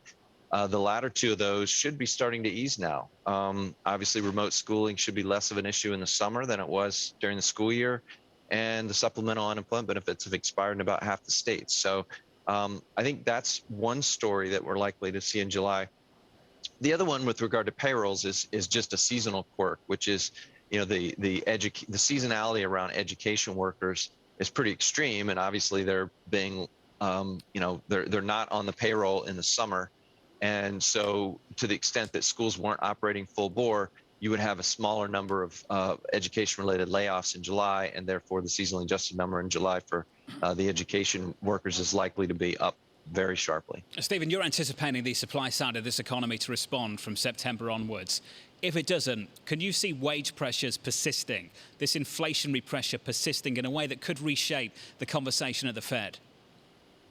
the latter two of those should be starting to ease now. Obviously, remote schooling should be less of an issue in the summer than it was during the school year. And the supplemental unemployment benefits have expired in about half the states. So I think that's one story that we're likely to see in July. The other one with regard to payrolls is just a seasonal quirk, which is, you know, the seasonality around education workers is pretty extreme, and obviously they're being, you know, they're not on the payroll in the summer, and so to the extent that schools weren't operating full bore, you would have a smaller number of education-related layoffs in July, and therefore the seasonally adjusted number in July for the education workers is likely to be up very sharply. Stephen, you're anticipating the supply side of this economy to respond from September onwards. If it doesn't, can you see wage pressures persisting, this inflationary pressure persisting in a way that could reshape the conversation at the Fed?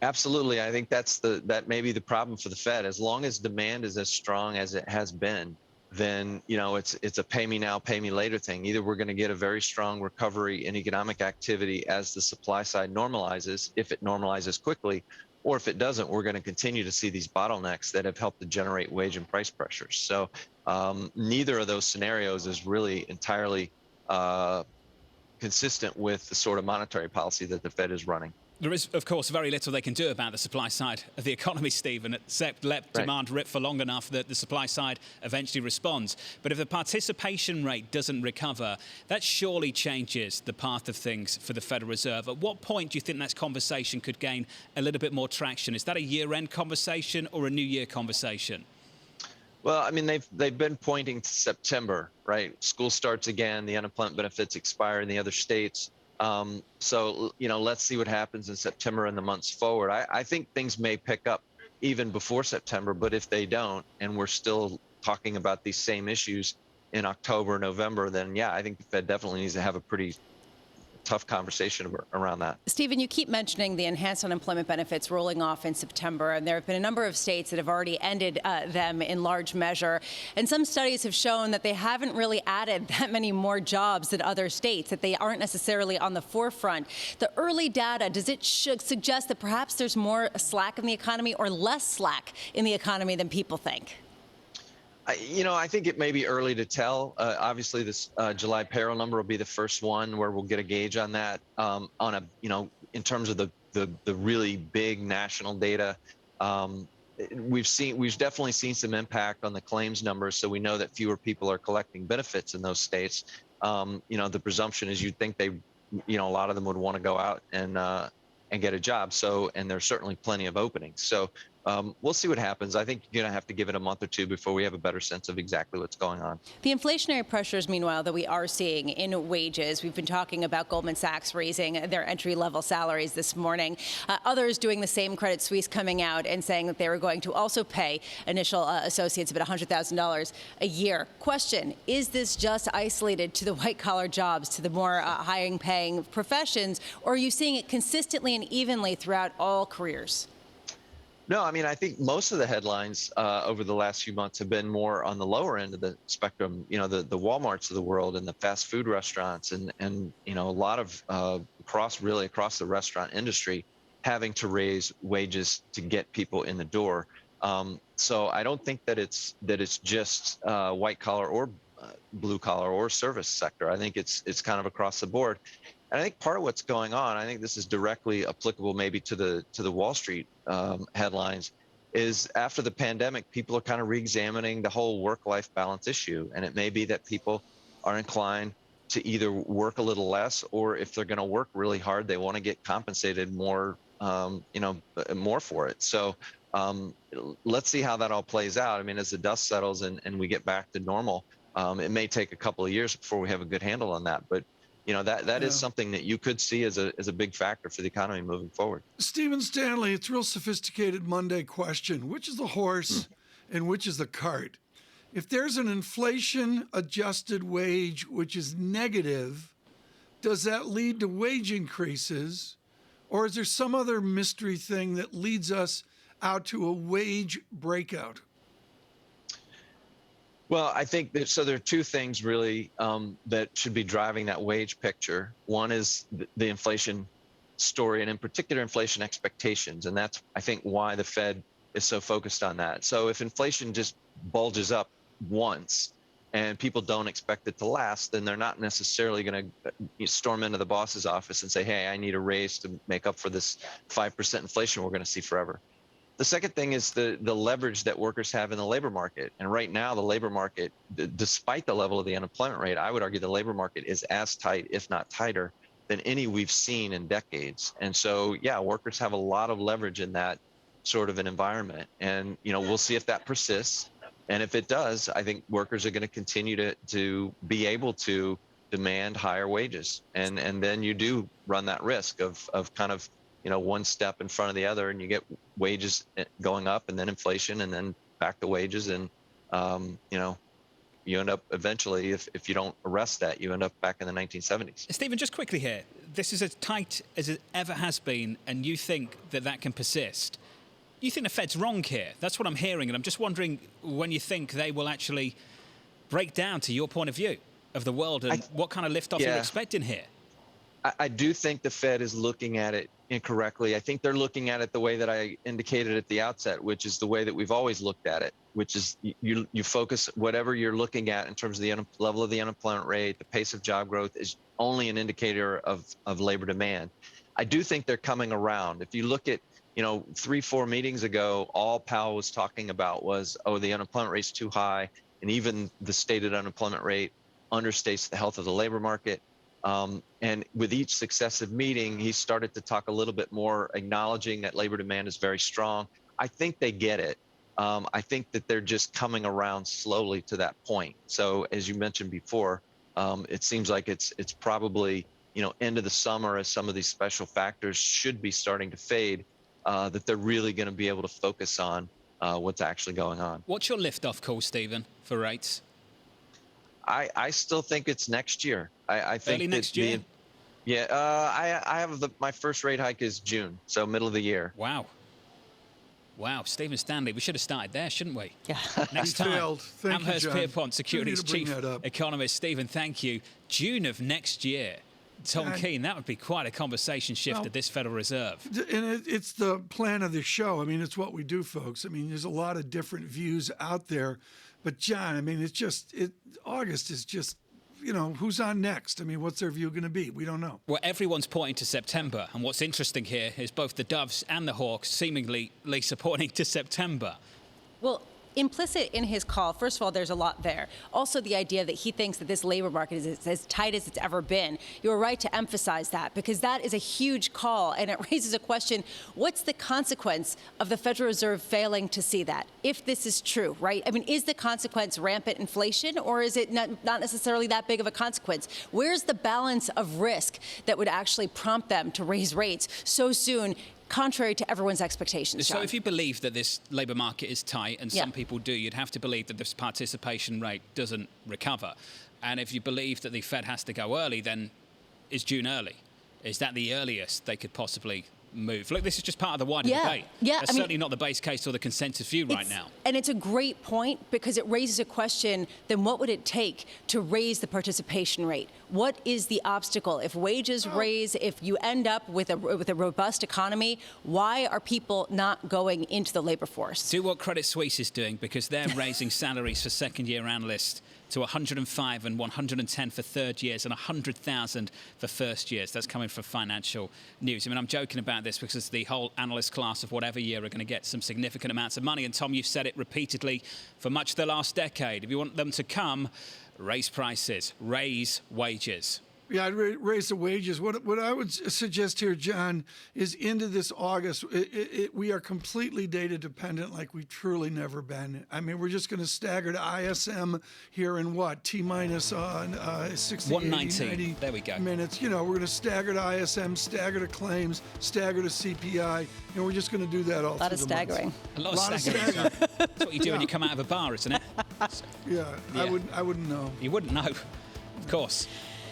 Absolutely. I think that may be the problem for the Fed. As long as demand is as strong as it has been, then, you know, it's a pay me now, pay me later thing. Either we're going to get a very strong recovery in economic activity as the supply side normalizes, if it normalizes quickly, or if it doesn't, we're going to continue to see these bottlenecks that have helped to generate wage and price pressures. So neither of those scenarios is really entirely consistent with the sort of monetary policy that the Fed is running. There is, of course, very little they can do about the supply side of the economy, Stephen, except let demand rip for long enough that the supply side eventually responds. But if the participation rate doesn't recover, that surely changes the path of things for the Federal Reserve. At what point do you think that conversation could gain a little bit more traction? Is that a year-end conversation or a New Year conversation? Well, I mean, they've been pointing to September, right? School starts again, the unemployment benefits expire in the other states. So, you know, let's see what happens in September and the months forward. I think things may pick up even before September, but if they don't, and we're still talking about these same issues in October, November, then yeah, I think the Fed definitely needs to have a pretty tough conversation around that. Stephen, you keep mentioning the enhanced unemployment benefits rolling off in September, and there have been a number of states that have already ended them in large measure. And some studies have shown that they haven't really added that many more jobs than other states, that they aren't necessarily on the forefront. The early data, does it suggest that perhaps there's more slack in the economy or less slack in the economy than people think? You know, I think it may be early to tell. Obviously, this July payroll number will be the first one where we'll get a gauge on that. You know, in terms of the really big national data, we've definitely seen some impact on the claims numbers. So we know that fewer people are collecting benefits in those states. You know, the presumption is you'd think a lot of them would want to go out and get a job. So, and there's certainly plenty of openings. So we'll see what happens. I think you're going to have to give it a month or two before we have a better sense of exactly what's going on. The inflationary pressures, meanwhile, that we are seeing in wages, we've been talking about Goldman Sachs raising their entry-level salaries this morning. Others doing the same, Credit Suisse coming out and saying that they were going to also pay initial associates about $100,000 a year. Question, is this just isolated to the white-collar jobs, to the more high-paying professions, or are you seeing it consistently and evenly throughout all careers? No, I mean, I think most of the headlines over the last few months have been more on the lower end of the spectrum, the Walmarts of the world and the fast food restaurants and a lot of across the restaurant industry having to raise wages to get people in the door. So I don't think that it's just white collar or blue collar or service sector. I think it's kind of across the board. And I think part of what's going on, I think this is directly applicable maybe to the Wall Street headlines, is after the pandemic, people are kind of re-examining the whole work-life balance issue. And it may be that people are inclined to either work a little less, or if they're going to work really hard, they want to get compensated more, more for it. So let's see how that all plays out. I mean, as the dust settles and we get back to normal, it may take a couple of years before we have a good handle on that. But that is something that you could see as a big factor for the economy moving forward. Stephen Stanley, it's a real sophisticated Monday question. Which is the horse and which is the cart? If there's an inflation-adjusted wage which is negative, does that lead to wage increases? Or is there some other mystery thing that leads us out to a wage breakout? Well, I think that, so there are two things really that should be driving that wage picture. One is the inflation story, and in particular, inflation expectations. And that's, I think, why the Fed is so focused on that. So if inflation just bulges up once and people don't expect it to last, then they're not necessarily going to storm into the boss's office and say, hey, I need a raise to make up for this 5% inflation we're going to see forever. The second thing is the leverage that workers have in the labor market. And right now, the labor market, despite the level of the unemployment rate, I would argue the labor market is as tight, if not tighter, than any we've seen in decades. And so, yeah, workers have a lot of leverage in that sort of an environment. And, we'll see if that persists. And if it does, I think workers are going to continue to be able to demand higher wages. And then you do run that risk of kind of, one step in front of the other, and you get wages going up and then inflation and then back to wages. And, you end up eventually, if you don't arrest that, you end up back in the 1970s. Stephen, just quickly here, this is as tight as it ever has been, and you think that can persist. You think the Fed's wrong here? That's what I'm hearing, and I'm just wondering when you think they will actually break down to your point of view of the world and what kind of liftoff you're expecting here. I do think the Fed is looking at it incorrectly. I think they're looking at it the way that I indicated at the outset, which is the way that we've always looked at it, which is you focus whatever you're looking at in terms of the level of the unemployment rate, the pace of job growth is only an indicator of labor demand. I do think they're coming around. If you look at 3-4 meetings ago, all Powell was talking about was, the unemployment rate's too high, and even the stated unemployment rate understates the health of the labor market. And with each successive meeting, he started to talk a little bit more, acknowledging that labor demand is very strong. I think they get it. I think that they're just coming around slowly to that point. So as you mentioned before, it seems like it's probably, end of the summer, as some of these special factors should be starting to fade, that they're really going to be able to focus on what's actually going on. What's your liftoff call, Stephen, for rates? I still think it's next year. I think early next year. I have my first rate hike is June, so middle of the year. Wow, Stephen Stanley, we should have started there, shouldn't we? Yeah. Next time. Failed. Thank you, Amherst John. Pierpont, Securities Chief that Economist. Stephen, thank you. June of next year. Tom Keene, that would be quite a conversation shift at this Federal Reserve. And it's the plan of the show. I mean, it's what we do, folks. I mean, there's a lot of different views out there. But, John, I mean, August is just, who's on next? I mean, what's their view going to be? We don't know. Well, everyone's pointing to September. And what's interesting here is both the Doves and the Hawks seemingly pointing to September. Well, implicit in his call, first of all, there's a lot there. Also, the idea that he thinks that this labor market is as tight as it's ever been. You're right to emphasize that, because that is a huge call, and it raises a question: what's the consequence of the Federal Reserve failing to see that, if this is true, right? I mean, is the consequence rampant inflation, or is it not necessarily that big of a consequence? Where's the balance of risk that would actually prompt them to raise rates so soon, contrary to everyone's expectations, John? So if you believe that this labour market is tight, and some people do, you'd have to believe that this participation rate doesn't recover. And if you believe that the Fed has to go early, then is June early? Is that the earliest they could possibly move? Look, this is just part of the wider debate. That's certainly not the base case or the consensus view right now. And it's a great point, because it raises a question: then what would it take to raise the participation rate? What is the obstacle? If wages raise, if you end up with a robust economy, why are people not going into the labor force? Do what Credit Suisse is doing, because they're raising salaries for second-year analysts to 105 and 110 for third years and 100,000 for first years. That's coming from Financial News. I mean, I'm joking about this because the whole analyst class of whatever year are going to get some significant amounts of money. And Tom, you've said it repeatedly for much of the last decade. If you want them to come, raise prices, raise wages. Yeah, I'd raise the wages. What I would suggest here, John, is into this August, we are completely data dependent like we've truly never been. I mean, we're just going to stagger to ISM here in what? T-minus 60, 190. 80, 90 there we go. minutes. You know, we're going to stagger to ISM, stagger to claims, stagger to CPI, and we're just going to do that all through the months. Staggering. A lot of staggering. That's what you do when you come out of a bar, isn't it? Yeah, I wouldn't know. You wouldn't know, of course.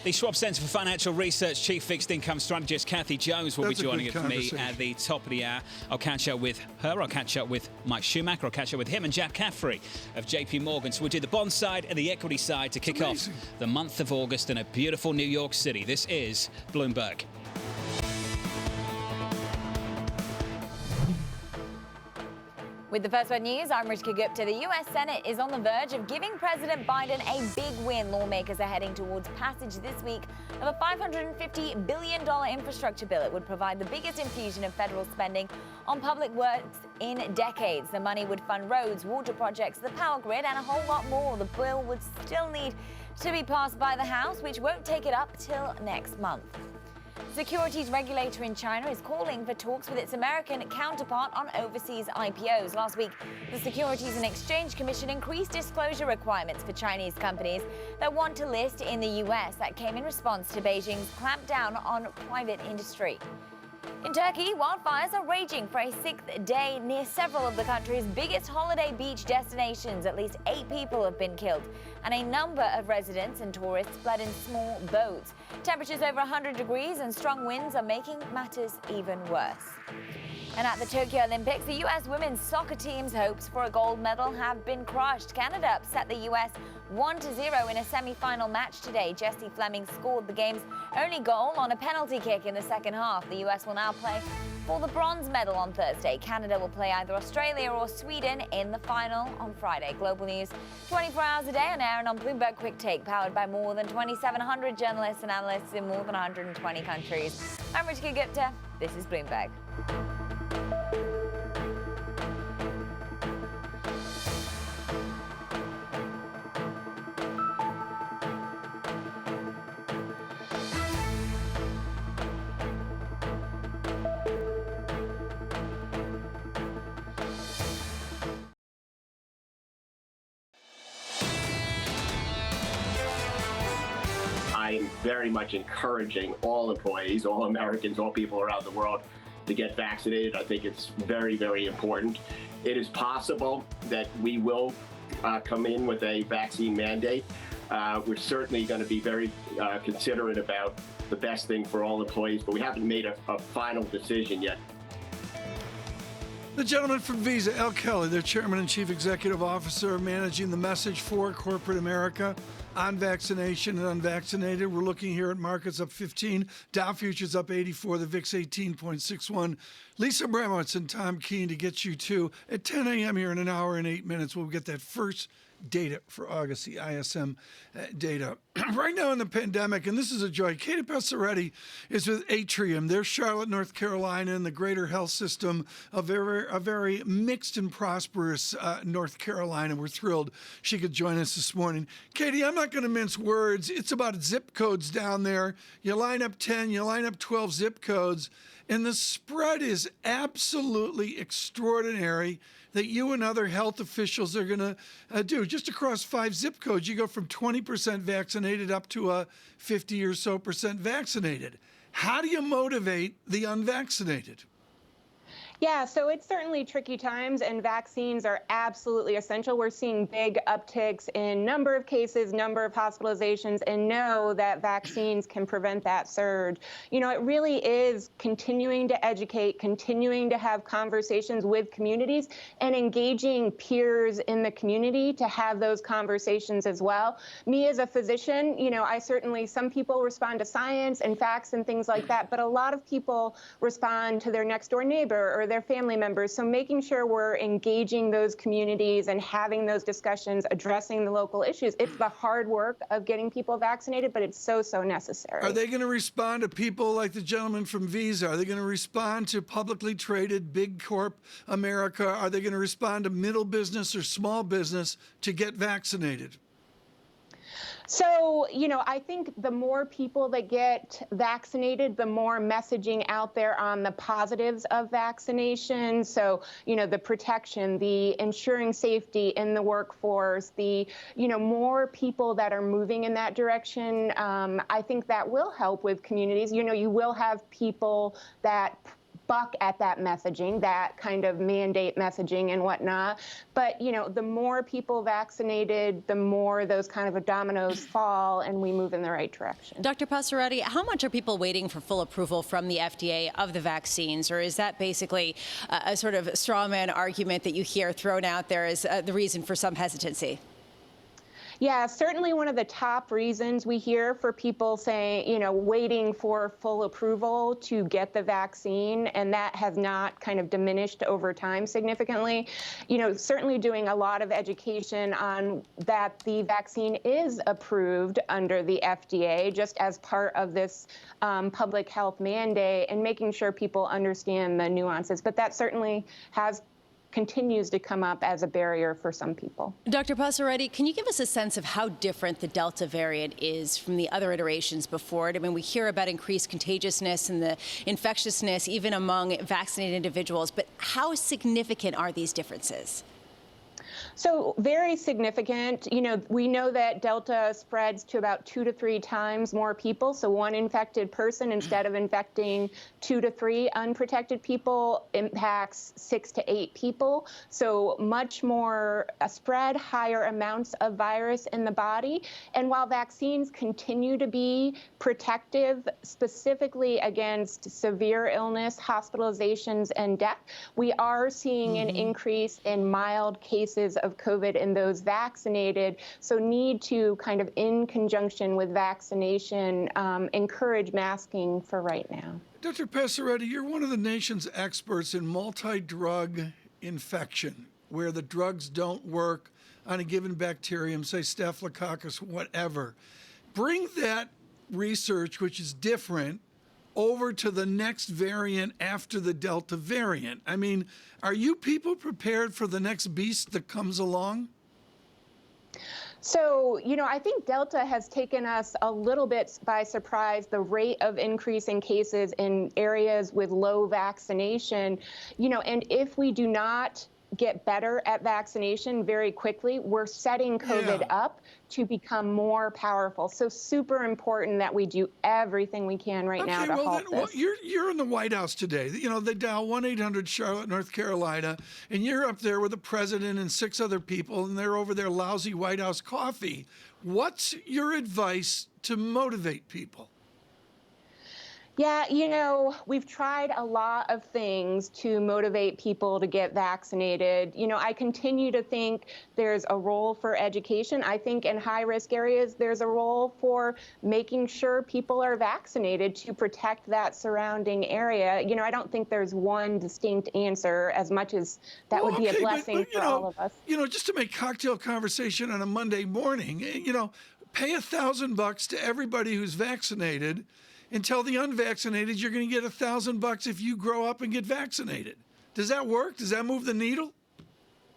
The Schwab Center for Financial Research Chief Fixed Income Strategist Kathy Jones will be joining me at the top of the hour. I'll catch up with her. I'll catch up with Mike Schumacher. I'll catch up with him and Jack Caffrey of JP Morgan. So we'll do the bond side and the equity side to kick off the month of August in a beautiful New York City. This is Bloomberg. With the First Word News, I'm Ritika Gupta. The U.S. Senate is on the verge of giving President Biden a big win. Lawmakers are heading towards passage this week of a $550 billion infrastructure bill. It would provide the biggest infusion of federal spending on public works in decades. The money would fund roads, water projects, the power grid, and a whole lot more. The bill would still need to be passed by the House, which won't take it up till next month. Securities regulator in China is calling for talks with its American counterpart on overseas IPOs. Last week, the Securities and Exchange Commission increased disclosure requirements for Chinese companies that want to list in the U.S. That came in response to Beijing's clampdown on private industry. In Turkey, wildfires are raging for a sixth day near several of the country's biggest holiday beach destinations. At least 8 people have been killed, and a number of residents and tourists fled in small boats. Temperatures over 100 degrees and strong winds are making matters even worse. And at the Tokyo Olympics, the U.S. women's soccer team's hopes for a gold medal have been crushed. Canada upset the U.S. 1-0 in a semi-final match today. Jessie Fleming scored the game's only goal on a penalty kick in the second half. The U.S. will now play for the bronze medal on Thursday. Canada will play either Australia or Sweden in the final on Friday. Global news 24 hours a day on air and on Bloomberg Quick Take, powered by more than 2,700 journalists and analysts in more than 120 countries. I'm Ritika Gupta. This is Bloomberg. I'm very much encouraging all employees, all Americans, all people around the world to get vaccinated. I think it's very, very important. It is possible that we will come in with a vaccine mandate. We're certainly going to be very considerate about the best thing for all employees, but we haven't made a final decision yet. The gentleman from Visa, Al Kelly, their chairman and chief executive officer, managing the message for corporate America on vaccination and unvaccinated. We're looking here at markets up 15, Dow futures up 84, the VIX 18.61. Lisa Abramowicz and Tom Keene to get you to at 10 a.m. here in an hour and 8 minutes. We'll get that first data for August, the ISM data. Right now in the pandemic, and this is a joy, Katie Passaretti is with Atrium. They're Charlotte, North Carolina, and the greater health system, a very mixed and prosperous North Carolina. We're thrilled she could join us this morning. Katie, I'm not going to mince words. It's about zip codes down there. You line up 10, you line up 12 zip codes, and the spread is absolutely extraordinary that you and other health officials are going to do. Just across 5 zip codes, you go from 20% vaccinated up to 50 or so percent vaccinated. How do you motivate the unvaccinated? Yeah, so it's certainly tricky times, and vaccines are absolutely essential. We're seeing big upticks in number of cases, number of hospitalizations, and know that vaccines can prevent that surge. You know, it really is continuing to educate, continuing to have conversations with communities, and engaging peers in the community to have those conversations as well. Me as a physician, you know, some people respond to science and facts and things like that, but a lot of people respond to their next door neighbor or their family members. So making sure we're engaging those communities and having those discussions, addressing the local issues. It's the hard work of getting people vaccinated, but it's so necessary. Are they going to respond to people like the gentleman from Visa? Are they going to respond to publicly traded big corp America? Are they going to respond to middle business or small business to get vaccinated? So, you know, I think the more people that get vaccinated, the more messaging out there on the positives of vaccination. So, you know, the protection, the ensuring safety in the workforce, the, you know, more people that are moving in that direction. I think that will help with communities. You know, you will have people that buck at that messaging, that kind of mandate messaging and whatnot. But, you know, the more people vaccinated, the more those kind of dominoes fall and we move in the right direction. Dr. Passaretti, how much are people waiting for full approval from the FDA of the vaccines? Or is that basically a sort of straw man argument that you hear thrown out there as the reason for some hesitancy? Yeah, certainly one of the top reasons we hear for people saying, you know, waiting for full approval to get the vaccine, and that has not kind of diminished over time significantly. You know, certainly doing a lot of education on that the vaccine is approved under the FDA just as part of this public health mandate, and making sure people understand the nuances. But that certainly continues to come up as a barrier for some people. Dr. Passaretti, can you give us a sense of how different the Delta variant is from the other iterations before it? I mean, we hear about increased contagiousness and the infectiousness even among vaccinated individuals, but how significant are these differences? So very significant. You know, we know that Delta spreads to about 2 to 3 times more people. So one infected person, instead of infecting 2 to 3 unprotected people, impacts 6 to 8 people. So much more spread, higher amounts of virus in the body. And while vaccines continue to be protective, specifically against severe illness, hospitalizations, and death, we are seeing an increase in mild cases of COVID in those vaccinated. So need to kind of, in conjunction with vaccination, encourage masking for right now. Dr. Passaretti, you're one of the nation's experts in multi-drug infection, where the drugs don't work on a given bacterium, say Staphylococcus, whatever. Bring that research, which is different, over to the next variant after the Delta variant. I mean, are you people prepared for the next beast that comes along? So, you know, I think Delta has taken us a little bit by surprise, the rate of increase in cases in areas with low vaccination, you know, and if we do not get better at vaccination very quickly, we're setting COVID up to become more powerful. So super important that we do everything we can right now to halt this. Well, you're in the White House today. You know, they dial 1-800 Charlotte, North Carolina, and you're up there with the president and 6 other people, and they're over their lousy White House coffee. What's your advice to motivate people? Yeah, you know, we've tried a lot of things to motivate people to get vaccinated. You know, I continue to think there's a role for education. I think in high-risk areas, there's a role for making sure people are vaccinated to protect that surrounding area. You know, I don't think there's one distinct answer, as much as that would be a blessing for all of us. You know, just to make cocktail conversation on a Monday morning, you know, pay $1,000 to everybody who's vaccinated, and tell the unvaccinated you're going to get $1,000 if you grow up and get vaccinated. Does that work? Does that move the needle?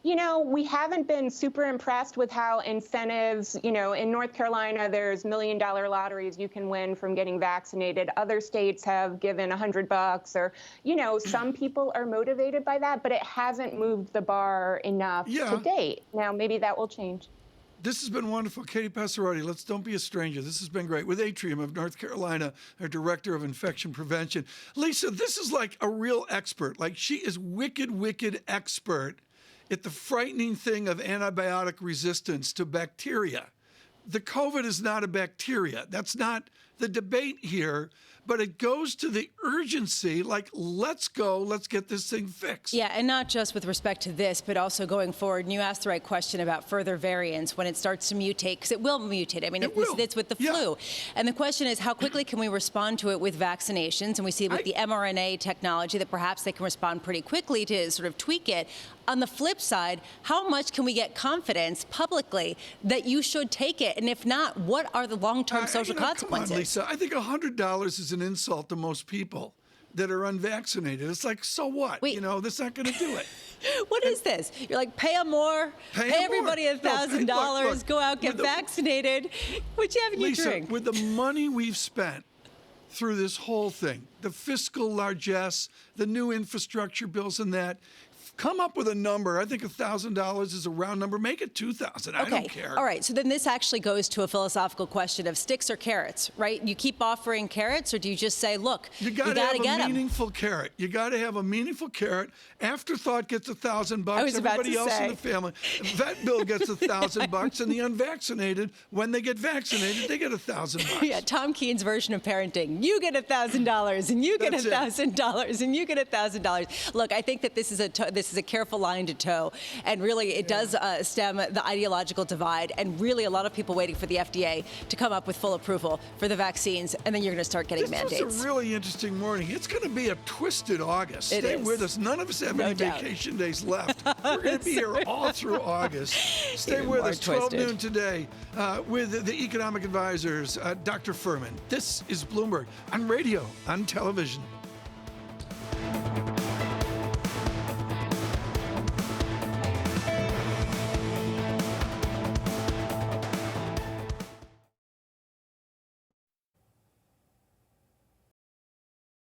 You know, we haven't been super impressed with how incentives, you know, in North Carolina, there's $1 million lotteries you can win from getting vaccinated. Other states have given $100 or, you know, some people are motivated by that, but it hasn't moved the bar enough to date. Now, maybe that will change. This has been wonderful. Katie Passarotti, don't be a stranger. This has been great. With Atrium of North Carolina, our Director of Infection Prevention. Lisa, this is like a real expert. Like, she is wicked expert at the frightening thing of antibiotic resistance to bacteria. The COVID is not a bacteria. That's not the debate here. But it goes to the urgency, like, let's get this thing fixed. Yeah, and not just with respect to this, but also going forward. And you asked the right question about further variants when it starts to mutate, because it will mutate. I mean, it's with the flu. And the question is, how quickly can we respond to it with vaccinations? And we see with the mRNA technology that perhaps they can respond pretty quickly to sort of tweak it. On the flip side, how much can we get confidence publicly that you should take it? And if not, what are the long-term social consequences? Come on, Lisa. I think $100 is an insult to most people that are unvaccinated. It's like, so what? You know, that's not going to do it. What is this? You're like, pay them more, pay everybody $1,000, go out, get vaccinated. What you have in your drink? With the money we've spent through this whole thing, the fiscal largesse, the new infrastructure bills and that, come up with a number. I think $1,000 is a round number. Make it $2,000. I don't care. All right. So then this actually goes to a philosophical question of sticks or carrots, right? You keep offering carrots, or do you just say, look, you got to have a meaningful carrot. You got to have a meaningful carrot. Afterthought gets $1,000. Everybody else in the family. Vet bill gets $1,000, and the unvaccinated, when they get vaccinated, they get $1,000. Yeah, Tom Keene's version of parenting. You get $1,000, and you get $1,000, and you get $1,000. Look, I think that this is a careful line to toe, and really it does stem the ideological divide, and really a lot of people waiting for the FDA to come up with full approval for the vaccines, and then you're going to start getting mandates. It's a really interesting morning. It's going to be a twisted August. Stay with us. None of us have any vacation days left. We're going to be here all through August. Stay with us. 12 noon today with the economic advisors, Dr. Furman. This is Bloomberg on radio, on television.